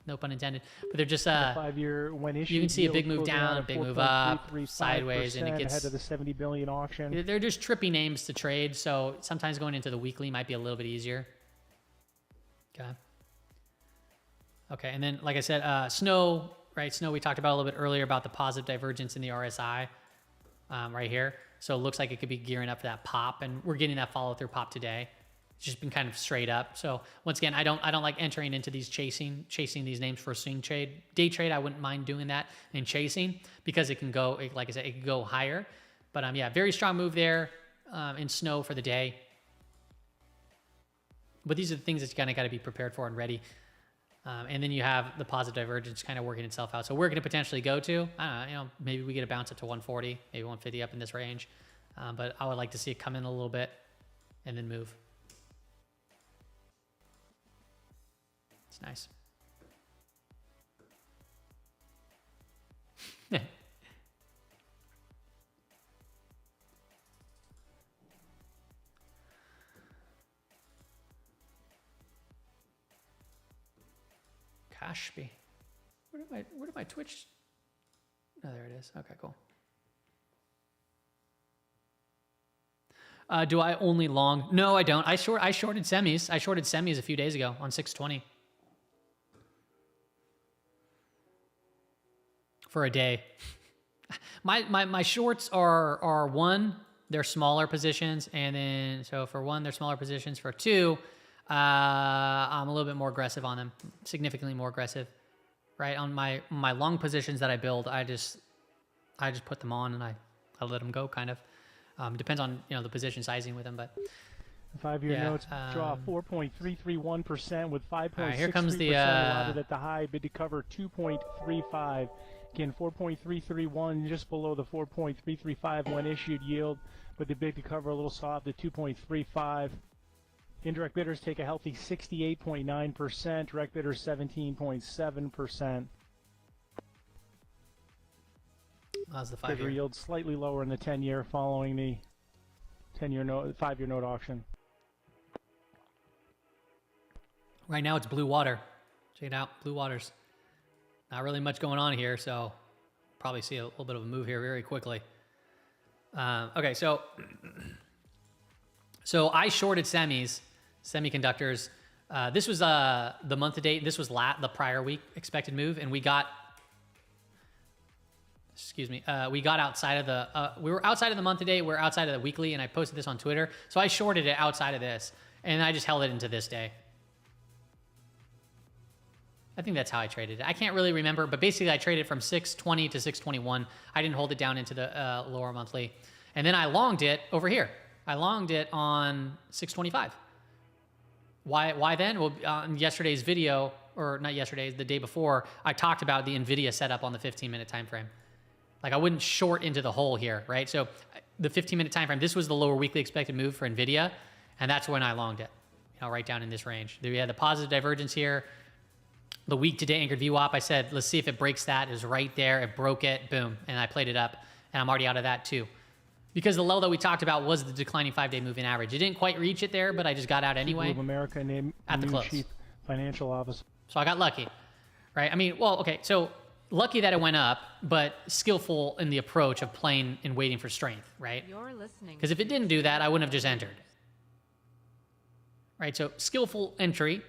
no pun intended, but they're just 5-year when issued. You can see a big move down, a big move up, sideways, and it gets ahead of the 70 billion auction. They're just trippy names to trade, so sometimes going into the weekly might be a little bit easier. Okay, and then like I said, snow, right? Snow we talked about a little bit earlier about the positive divergence in the RSI right here. So it looks like it could be gearing up for that pop, and we're getting that follow through pop today. It's just been kind of straight up. So once again, I don't like entering into these chasing these names for a swing trade. Day trade, I wouldn't mind doing that and chasing because it can go, like I said, it can go higher. But yeah, very strong move there in snow for the day. But these are the things that you kind of got to be prepared for and ready. And then you have the positive divergence kind of working itself out. So we're going to potentially go to, I don't know, maybe we get a bounce up to 140, maybe 150 up in this range. But I would like to see it come in a little bit and then move. It's nice. Kashpi. Where did my Twitch? Oh, there it is. Okay, cool. Do I only long? No, I don't. I shorted semis. I shorted semis a few days ago on 620 for a day. My shorts are one, they're smaller positions, and then so for one, they're smaller positions. For two, I'm a little bit more aggressive on them, significantly more aggressive, right? On my long positions that I build, I just put them on and I let them go, kind of. Depends on the position sizing with them, but the 5-year notes draw 4.331% with 5.63% here comes the allotted at the high, bid to cover 2.35. Again, 4.331 just below the 4.335 when issued yield, but the bid to cover a little soft at 2.35. Indirect bidders take a healthy 68.9%, direct bidders 17.7%. That's the 5-year. Yield slightly lower in the 10-year following the 5-year note auction. Right now it's blue water. Check it out, blue waters. Not really much going on here, so probably see a little bit of a move here very quickly. Okay, so I shorted semiconductors. This was the month to date. This was the prior week expected move, and we got. We got outside of the. We were outside of the month to date. We're outside of the weekly, and I posted this on Twitter. So I shorted it outside of this, and I just held it into this day. I think that's how I traded it. I can't really remember, but basically I traded from 620 to 621. I didn't hold it down into the lower monthly. And then I longed it over here. I longed it on 625. Why then? Well, on yesterday's video, or not yesterday's, the day before, I talked about the Nvidia setup on the 15-minute time frame. Like I wouldn't short into the hole here, right? So the 15-minute time frame, this was the lower weekly expected move for Nvidia, and that's when I longed it, right down in this range. We had the positive divergence here. The week to day anchored VWAP, I said, let's see if it breaks that. It was right there. It broke it. Boom. And I played it up. And I'm already out of that too. Because the low that we talked about was the declining 5-day moving average. It didn't quite reach it there, but I just got out anyway. Of America named at the new close. chief financial officer. So I got lucky, right? I mean, well, okay, so lucky that it went up, but skillful in the approach of playing and waiting for strength, right? You're listening. Because if it didn't do that, I wouldn't have just entered. Right, so skillful entry,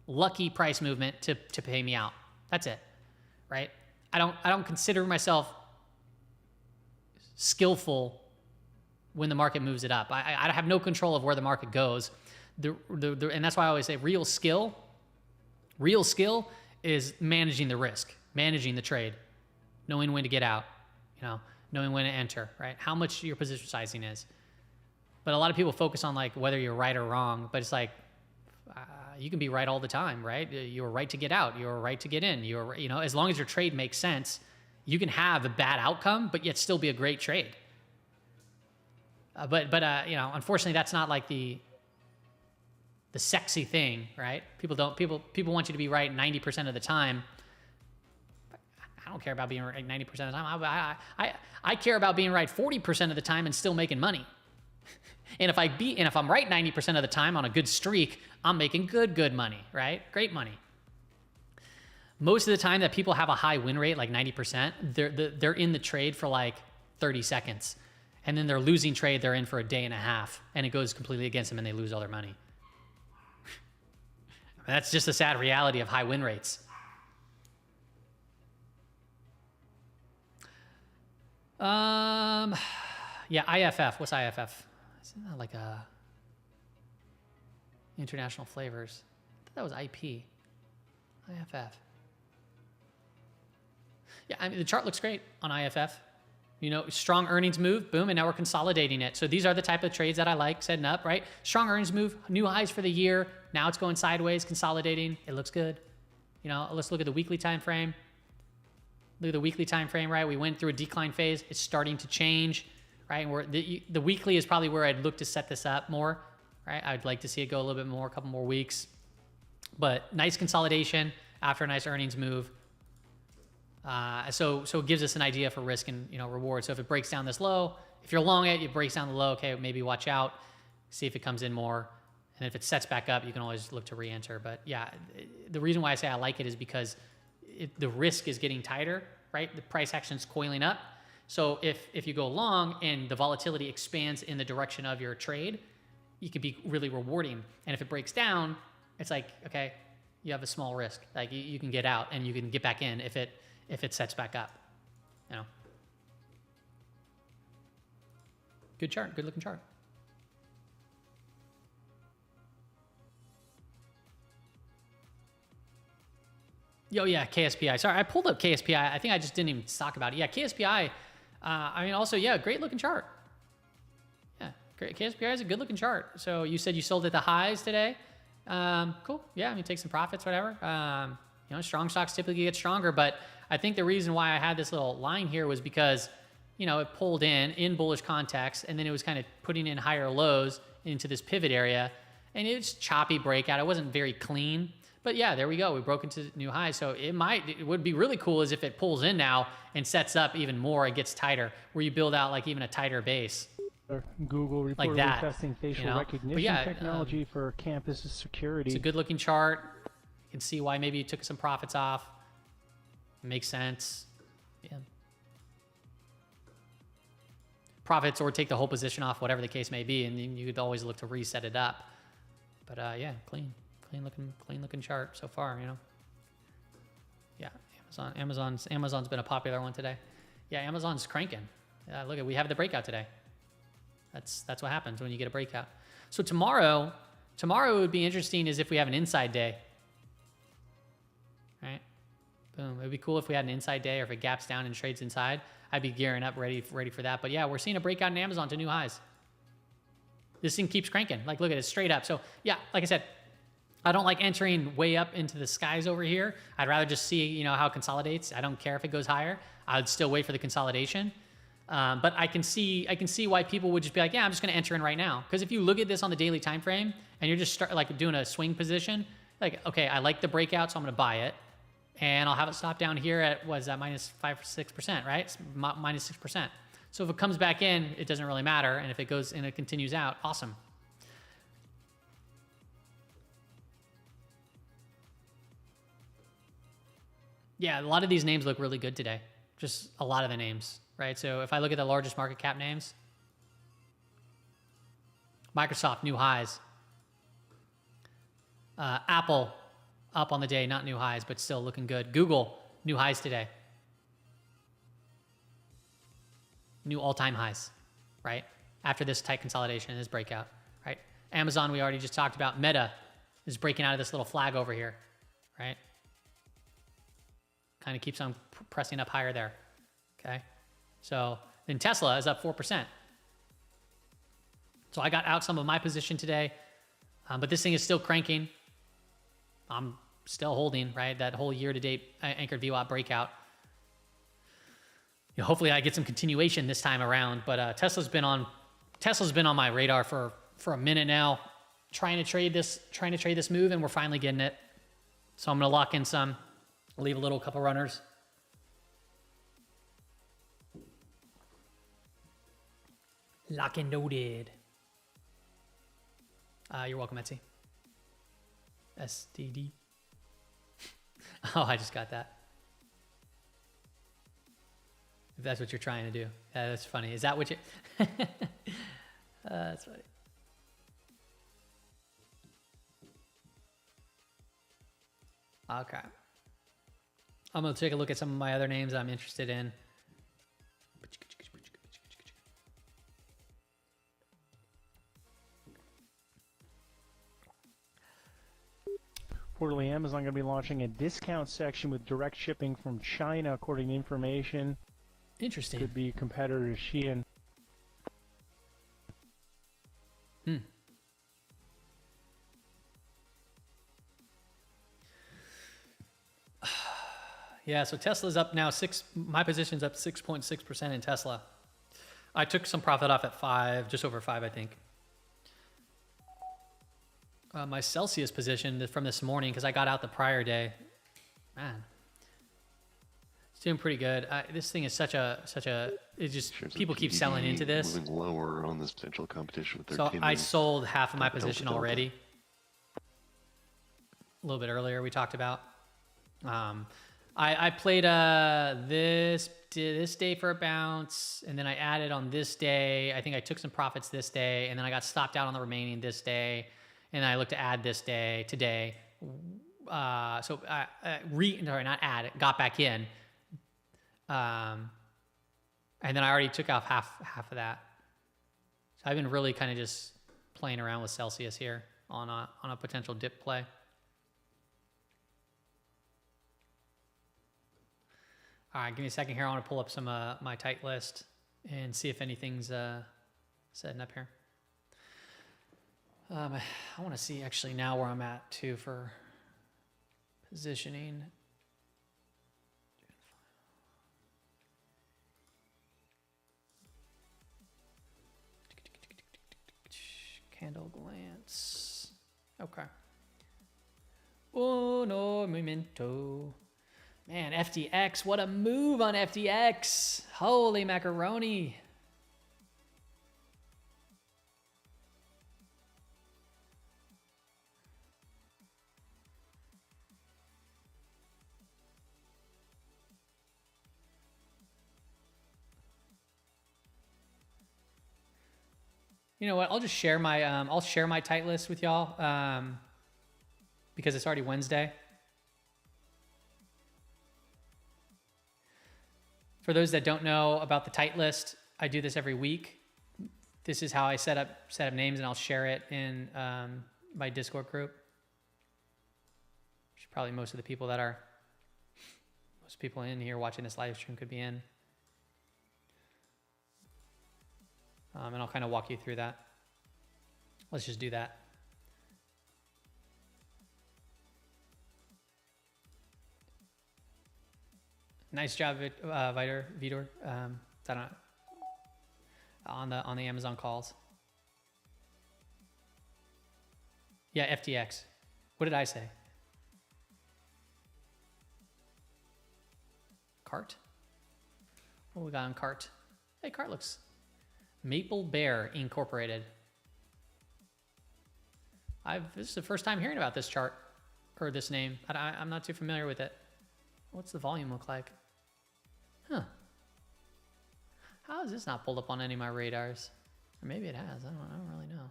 lucky price movement to pay me out. That's it, right? I don't consider myself skillful when the market moves it up. I have no control of where the market goes. And that's why I always say real skill is managing the risk, managing the trade, knowing when to get out, knowing when to enter, right? How much your position sizing is. But a lot of people focus on like whether you're right or wrong, but it's like you can be right all the time, right? You're right to get out, you're right to get in, as long as your trade makes sense, you can have a bad outcome, but yet still be a great trade. But unfortunately, that's not like the sexy thing, right? People want you to be right 90% of the time. I don't care about being right 90% of the time. I care about being right 40% of the time and still making money. And if I'm right 90% of the time on a good streak, I'm making good money, right? Great money. Most of the time that people have a high win rate, like 90%, they're in the trade for like 30 seconds. And then they're losing trade, they're in for a day and a half, and it goes completely against them and they lose all their money. That's just a sad reality of high win rates. Yeah, IFF. What's IFF? Isn't that like a international flavors? I thought that was IP. IFF. Yeah, I mean, the chart looks great on IFF. Strong earnings move, boom, and now we're consolidating it. So these are the type of trades that I like setting up, right? Strong earnings move, new highs for the year. Now it's going sideways, consolidating. It looks good. Let's look at the weekly time frame. Look at the weekly time frame, right? We went through a decline phase. It's starting to change, right? And the weekly is probably where I'd look to set this up more, right? I'd like to see it go a little bit more, a couple more weeks. But nice consolidation after a nice earnings move. So it gives us an idea for risk and reward. So if it breaks down this low, if you're long it breaks down the low, okay, maybe watch out, see if it comes in more. And if it sets back up, you can always look to re-enter. But yeah, the reason why I say I like it is because the risk is getting tighter, right? The price action's coiling up. So if you go long and the volatility expands in the direction of your trade, you can be really rewarding. And if it breaks down, it's like, okay, you have a small risk. Like you can get out and you can get back in if it sets back up. Good chart, good looking chart. Yo, yeah, KSPI. Sorry, I pulled up KSPI. I think I just didn't even talk about it. Yeah, KSPI. Also, yeah, great looking chart. Yeah, great. KSPI is a good looking chart. So you said you sold at the highs today. Cool. Yeah, take some profits, whatever. Strong stocks typically get stronger, but I think the reason why I had this little line here was because, it pulled in bullish context, and then it was kind of putting in higher lows into this pivot area, and it's choppy breakout. It wasn't very clean. But yeah, there we go. We broke into new highs. So it would be really cool is if it pulls in now and sets up even more, it gets tighter, where you build out like even a tighter base. Google reportedly like that, testing facial recognition technology for campus security. It's a good looking chart. You can see why maybe you took some profits off. It makes sense. Yeah. Profits or take the whole position off, whatever the case may be, and then you could always look to reset it up. But yeah, clean looking chart so far, Yeah, Amazon's been a popular one today. Yeah, Amazon's cranking. Look, we have the breakout today. That's what happens when you get a breakout. So tomorrow would be interesting is if we have an inside day. Right? Boom. It would be cool if we had an inside day or if it gaps down and trades inside. I'd be gearing up ready for that. But yeah, we're seeing a breakout in Amazon to new highs. This thing keeps cranking. Like, look at it straight up. So yeah, like I said, I don't like entering way up into the skies over here. I'd rather just see, how it consolidates. I don't care if it goes higher. I'd still wait for the consolidation. But I can see why people would just be like, yeah, I'm just going to enter in right now. Because if you look at this on the daily time frame and you're just doing a swing position, like, okay, I like the breakout, so I'm going to buy it. And I'll have it stop down here at, what is that, -5 or 6%, right? It's -6%. So if it comes back in, it doesn't really matter. And if it goes and it continues out, awesome. Yeah, a lot of these names look really good today. Just a lot of the names, right? So if I look at the largest market cap names, Microsoft, new highs. Apple, up on the day, not new highs, but still looking good. Google, new highs today. New all-time highs, right? After this tight consolidation, this breakout, right? Amazon, we already just talked about. Meta is breaking out of this little flag over here, right? Kind of keeps on pressing up higher there, okay? So then Tesla is up 4%. So I got out some of my position today, but this thing is still cranking. I'm still holding, right? That whole year-to-date anchored VWAP breakout. You know, hopefully I get some continuation this time around, but Tesla's been on my radar for a minute now, trying to trade this move, and we're finally getting it. So I'm gonna lock in some, leave a little couple runners. Lock and loaded. You're welcome, Etsy. STD. Oh, I just got that. If that's what you're trying to do. Yeah, that's funny. Is that what you... that's funny. Okay. I'm going to take a look at some of my other names I'm interested in. Reportedly, Amazon going to be launching a discount section with direct shipping from China, according to information. Interesting. Could be a competitor to Shein. Yeah, so Tesla's up now my position's up 6.6% in Tesla. I took some profit off at 5, just over 5, I think. My Celsius position from this morning, because I got out the prior day, man, it's doing pretty good. This thing is such a. It's just people keep selling into this. Moving lower on this potential competition with their. So I sold half of my position already. A little bit earlier, we talked about. I played this day for a bounce, and then I added on this day. I think I took some profits this day, and then I got stopped out on the remaining this day. And I looked to add this day today. Not add, got back in. And then I already took off half of that. So I've been really kind of just playing around with Celsius here on a potential dip play. All right, give me a second here. I want to pull up some my tight list and see if anything's setting up here. I want to see actually now where I'm at too for positioning. Candle glance. Okay. Oh no, memento. Man, FTX, what a move on FTX. Holy macaroni. You know what? I'll just share my I'll share my tight list with y'all because it's already Wednesday. For those that don't know about the tight list, I do this every week. This is how I set up names, and I'll share it in my Discord group. Which probably most people in here watching this live stream could be in. And I'll kind of walk you through that. Let's just do that. Nice job, Vitor. On the Amazon calls. Yeah, FTX. What did I say? Cart? What we got on cart? Hey, cart looks Maple Bear Incorporated. This is the first time hearing about this chart or this name. I'm not too familiar with it. What's the volume look like? Huh. How has this not pulled up on any of my radars? Or maybe it has. I don't really know.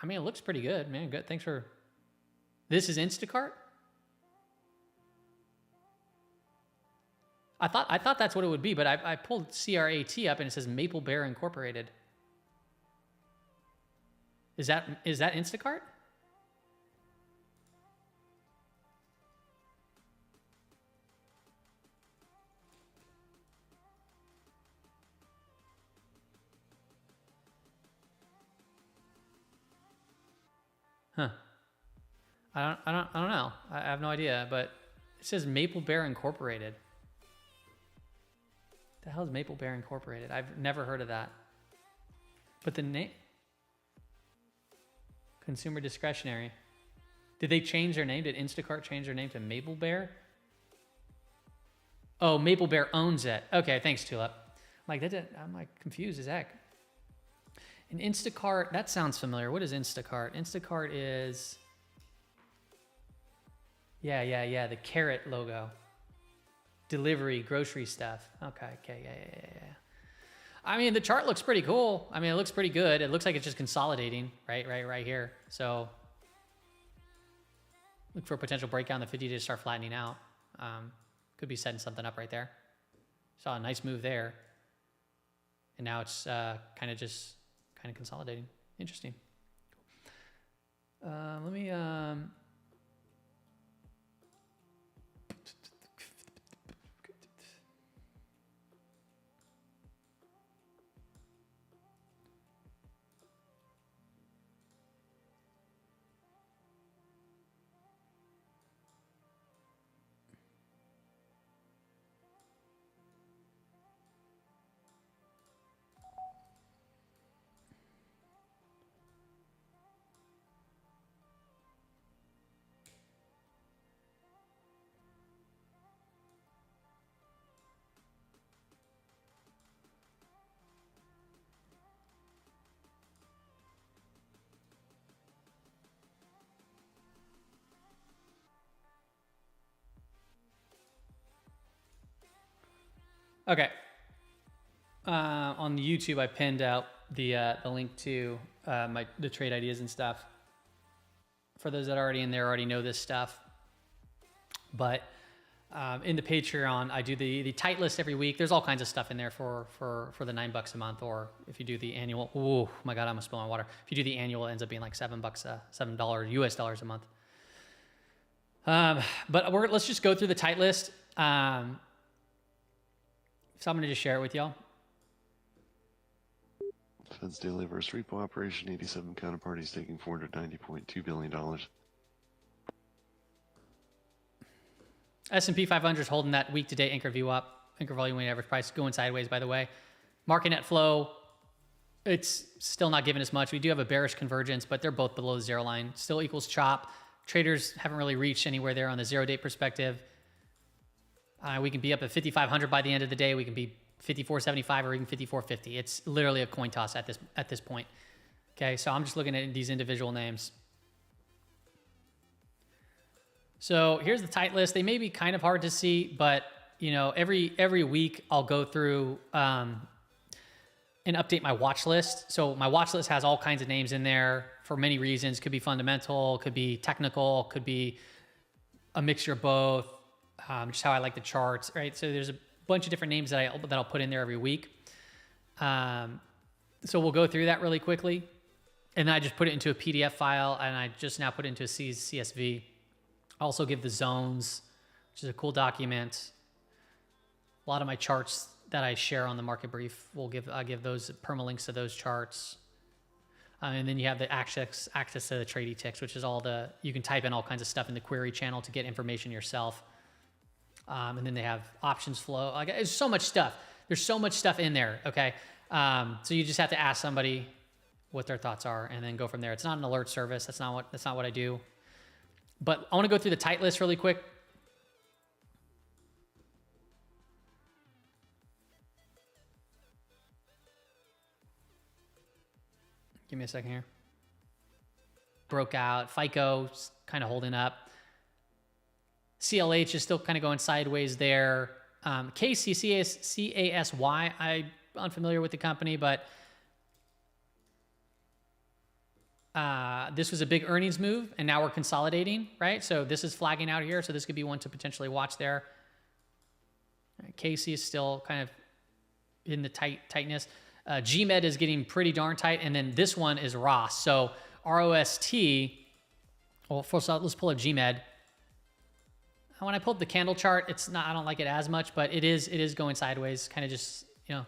I mean, it looks pretty good, man. Good. Thanks for. This is Instacart? I thought that's what it would be, but I pulled CRAT up and it says Maple Bear Incorporated. Is that Instacart? Huh. I don't know. I have no idea, but it says Maple Bear Incorporated. The hell is Maple Bear Incorporated? I've never heard of that. But the name, Consumer Discretionary. Did they change their name? Did Instacart change their name to Maple Bear? Oh, Maple Bear owns it. Okay, thanks, Tulip. I'm like confused as heck. And Instacart, that sounds familiar. What is Instacart? Instacart is, yeah, the carrot logo. Delivery, grocery stuff. Okay, yeah. I mean, the chart looks pretty cool. I mean, it looks pretty good. It looks like it's just consolidating right here. So look for a potential breakout in the 50 to start flattening out. Could be setting something up right there. Saw a nice move there. And now it's kind of consolidating. Interesting. Let me... Okay. On the YouTube, I pinned out the link to the trade ideas and stuff. For those that are already in there, already know this stuff. But in the Patreon, I do the tight list every week. There's all kinds of stuff in there for the $9 a month, or if you do the annual. Oh my God, I'm gonna spill my water. If you do the annual, it ends up being like $7 US dollars a month. But let's just go through the tight list. So I'm going to just share it with y'all. Fed's daily reverse repo operation, 87 counterparties taking $490.2 billion. S&P 500 is holding that week-to-date anchor view up. Anchor volume weighted average price going sideways, by the way. Market net flow, it's still not giving us much. We do have a bearish convergence, but they're both below the zero line. Still equals chop. Traders haven't really reached anywhere there on the zero-date perspective. We can be up at 5,500 by the end of the day. We can be 54.75 or even 54.50. It's literally a coin toss at this point. Okay, so I'm just looking at these individual names. So here's the tight list. They may be kind of hard to see, but you know, every week I'll go through and update my watch list. So my watch list has all kinds of names in there for many reasons. Could be fundamental, could be technical, could be a mixture of both. Just how I like the charts, right? So there's a bunch of different names that I'll put in there every week. So we'll go through that really quickly. And then I just put it into a PDF file, and I just now put it into a CSV. I also give the zones, which is a cool document. A lot of my charts that I share on the market brief, I give those permalinks to those charts. And then you have the access to the trading ticks, which is you can type in all kinds of stuff in the query channel to get information yourself. And then they have options flow. There's so much stuff. There's so much stuff in there, okay? So you just have to ask somebody what their thoughts are and then go from there. It's not an alert service. That's not what I do. But I want to go through the tight list really quick. Give me a second here. Broke out. FICO kind of holding up. CLH is still kind of going sideways there. KCCASY, I'm unfamiliar with the company, but this was a big earnings move, and now we're consolidating, right? So this is flagging out here, so this could be one to potentially watch there. KC is still kind of in the tightness. GMed is getting pretty darn tight, and then this one is ROS. So ROST, well, first let's pull up GMed. When I pulled the candle chart, it's not, I don't like it as much, but it is going sideways, kind of just, you know,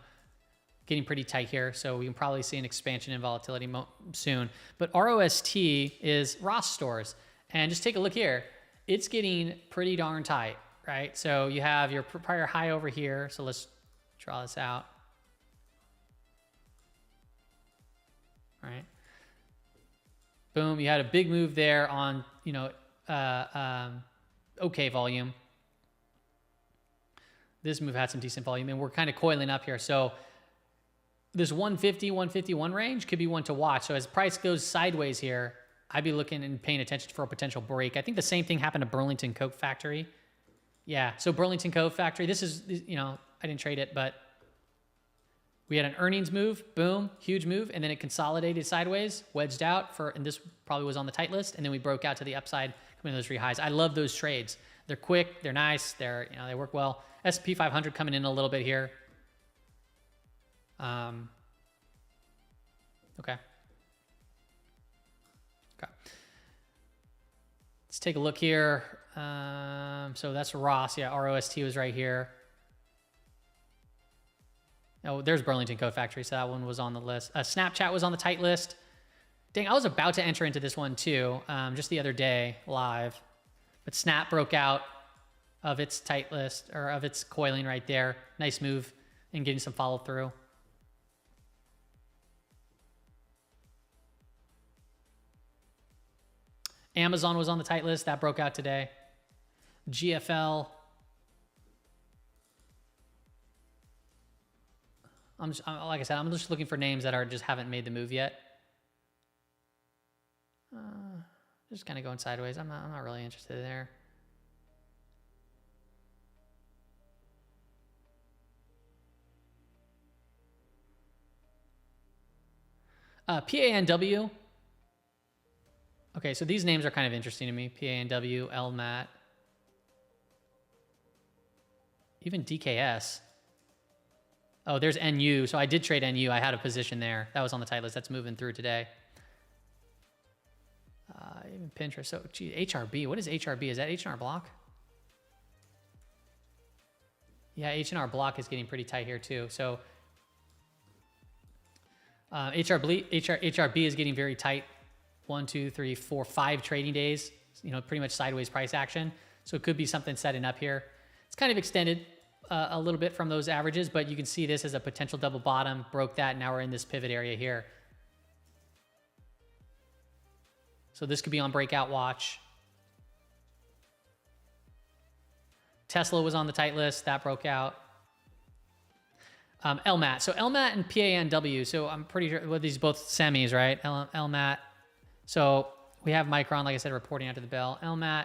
getting pretty tight here. So we can probably see an expansion in volatility soon. But ROST is Ross Stores. And just take a look here. It's getting pretty darn tight, right? So you have your prior high over here. So let's draw this out. All right. Boom. You had a big move there on, you know, okay volume. This move had some decent volume, and we're kind of coiling up here. So this 150, 151 range could be one to watch. So as price goes sideways here, I'd be looking and paying attention for a potential break. I think the same thing happened to Burlington Coat Factory. Yeah, so Burlington Coat Factory, this is, you know, I didn't trade it, but we had an earnings move, boom, huge move, and then it consolidated sideways, wedged out for, and this probably was on the tight list, and then we broke out to the upside, coming to those three highs. I love those trades. They're quick, they're nice, they're, you know, they work well. S&P 500 coming in a little bit here. Okay. Let's take a look here. So that's Ross. Yeah, ROST was right here. Oh, there's Burlington Coat Factory. So that one was on the list. Snapchat was on the tight list. Dang, I was about to enter into this one too, just the other day live. But Snap broke out of its tight list, or of its coiling right there. Nice move and getting some follow through. Amazon was on the tight list. That broke out today. GFL. Like I said, I'm just looking for names that just haven't made the move yet. Just kind of going sideways. I'm not really interested there. PANW. Okay, so these names are kind of interesting to me. PANW, LMAT, even DKS. Oh, there's NU. So I did trade NU. I had a position there. That was on the tight list. That's moving through today. Even Pinterest. So, gee, HRB. What is HRB? Is that H&R Block? Yeah, H&R Block is getting pretty tight here too. So HRB is getting very tight. 1, 2, 3, 4, 5 trading days, you know, pretty much sideways price action. So it could be something setting up here. It's kind of extended a little bit from those averages, but you can see this as a potential double bottom, broke that. Now we're in this pivot area here. So this could be on breakout watch. Tesla was on the tight list. That broke out. LMAT. So LMAT and PANW. So I'm pretty sure, well, these both semis, right? LMAT. So we have Micron, like I said, reporting after the bell. LMAT.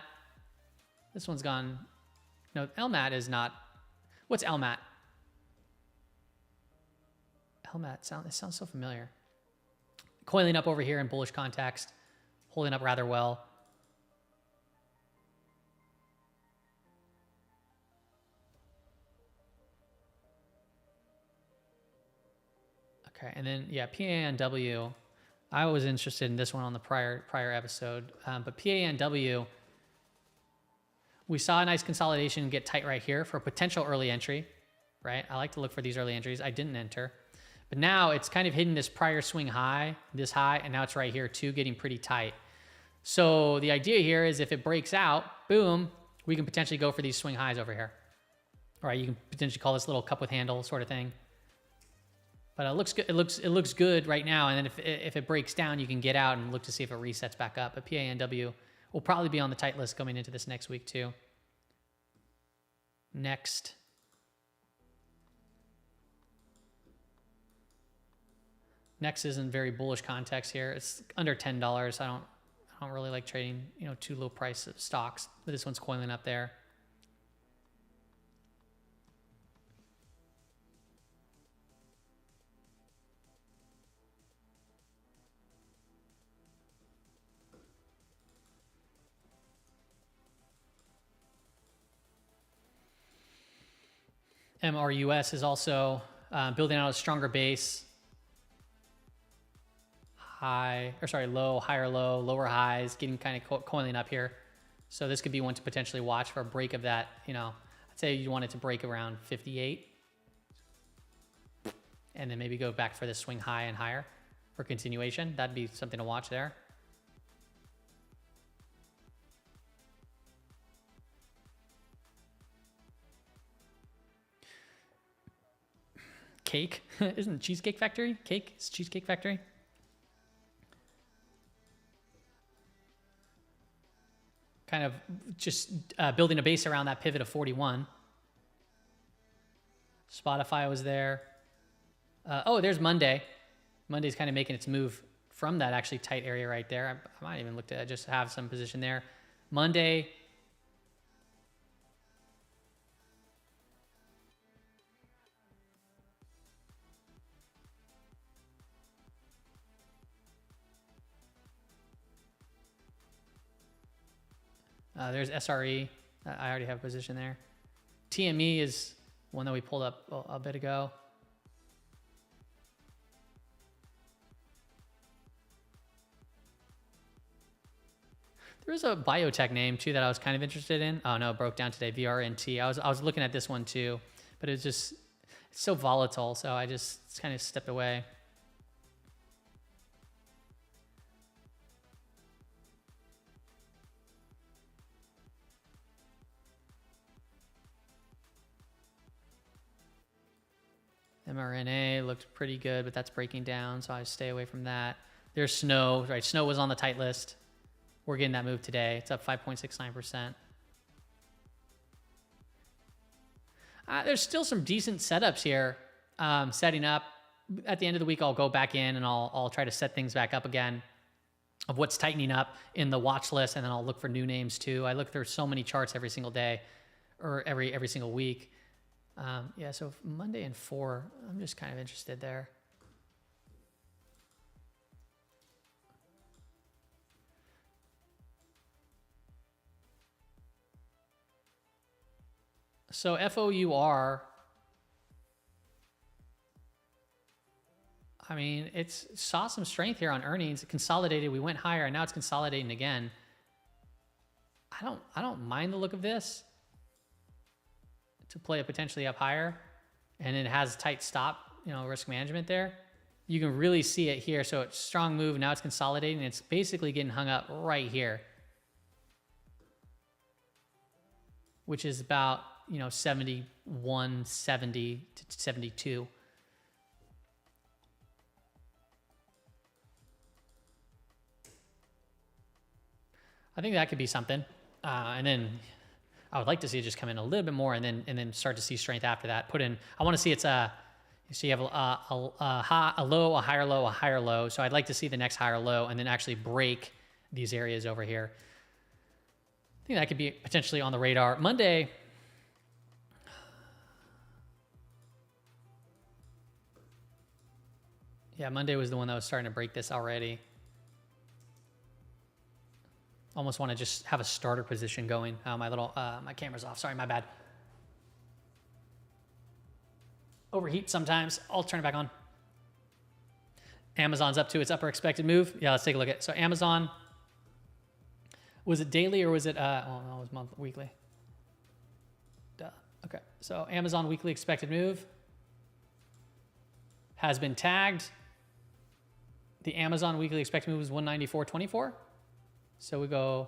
This one's gone. No, LMAT is not. What's LMAT? LMAT, it sounds so familiar. Coiling up over here in bullish context. Holding up rather well. Okay, and then, yeah, PANW. I was interested in this one on the prior episode, but PANW, we saw a nice consolidation get tight right here for a potential early entry, right? I like to look for these early entries. I didn't enter, but now it's kind of hitting this prior swing high, this high, and now it's right here too, getting pretty tight. So the idea here is if it breaks out, boom, we can potentially go for these swing highs over here. All right, you can potentially call this little cup with handle sort of thing. But it looks good. It looks good right now. And then if it breaks down, you can get out and look to see if it resets back up. But PANW, will probably be on the tight list coming into this next week too. Next is in very bullish context here. It's under $10. I don't really like trading, you know, too low price stocks, but this one's coiling up there. MRUS is also building out a stronger base. Low, higher low, lower highs, getting kind of coiling up here. So this could be one to potentially watch for a break of that, you know, I'd say you want it to break around 58 and then maybe go back for the swing high and higher for continuation. That'd be something to watch there. Cake, isn't it Cheesecake Factory? Cake is Cheesecake Factory. Kind of just building a base around that pivot of 41. Spotify was there. Oh, there's Monday. Monday's kind of making its move from that actually tight area right there. I might even look to just have some position there. Monday. There's SRE. I already have a position there. TME is one that we pulled up a bit ago. There was a biotech name too that I was kind of interested in. Oh no, it broke down today. VRNT. I was looking at this one too, but it's so volatile. So I just kind of stepped away. mRNA looked pretty good, but that's breaking down, so I stay away from that. There's Snow, right? Snow was on the tight list. We're getting that move today. It's up 5.69%. There's still some decent setups here. Setting up. At the end of the week, I'll go back in and I'll try to set things back up again of what's tightening up in the watch list, and then I'll look for new names too. I look through so many charts every single day, or every single week. Yeah, so Monday and 4, I'm just kind of interested there. So FOUR, I mean, it saw some strength here on earnings. It consolidated, we went higher, and now it's consolidating again. I don't mind the look of this to play it potentially up higher, and it has tight stop, you know, risk management there. You can really see it here. So it's strong move. Now it's consolidating. It's basically getting hung up right here, which is about, you know, 71, 70 to 72. I think that could be something. And then I would like to see it just come in a little bit more, and then start to see strength after that. I want to see it's so you have a low, a higher low, a higher low. So I'd like to see the next higher low and then actually break these areas over here. I think that could be potentially on the radar. Monday, yeah, Monday was the one that was starting to break this already. Almost want to just have a starter position going. My camera's off. Sorry, my bad. Overheat sometimes. I'll turn it back on. Amazon's up to its upper expected move. Yeah, let's take a look at it. So Amazon, was it daily or was it, oh no, it was monthly, weekly. Duh. Okay, so Amazon weekly expected move has been tagged. The Amazon weekly expected move is 194.24. So we go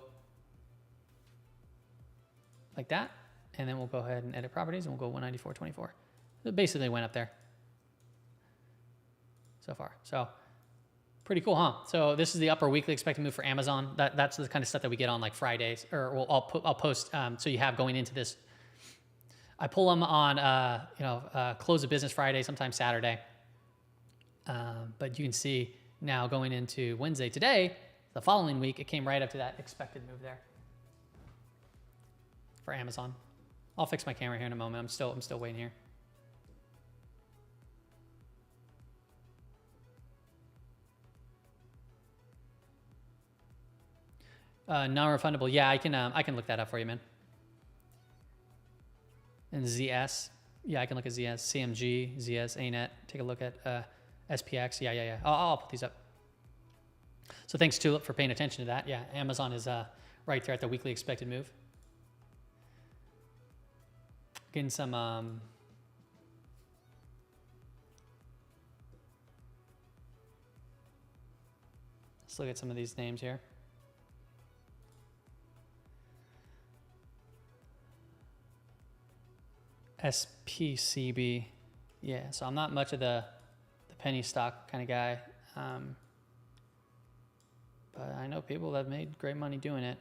like that, and then we'll go ahead and edit properties, and we'll go 194.24. It basically went up there so far. So Pretty cool, huh? So this is the upper weekly expected move for Amazon. That's the kind of stuff that we get on like Fridays, or well, I'll post so you have going into this. I pull them on close of business Friday, sometimes Saturday. But you can see now going into Wednesday today, the following week, it came right up to that expected move there for Amazon. I'll fix my camera here in a moment. I'm still waiting here. Non-refundable. Yeah, I can look that up for you, man. And ZS. Yeah, I can look at ZS, CMG, ZS, ANET. Take a look at SPX. Yeah. I'll put these up. So thanks, Tulip, for paying attention to that. Yeah, Amazon is right there at the weekly expected move. Getting some let's look at some of these names here. SPCB. Yeah, so I'm not much of the penny stock kind of guy. But I know people that have made great money doing it.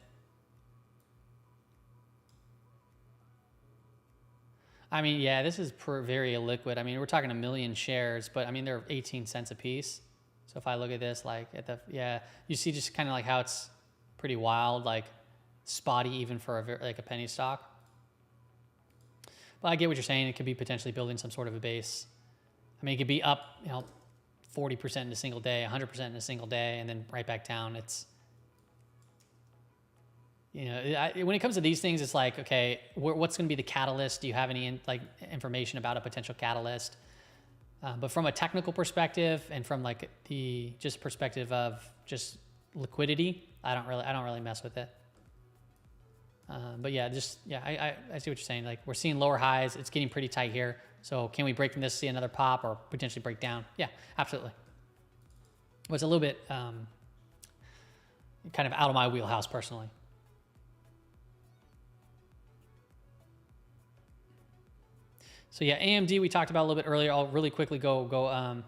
I mean, yeah, this is very illiquid. I mean, we're talking 1 million shares, but I mean, they're 18 cents a piece. So if I look at this, like you see just kind of like how it's pretty wild, like spotty even for a penny stock. But I get what you're saying. It could be potentially building some sort of a base. I mean, it could be up, 40% in a single day, 100% in a single day, and then right back down. It's, when it comes to these things, it's like, okay, what's going to be the catalyst? Do you have any information about a potential catalyst? But from a technical perspective and from like the just perspective of just liquidity, I don't really mess with it. But yeah, I see what you're saying. Like we're seeing lower highs. It's getting pretty tight here. So can we break from this, see another pop, or potentially break down? Yeah, absolutely. Well, it's a little bit kind of out of my wheelhouse personally. So yeah, AMD we talked about a little bit earlier. I'll really quickly go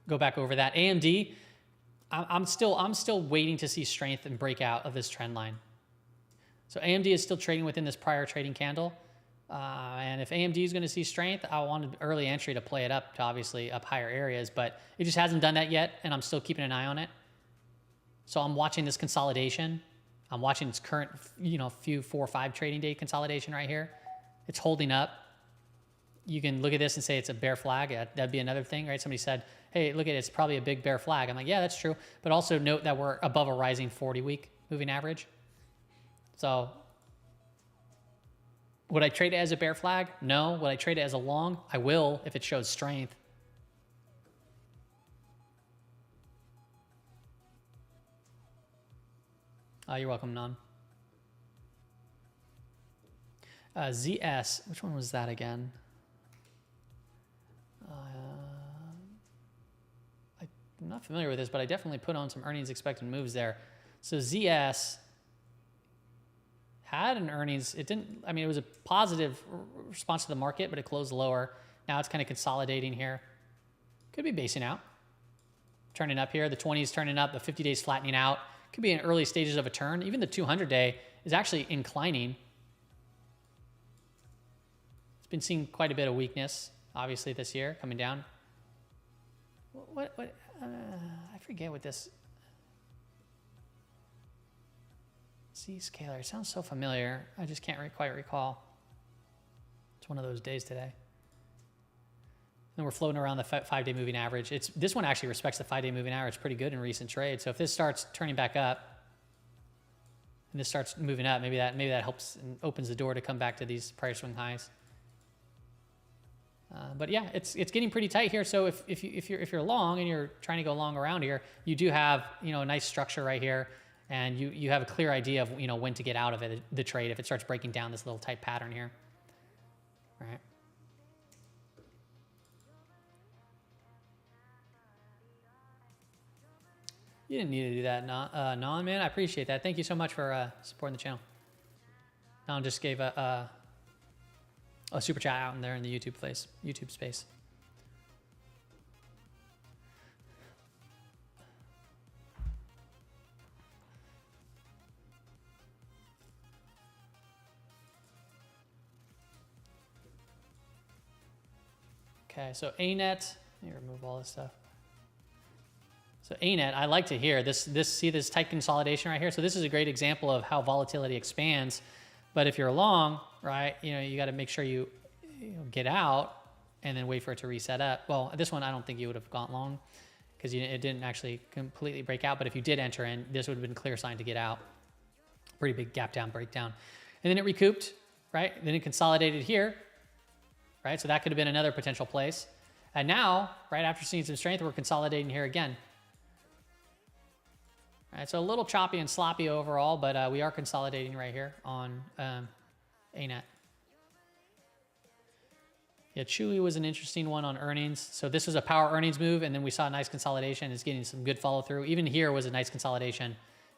back over that. AMD, I'm still waiting to see strength and breakout of this trend line. So AMD is still trading within this prior trading candle. And if AMD is going to see strength, I wanted early entry to play it up to obviously up higher areas, but it just hasn't done that yet, and I'm still keeping an eye on it. So I'm watching this consolidation. I'm watching its current, few 4 or 5 trading day consolidation right here. It's holding up. You can look at this and say it's a bear flag. That'd be another thing, right? Somebody said, hey, look at it, it's probably a big bear flag. I'm like, yeah, that's true. But also note that we're above a rising 40-week moving average. So would I trade it as a bear flag? No. Would I trade it as a long? I will if it shows strength. You're welcome, Nan. ZS, which one was that again? I'm not familiar with this, but I definitely put on some earnings expected moves there. So ZS had an earnings, it was a positive response to the market, but it closed lower. Now it's kind of consolidating here. Could be basing out. Turning up here, the 20 is turning up, the 50 days flattening out. Could be in early stages of a turn. Even the 200-day is actually inclining. It's been seeing quite a bit of weakness, obviously, this year, coming down. I forget what this... Z-scaler, it sounds so familiar. I just can't quite recall. It's one of those days today. And we're floating around the 5-day moving average. This one actually respects the 5-day moving average pretty good in recent trades. So if this starts turning back up and this starts moving up, maybe that helps and opens the door to come back to these prior swing highs. But yeah, it's getting pretty tight here. So if you're long and you're trying to go long around here, you do have a nice structure right here. And you have a clear idea of when to get out of it, the trade, if it starts breaking down this little tight pattern here. All right. You didn't need to do that, Non, man. I appreciate that. Thank you so much for supporting the channel. Non just gave a super chat out in there in the YouTube space. Okay, so ANET, let me remove all this stuff. So ANET, I like to hear this. See this tight consolidation right here. So this is a great example of how volatility expands. But if you're long, right, you got to make sure you get out and then wait for it to reset up. Well, this one I don't think you would have gone long because it didn't actually completely break out. But if you did enter in, this would have been a clear sign to get out. Pretty big gap down, breakdown, and then it recouped, right? Then it consolidated here, right? So that could have been another potential place. And now, right after seeing some strength, we're consolidating here again. All right, so a little choppy and sloppy overall, but we are consolidating right here on ANET. Yeah, Chewy was an interesting one on earnings. So this was a power earnings move, and then we saw a nice consolidation. It's getting some good follow through. Even here was a nice consolidation,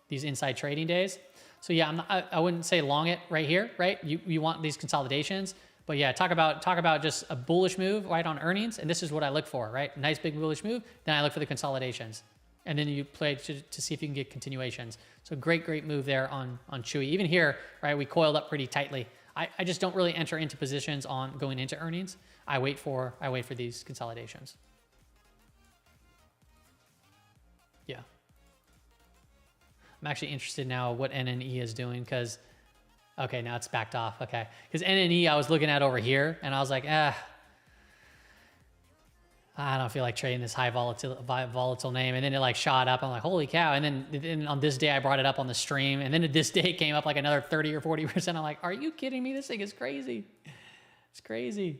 these inside trading days. So yeah, I wouldn't say long it right here, right? You want these consolidations, but yeah, talk about just a bullish move right on earnings, and this is what I look for, right? Nice big bullish move. Then I look for the consolidations. And then you play to see if you can get continuations. So great move there on Chewy. Even here, right, we coiled up pretty tightly. I just don't really enter into positions on going into earnings. I wait for these consolidations. Yeah. I'm actually interested now what NNE is doing because, okay, now it's backed off. Okay, because NNE I was looking at over here and I was like, I don't feel like trading this high volatile name. And then it like shot up. I'm like, holy cow. And then on this day, I brought it up on the stream. And then this day it came up like another 30 or 40%. I'm like, are you kidding me? This thing is crazy. It's crazy.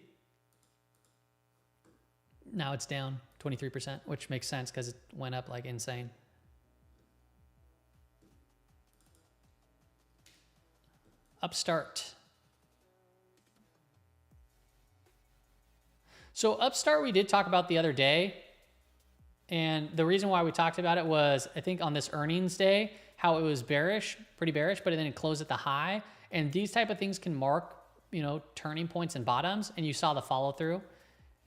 Now it's down 23%, which makes sense because it went up like insane. Upstart. So Upstart we did talk about the other day, and the reason why we talked about it was I think on this earnings day how it was bearish, pretty bearish, but then it closed at the high, and these type of things can mark turning points and bottoms, and you saw the follow through.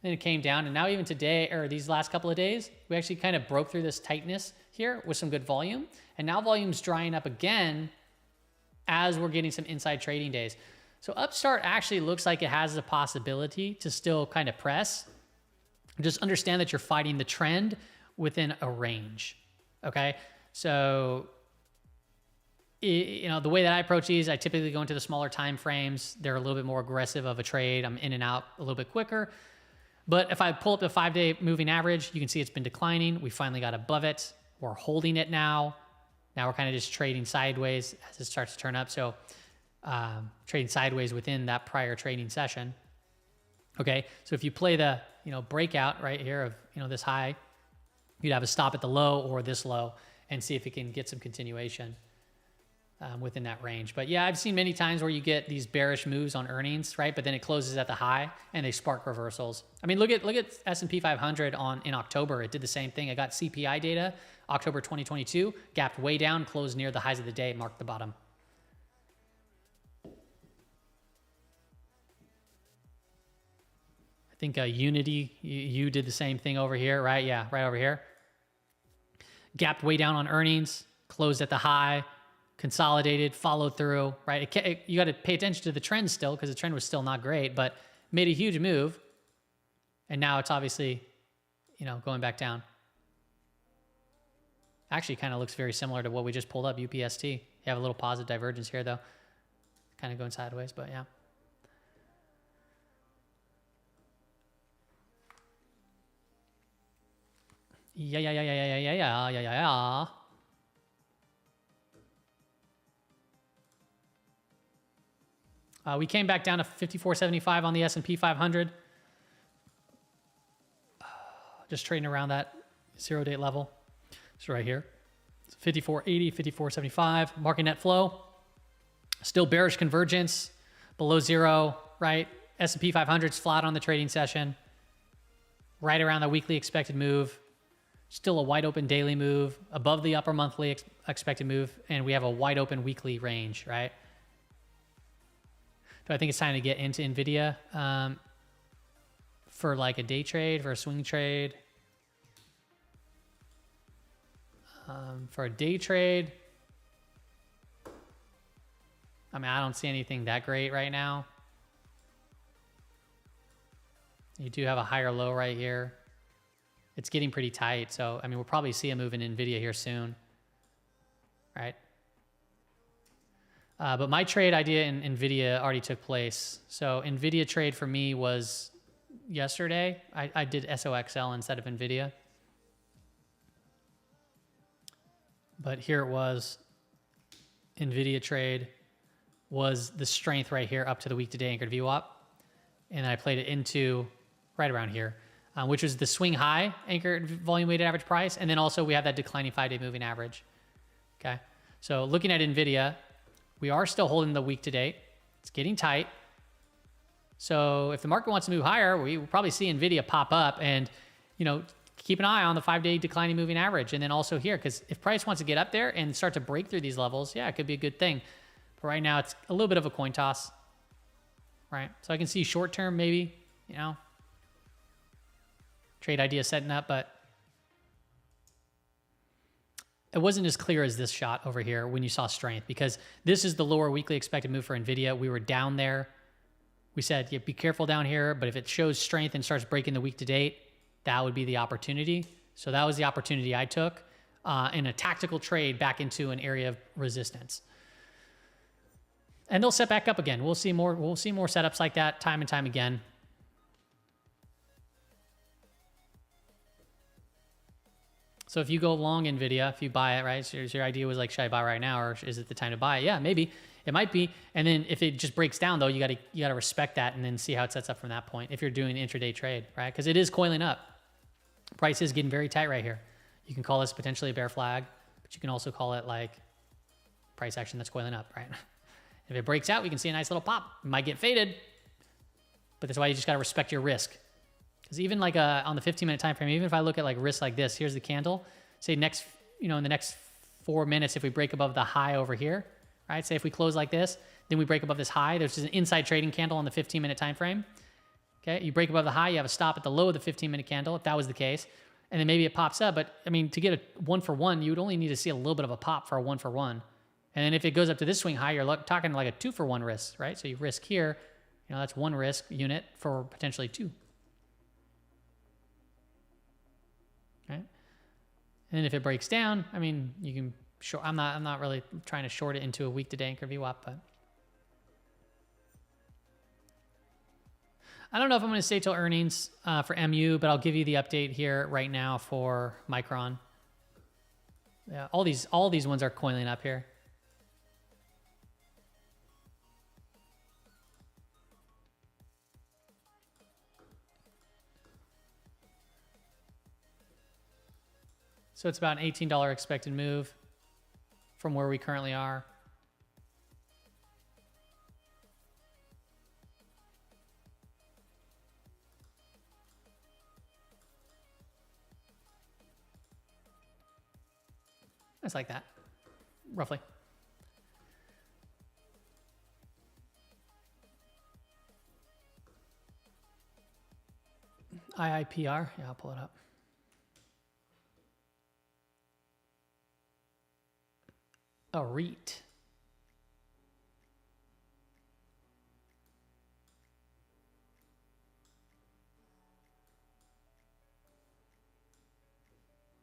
Then it came down, and now even today or these last couple of days we actually kind of broke through this tightness here with some good volume, and now volume's drying up again as we're getting some inside trading days. So Upstart actually looks like it has the possibility to still kind of press. Just understand that you're fighting the trend within a range, okay? So, the way that I approach these, I typically go into the smaller time frames. They're a little bit more aggressive of a trade. I'm in and out a little bit quicker. But if I pull up the 5-day moving average, you can see it's been declining. We finally got above it. We're holding it now. Now we're kind of just trading sideways as it starts to turn up. So trading sideways within that prior trading session. Okay, so if you play the breakout right here of this high, you'd have a stop at the low or this low and see if it can get some continuation within that range. But yeah, I've seen many times where you get these bearish moves on earnings, right? But then it closes at the high and they spark reversals. I mean, look at S&P 500 in October. It did the same thing. I got CPI data, October 2022, gapped way down, closed near the highs of the day, marked the bottom. I think Unity, you did the same thing over here, right? Yeah, right over here. Gapped way down on earnings, closed at the high, consolidated, followed through, right? You got to pay attention to the trend still because the trend was still not great, but made a huge move. And now it's obviously, going back down. Actually kind of looks very similar to what we just pulled up, UPST. You have a little positive divergence here though. Kind of going sideways, but yeah. Yeah. We came back down to 54.75 on the S&P 500. Just trading around that 0-day level. It's right here. It's 54.80, 54.75. Market net flow. Still bearish convergence. Below zero, right? S&P 500's flat on the trading session. Right around the weekly expected move. Still a wide open daily move. Above the upper monthly expected move. And we have a wide open weekly range, right? Do I think it's time to get into Nvidia for like a day trade, for a swing trade? For a day trade, I mean, I don't see anything that great right now. You do have a higher low right here. It's getting pretty tight. So, I mean, we'll probably see a move in Nvidia here soon, right? But my trade idea in Nvidia already took place. So Nvidia trade for me was yesterday. I did SOXL instead of Nvidia. But here it was. Nvidia trade was the strength right here up to the week to day anchored VWAP. And I played it into right around here, which was the swing high anchored volume weighted average price. And then also we have that declining 5-day moving average. Okay. So looking at Nvidia, we are still holding the week to date. It's getting tight. So if the market wants to move higher, we will probably see Nvidia pop up and, you know, keep an eye on the 5-day declining moving average. And then also here, because if price wants to get up there and start to break through these levels, yeah, it could be a good thing. But right now it's a little bit of a coin toss, right? So I can see short term, maybe, you know, trade idea setting up, but it wasn't as clear as this shot over here when you saw strength, because this is the lower weekly expected move for Nvidia. We were down there. We said, yeah, be careful down here, but if it shows strength and starts breaking the week to date, that would be the opportunity. So that was the opportunity I took in a tactical trade back into an area of resistance. And they'll set back up again. We'll see more setups like that time and time again. So if you go long Nvidia, if you buy it, right? So your idea was like, should I buy right now, or is it the time to buy it? Yeah, maybe it might be. And then if it just breaks down, though, you gotta respect that and then see how it sets up from that point. If you're doing an intraday trade, right? Because it is coiling up. Price is getting very tight right here. You can call this potentially a bear flag, but you can also call it like price action that's coiling up, right? If it breaks out, we can see a nice little pop. It might get faded, but that's why you just gotta respect your risk. Because even like on the 15-minute time frame, even if I look at like risk like this, here's the candle. Say next, you know, in the next 4 minutes, if we break above the high over here, right? Say if we close like this, then we break above this high. There's just an inside trading candle on the 15-minute time frame. Okay, you break above the high, you have a stop at the low of the 15-minute candle, if that was the case, and then maybe it pops up. But I mean, to get a 1-for-1, you would only need to see a little bit of a pop for a 1-for-1. And then if it goes up to this swing high, you're talking like a 2-for-1 risk, right? So you risk here, you know, that's 1 risk unit for potentially 2. Right? And then if it breaks down, I mean, you can short. I'm not really trying to short it into a week to day anchor VWAP, but I don't know if I'm going to stay till earnings for MU, but I'll give you the update here right now for Micron. Yeah, all these ones are coiling up here. So it's about an $18 expected move from where we currently are. It's like that, roughly. IIPR, yeah, I'll pull it up. A REIT.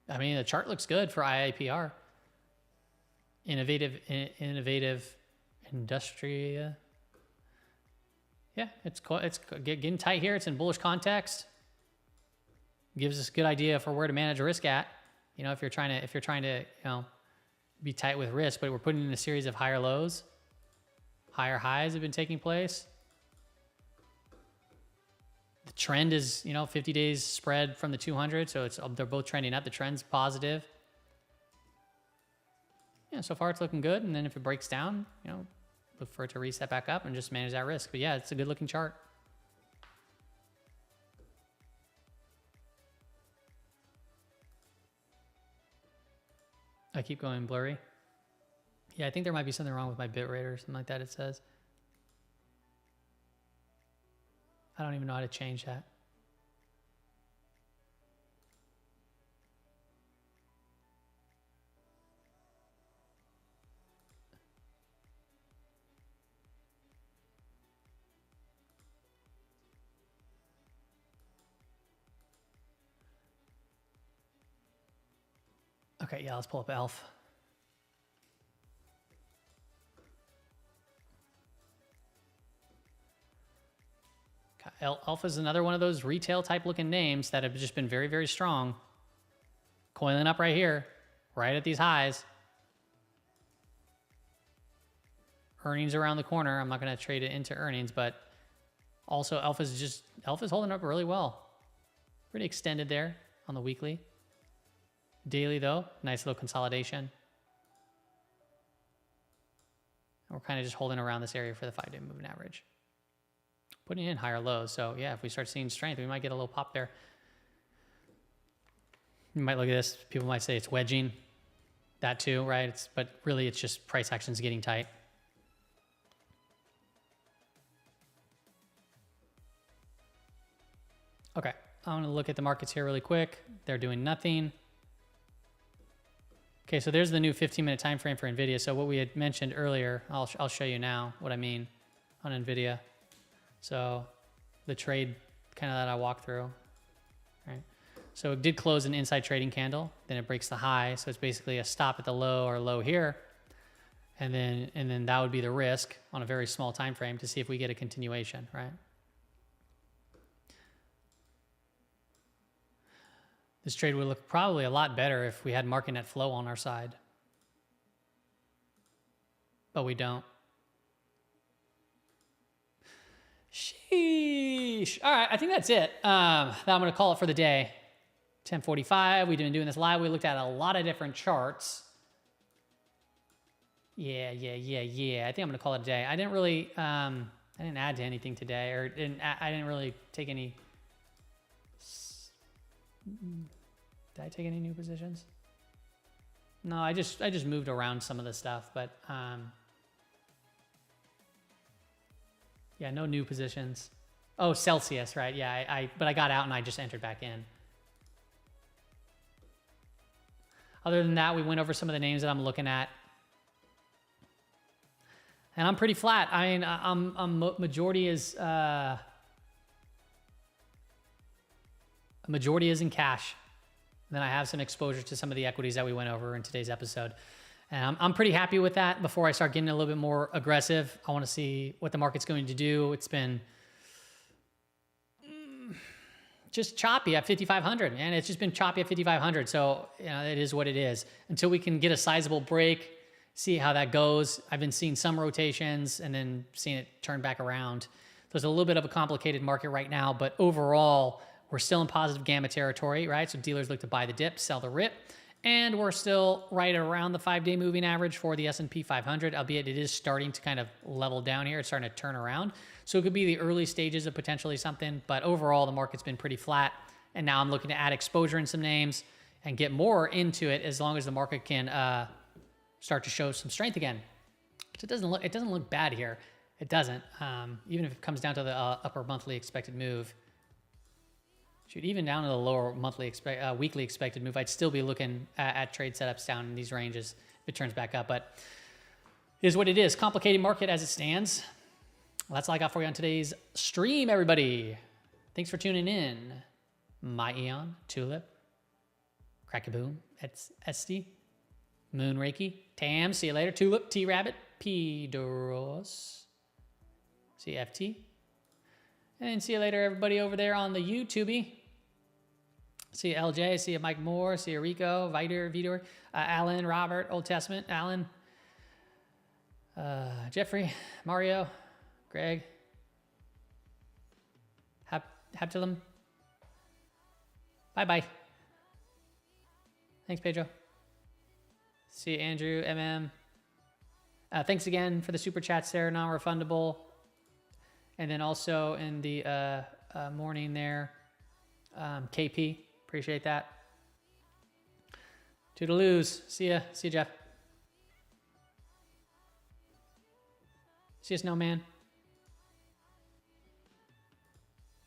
I mean, the chart looks good for IIPR. Innovative industry. Yeah, it's getting tight here. It's in bullish context. Gives us a good idea for where to manage risk at. You know, if you're trying to, you know, be tight with risk, but we're putting in a series of higher lows. Higher highs have been taking place. The trend is, you know, 50 days spread from the 200, so they're both trending up. The trend's positive. Yeah, so far it's looking good, and then if it breaks down, you know, look for it to reset back up and just manage that risk. But yeah, it's a good looking chart. I keep going blurry. Yeah, I think there might be something wrong with my bitrate or something like that, it says. I don't even know how to change that. Okay, yeah, let's pull up ELF. ELF is another one of those retail type looking names that have just been very, very strong. Coiling up right here, right at these highs. Earnings around the corner. I'm not going to trade it into earnings, but also ELF is holding up really well. Pretty extended there on the weekly. Daily though, nice little consolidation. And we're kind of just holding around this area for the 5-day moving average. Putting in higher lows. So yeah, if we start seeing strength, we might get a little pop there. You might look at this. People might say it's wedging. That too, right? But really it's just price actions getting tight. Okay, I'm going to look at the markets here really quick. They're doing nothing. Okay, so there's the new 15-minute time frame for Nvidia. So what we had mentioned earlier, I'll show you now what I mean on Nvidia. So the trade kind of that I walked through, right? So it did close an inside trading candle, then it breaks the high. So it's basically a stop at the low or low here. And then that would be the risk on a very small time frame to see if we get a continuation, right? This trade would look probably a lot better if we had market net flow on our side. But we don't. Sheesh. All right, I think that's it. Now I'm going to call it for the day. 10:45. We've been doing this live. We looked at a lot of different charts. Yeah. I think I'm going to call it a day. I didn't really, I didn't add to anything today, or I didn't really take any. Did I take any new positions? No, I just moved around some of the stuff, but yeah, no new positions. Oh, Celsius, right? Yeah, but I got out and I just entered back in. Other than that, we went over some of the names that I'm looking at, and I'm pretty flat. I mean, majority is in cash. Then I have some exposure to some of the equities that we went over in today's episode. And I'm pretty happy with that. Before I start getting a little bit more aggressive, I want to see what the market's going to do. It's been just choppy at 5,500, man. It's just been choppy at 5,500. So, you know, it is what it is. Until we can get a sizable break, see how that goes. I've been seeing some rotations and then seeing it turn back around. There's a little bit of a complicated market right now, but overall, we're still in positive gamma territory, right? So dealers look to buy the dip, sell the rip. And we're still right around the 5-day moving average for the S&P 500, albeit it is starting to kind of level down here. It's starting to turn around. So it could be the early stages of potentially something. But overall, the market's been pretty flat. And now I'm looking to add exposure in some names and get more into it as long as the market can start to show some strength again. It doesn't look bad here. It doesn't. Even if it comes down to the upper monthly expected move. Shoot, even down to the lower monthly weekly expected move, I'd still be looking at trade setups down in these ranges if it turns back up. But it is what it is. Complicated market as it stands. Well, that's all I got for you on today's stream, everybody. Thanks for tuning in. My Eon, Tulip, Crackaboom, Esti, Moon Reiki, Tam, see you later. Tulip, T-Rabbit, P-Doros, CFT. And see you later, everybody over there on the YouTube. See you, LJ. See you, Mike Moore. See you, Rico, Vitor, Alan, Robert, Old Testament, Alan, Jeffrey, Mario, Greg, Haptilum. Bye-bye. Thanks, Pedro. See you, Andrew, MM. Thanks again for the super chats there, non-refundable. And then also in the morning there, KP. Appreciate that. Toodaloos. See ya. See ya, Jeff. See ya, Snowman.